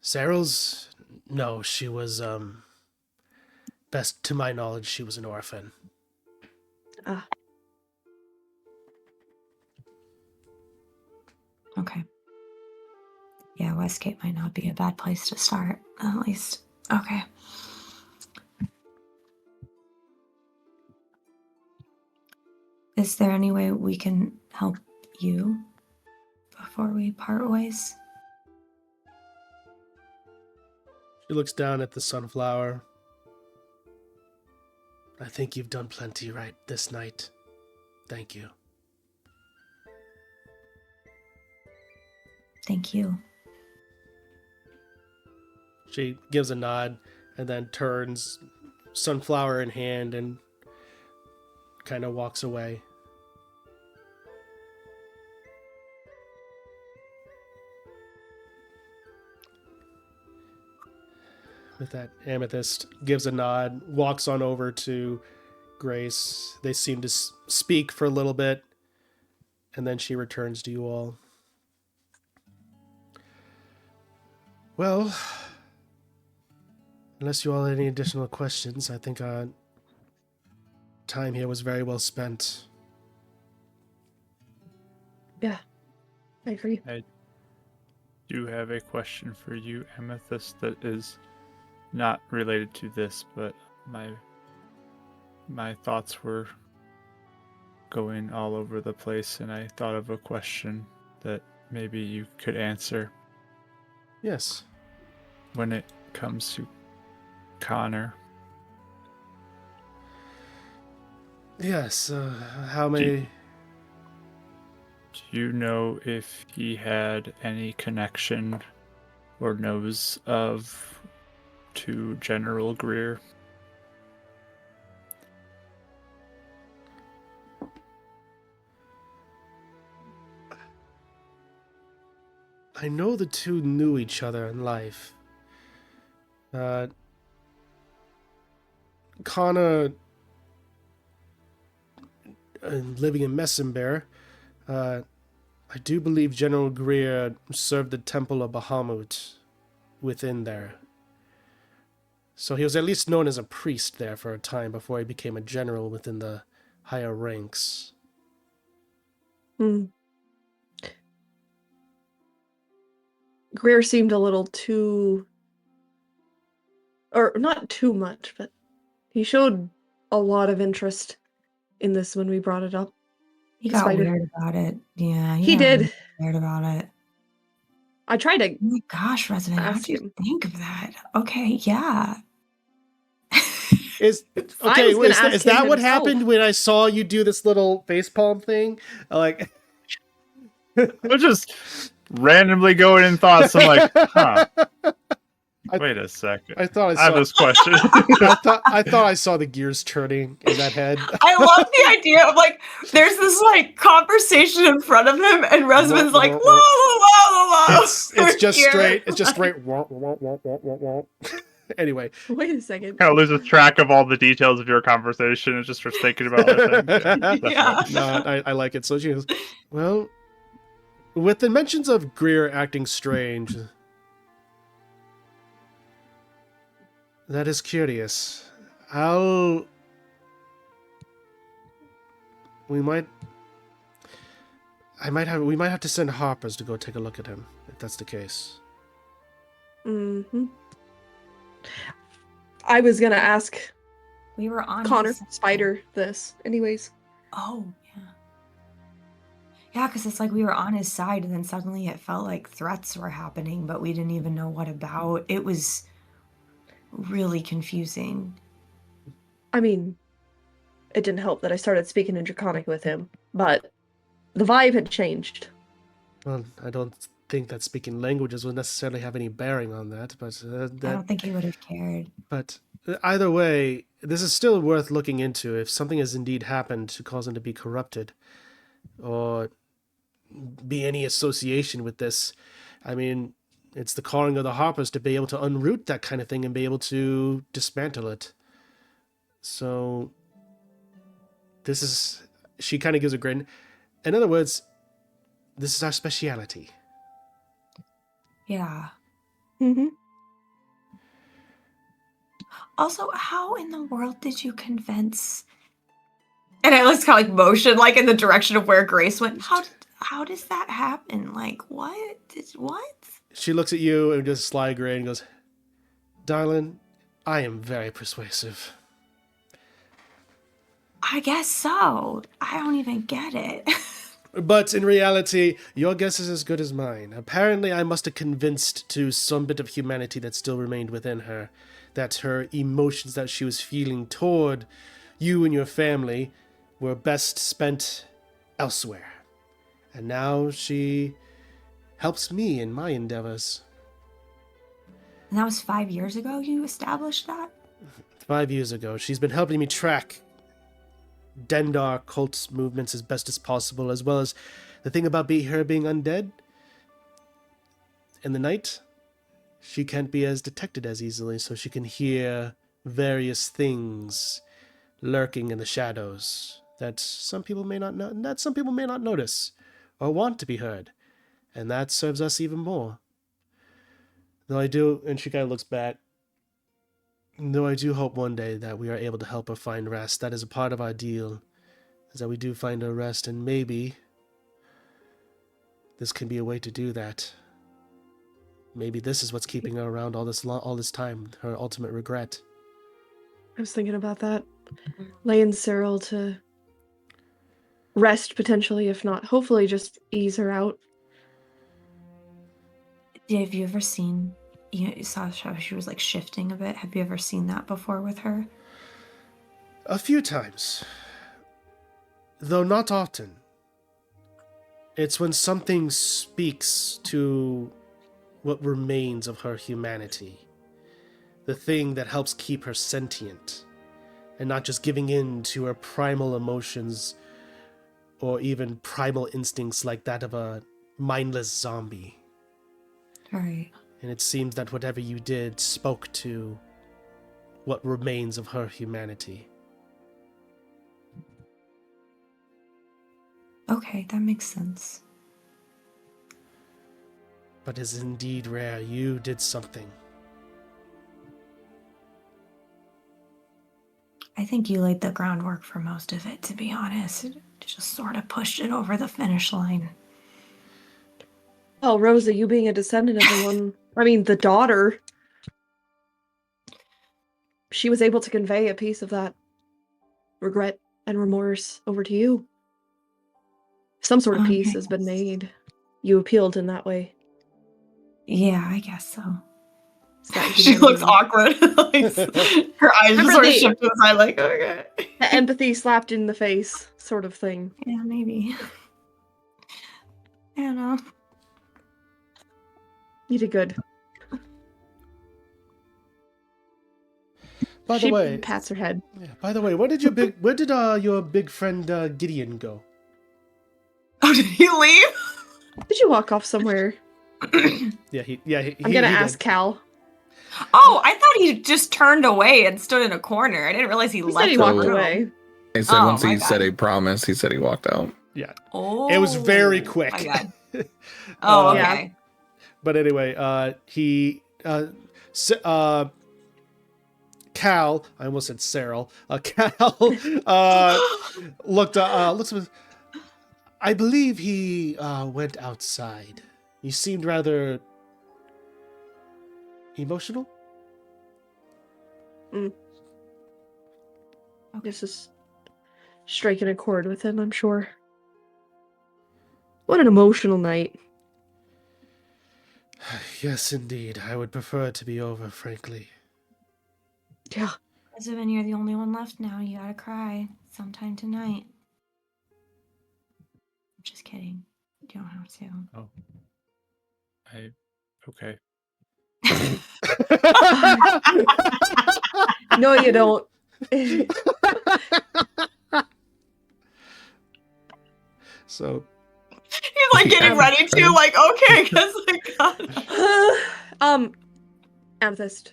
Cyril's? No, she was, best to my knowledge, she was an orphan. Ah, Okay. Yeah, Westgate might not be a bad place to start, at least. Okay. Is there any way we can help you before we part ways? She looks down at the sunflower. I think you've done plenty right this night. Thank you. Thank you. She gives a nod and then turns, sunflower in hand, and kind of walks away. With that, Amethyst gives a nod, walks on over to Grace. They seem to speak for a little bit, and then she returns to you all. Well, unless you all had any additional questions, I think our time here was very well spent. yeah. I agree. I do have a question for you, Amethyst, that is not related to this, but my thoughts were going all over the place, and I thought of a question that maybe you could answer. Yes. When it comes to Connor, Yes, how many... do you know if he had any connection or knows of to General Greer? I know the two knew each other in life. Connor, living in Messenbear, I do believe General Greer served the Temple of Bahamut within there. So he was at least known as a priest there for a time before he became a general within the higher ranks. Hmm. Greer seemed a little too, or not too much, but he showed a lot of interest in this when we brought it up. He The got spider. weird about it. Yeah, He got did. weird about it. I tried to Oh my gosh, Resonant, how'd ask you him. think of that? Okay, yeah. Is I okay? was gonna Is ask that him what himself. happened when I saw you do this little facepalm thing? Like, I'm just randomly going in thoughts. I'm like, huh. Wait a second. I thought I have this question. I thought I saw the gears turning in that head. I love the idea of like there's this like conversation in front of him and Resonant's like, whoa, whoa, whoa. It's just Here. straight. It's just straight. Anyway, Wait a second. Kind of loses track of all the details of your conversation and just starts thinking about other things. Yeah. No, I like it. So she goes, well, with the mentions of Greer acting strange, that is curious. we might have to send Harper's to go take a look at him, if that's the case. Mm-hmm. I was gonna ask We were on Connor his side. Spider this, anyways. Oh, yeah. Yeah, because it's like we were on his side, and then suddenly it felt like threats were happening, but we didn't even know what about. It was really confusing. I mean, it didn't help that I started speaking in Draconic with him, but the vibe had changed. Well, I don't think that speaking languages would necessarily have any bearing on that, but I don't think he would have cared. But either way, this is still worth looking into if something has indeed happened to cause him to be corrupted, or be any association with this. I mean, it's the calling of the Harpers to be able to unroot that kind of thing and be able to dismantle it. So, this is... She kind of gives a grin. In other words, this is our speciality. Yeah. Mm-hmm. Also, how in the world did you convince? And I just kind of like motion like in the direction of where Grace went. How does that happen? Like, what? What? She looks at you and just sly grin and goes, "Darling, I am very persuasive." I guess so. I don't even get it. But in reality, your guess is as good as mine. Apparently, I must have convinced to some bit of humanity that still remained within her, that her emotions that she was feeling toward you and your family were best spent elsewhere. And now she helps me in my endeavors. And that was 5 years ago you established that? 5 years ago, she's been helping me track Dendar cult's movements as best as possible, as well as the thing about her being undead. In the night, she can't be as detected as easily, so she can hear various things lurking in the shadows that some people may not know, that some people may not notice or want to be heard, and that serves us even more. Though I do, and she kind of looks back. Though I do hope one day that we are able to help her find rest. That is a part of our deal, is that we do find her rest, and maybe this can be a way to do that. Maybe this is what's keeping her around all this time, her ultimate regret. I was thinking about that. Laying Cyril to rest, potentially, if not, hopefully just ease her out. Have you ever seen, you saw how she was like shifting a bit? Have you ever seen that before with her? A few times. Though not often. It's when something speaks to what remains of her humanity. The thing that helps keep her sentient. And not just giving in to her primal emotions or even primal instincts like that of a mindless zombie. Right. And it seems that whatever you did spoke to what remains of her humanity. Okay, that makes sense. But it is indeed rare. You did something. I think you laid the groundwork for most of it, to be honest. It just sort of pushed it over the finish line. Oh, Rosa, you being a descendant of the daughter, she was able to convey a piece of that regret and remorse over to you. Some sort of peace has been made. You appealed in that way. Yeah, I guess so. She looks awkward. Like, her eyes just sort of shift to the side, like, okay. The empathy slapped in the face sort of thing. Yeah, maybe. I don't know. You did good. By the She way, pats her head. yeah, by the way, where did your big friend Gideon go? Oh, did he leave? Did you walk off somewhere? Yeah, I'm gonna ask Cal. Oh, I thought he just turned away and stood in a corner. I didn't realize he He left. said he the walked room. away. He said Oh, once my he God. said a promise, he said he walked out. Yeah. Oh, It was very quick. My God. Oh, Yeah. okay. But anyway, Cal, I almost said Cyril. Cal looks. I believe he went outside. He seemed rather emotional. This is striking a chord with him, I'm sure. What an emotional night. Yes, indeed. I would prefer it to be over, frankly. Yeah. When you're the only one left now, you gotta cry sometime tonight. I'm just kidding. You don't have to. Oh. Okay. No, you don't. So He's like getting ready to, like, okay, because like, God. Amethyst.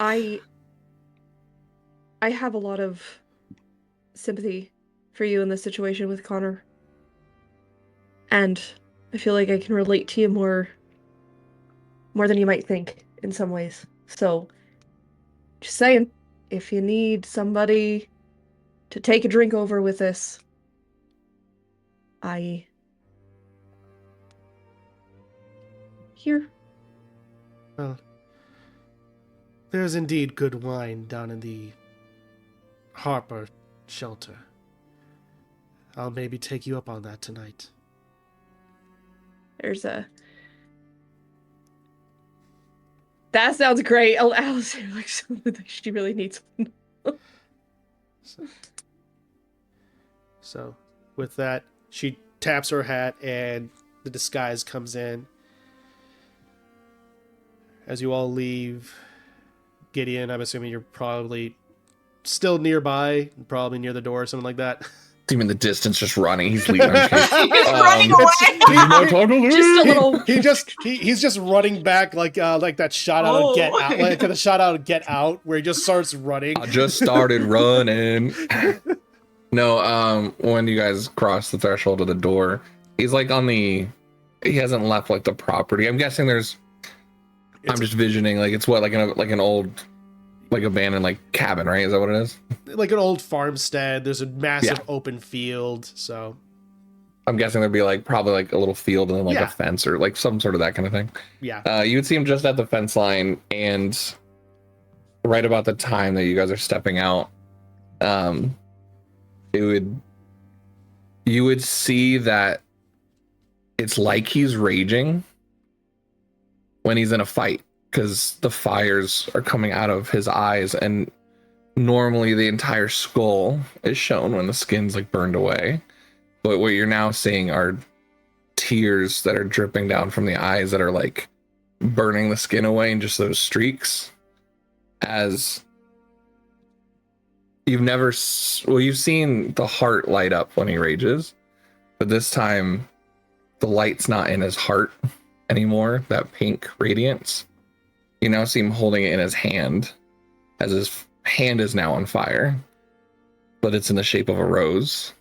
I have a lot of sympathy for you in this situation with Connor. And I feel like I can relate to you more than you might think in some ways. So, just saying, if you need somebody to take a drink over with this, here. Well, there's indeed good wine down in the Harper shelter. I'll maybe take you up on that tonight. There's a... That sounds great. Allison, like, she really needs one. So, with that, she taps her hat and the disguise comes in. As you all leave, Gideon, I'm assuming you're probably still nearby, probably near the door or something like that. Him in the distance, just running. He's leaving. He's running away. Just a little... He's just running back like that shot out of Get Out, like the shot out of Get Out, where he just starts running. I just started running. No, when you guys cross the threshold of the door, he's like he hasn't left like the property. I'm guessing I'm just visioning like it's what like an old like abandoned like cabin, right? Is that what it is? Like an old farmstead. There's a massive open field, so I'm guessing there'd be like probably like a little field and then like a fence or like some sort of that kind of thing. Yeah. You would see him just at the fence line, and right about the time that you guys are stepping out, you would see that it's like he's raging when he's in a fight, because the fires are coming out of his eyes, and normally the entire skull is shown when the skin's like burned away, but what you're now seeing are tears that are dripping down from the eyes that are like burning the skin away, and just those streaks. As you've seen the heart light up when he rages, but this time the light's not in his heart anymore, that pink radiance. You now see him holding it in his hand, as his hand is now on fire, but it's in the shape of a rose.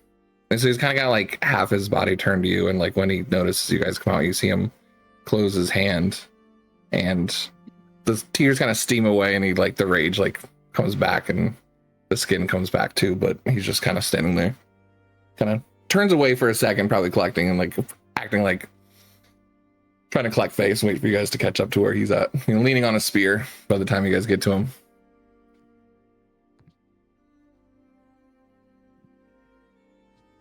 And so he's kind of got like half his body turned to you, and like when he notices you guys come out, you see him close his hand, and the tears kind of steam away, and he like the rage like comes back, and the skin comes back too, but he's just kind of standing there, kind of turns away for a second, probably collecting and like acting like trying to collect face and wait for you guys to catch up to where he's at, leaning on a spear by the time you guys get to him.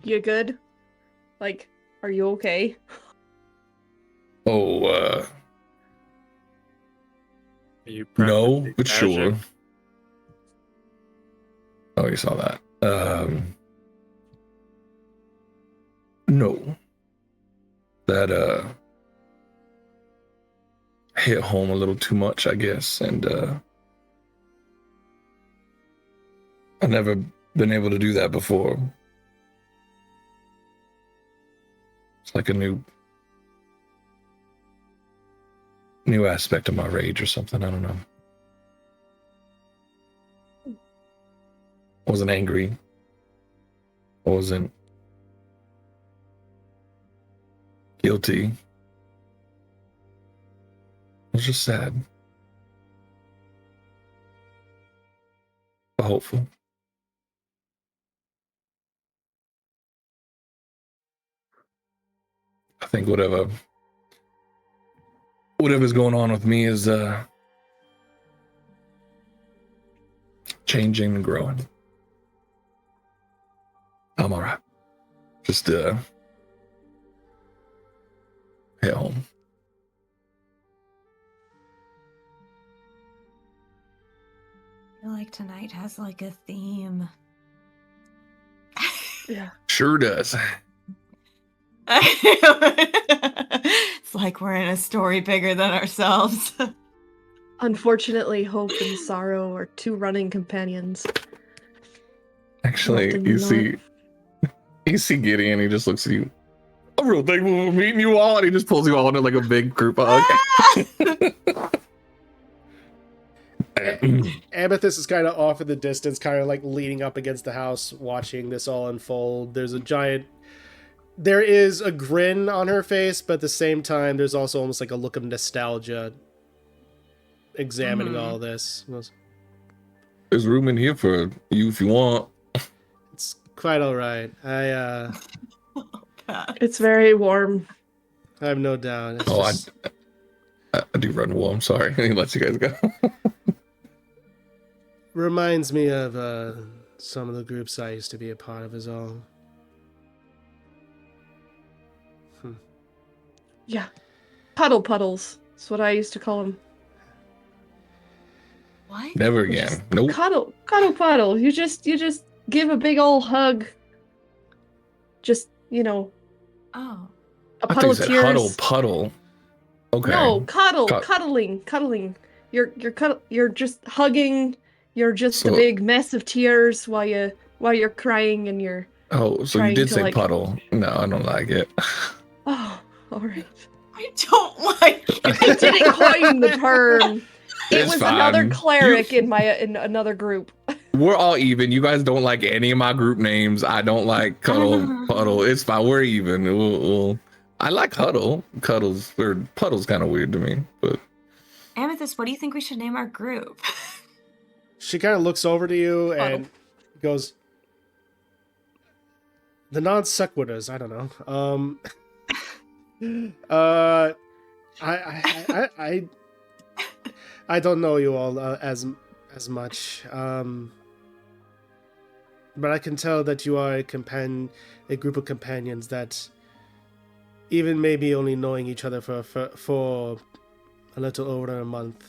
You good? Like, are you okay? Oh, Are you no, practicing but sure. magic? Oh, you saw that. No. That, hit home a little too much, I guess, and, I've never been able to do that before. It's like a new aspect of my rage or something, I don't know. I wasn't angry. I wasn't guilty. I was just sad. hopeful. I think whatever's going on with me is changing and growing. I'm all right. Just head home. I feel like tonight has like a theme. Yeah. Sure does. It's like we're in a story bigger than ourselves. Unfortunately, hope and sorrow are two running companions. Actually, Often you not. see Gideon, he just looks at you. I'm real thankful for meeting you all, and he just pulls you all into like a big group hug. Amethyst is kind of off in the distance, kind of like leaning up against the house, watching this all unfold. There is a grin on her face, but at the same time, there's also almost like a look of nostalgia examining all this. There's room in here for you if you want. It's quite all right. It's very warm. I have no doubt. It's Oh, just... I do run well. I'm sorry. He lets you guys go. reminds me of some of the groups I used to be a part of, is all. Yeah. Puddles. That's what I used to call them. What? Never again. Nope. Cuddle puddle. You just give a big old hug. Just, Oh. a I puddle think of said tears. huddle puddle. Okay. No, cuddling. You're just hugging. You're just a big mess of tears while you're crying and you're. Oh, so you did say puddle. No, I don't like it. Oh, all right. I don't like it. I didn't coin the term. It It's was fine. another cleric in another group. We're all even. You guys don't like any of my group names. I don't like cuddle, puddle. It's fine. We're even. I like huddle. Puddle's kind of weird to me, but. Amethyst, what do you think we should name our group? She kind of looks over to you and goes, the non sequiturs. I don't know. I don't know you all as much. But I can tell that you are a group of companions that, even maybe only knowing each other for a little over a month,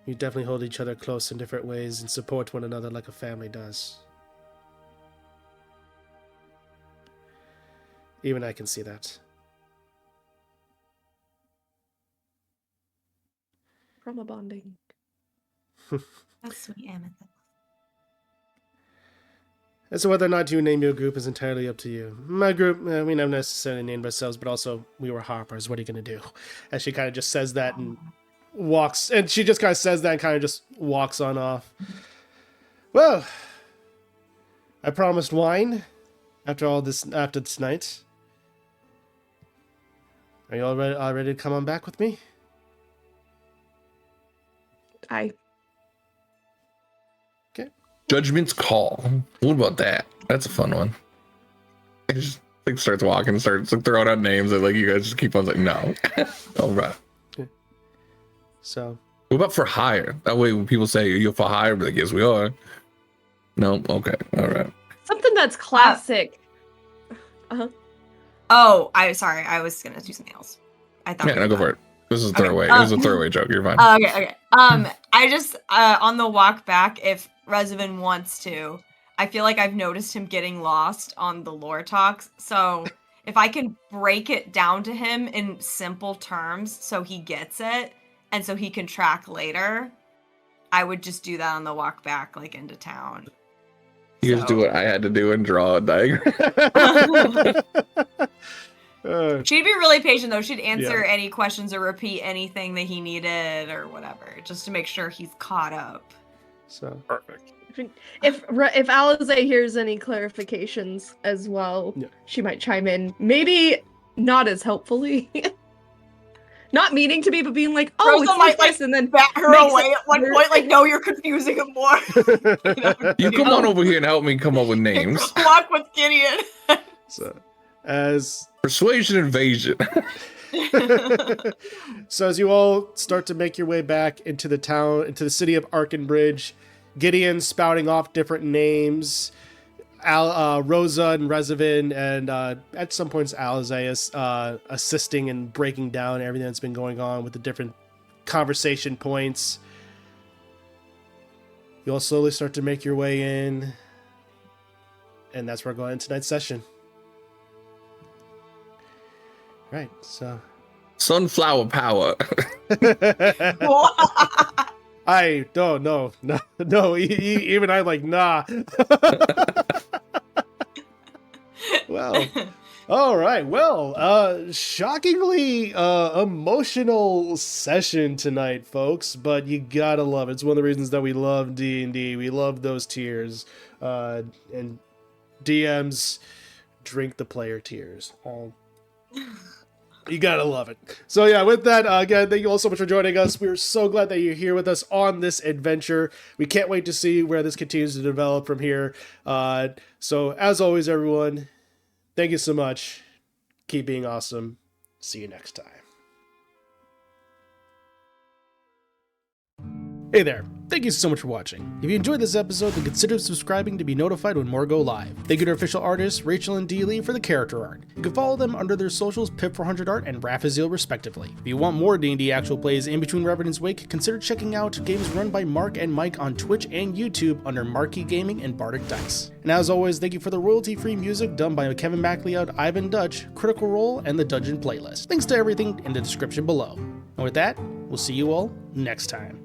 you definitely hold each other close in different ways and support one another like a family does. Even I can see that. Trauma bonding. That's sweet, Amethyst. As to whether or not you name your group is entirely up to you. My group, we never necessarily named ourselves, but also we were Harpers. What are you going to do? And she kind of just says that and walks, and she just kind of says that and kind of just walks on off. Well, I promised wine after this night. Are you all ready to come on back with me? Aye. Judgment's Call. What about that? That's a fun one. He just starts walking, starts throwing out names, and you guys just keep on saying no. All right. Okay. So. What about for hire? That way, when people say you're for hire, but yes, we are. No. Okay. All right. Something that's classic. Oh, I'm sorry. I was gonna do something else. I thought. Yeah, no, go for it. This is a throwaway. Okay. It was a throwaway joke. You're fine. Okay. I just on the walk back, if Revan wants to, I feel like I've noticed him getting lost on the lore talks. So if I can break it down to him in simple terms, so he gets it, and so he can track later, I would just do that on the walk back, into town. You just do what I had to do and draw a diagram. She'd be really patient, though. She'd answer any questions or repeat anything that he needed or whatever, just to make sure he's caught up. So perfect. If Alize hears any clarifications as well, she might chime in. Maybe not as helpfully. not meaning to be, but being like, oh, Rosa it's might, like like, this, and then bat her makes away it at one weird. point, like, no, you're confusing him more. You come on over here and help me come up with names. Walk with Gideon. So, as Persuasion invasion. so as you all start to make your way back into the town, into the city of Arkenbridge, Gideon spouting off different names, Rosa and Rezavin, and at some points Alizaeus assisting and breaking down everything that's been going on with the different conversation points. You all slowly start to make your way in, and that's where we're going into tonight's session. Right, so Sunflower power. I don't know. No, even I'm like, nah. Well, all right. Well, shockingly emotional session tonight, folks, but you gotta love it. It's one of the reasons that we love D&D. We love those tears. And DMs drink the player tears. You gotta love it. So yeah, with that, again, thank you all so much for joining us. We're so glad that you're here with us on this adventure. We can't wait to see where this continues to develop from here. So as always, everyone, thank you so much. Keep being awesome. See you next time. Hey there. Thank you so much for watching. If you enjoyed this episode, then consider subscribing to be notified when more go live. Thank you to official artists Rachel and Dee Lee for the character art. You can follow them under their socials Pip400art and Raphaziel respectively. If you want more D&D actual plays in between Revenants Wake, consider checking out games run by Mark and Mike on Twitch and YouTube under Marquee Gaming and Bardic Dice. And as always, thank you for the royalty-free music done by Kevin MacLeod, Ivan Dutch, Critical Role, and the Dungeon Playlist. Thanks to everything in the description below. And with that, we'll see you all next time.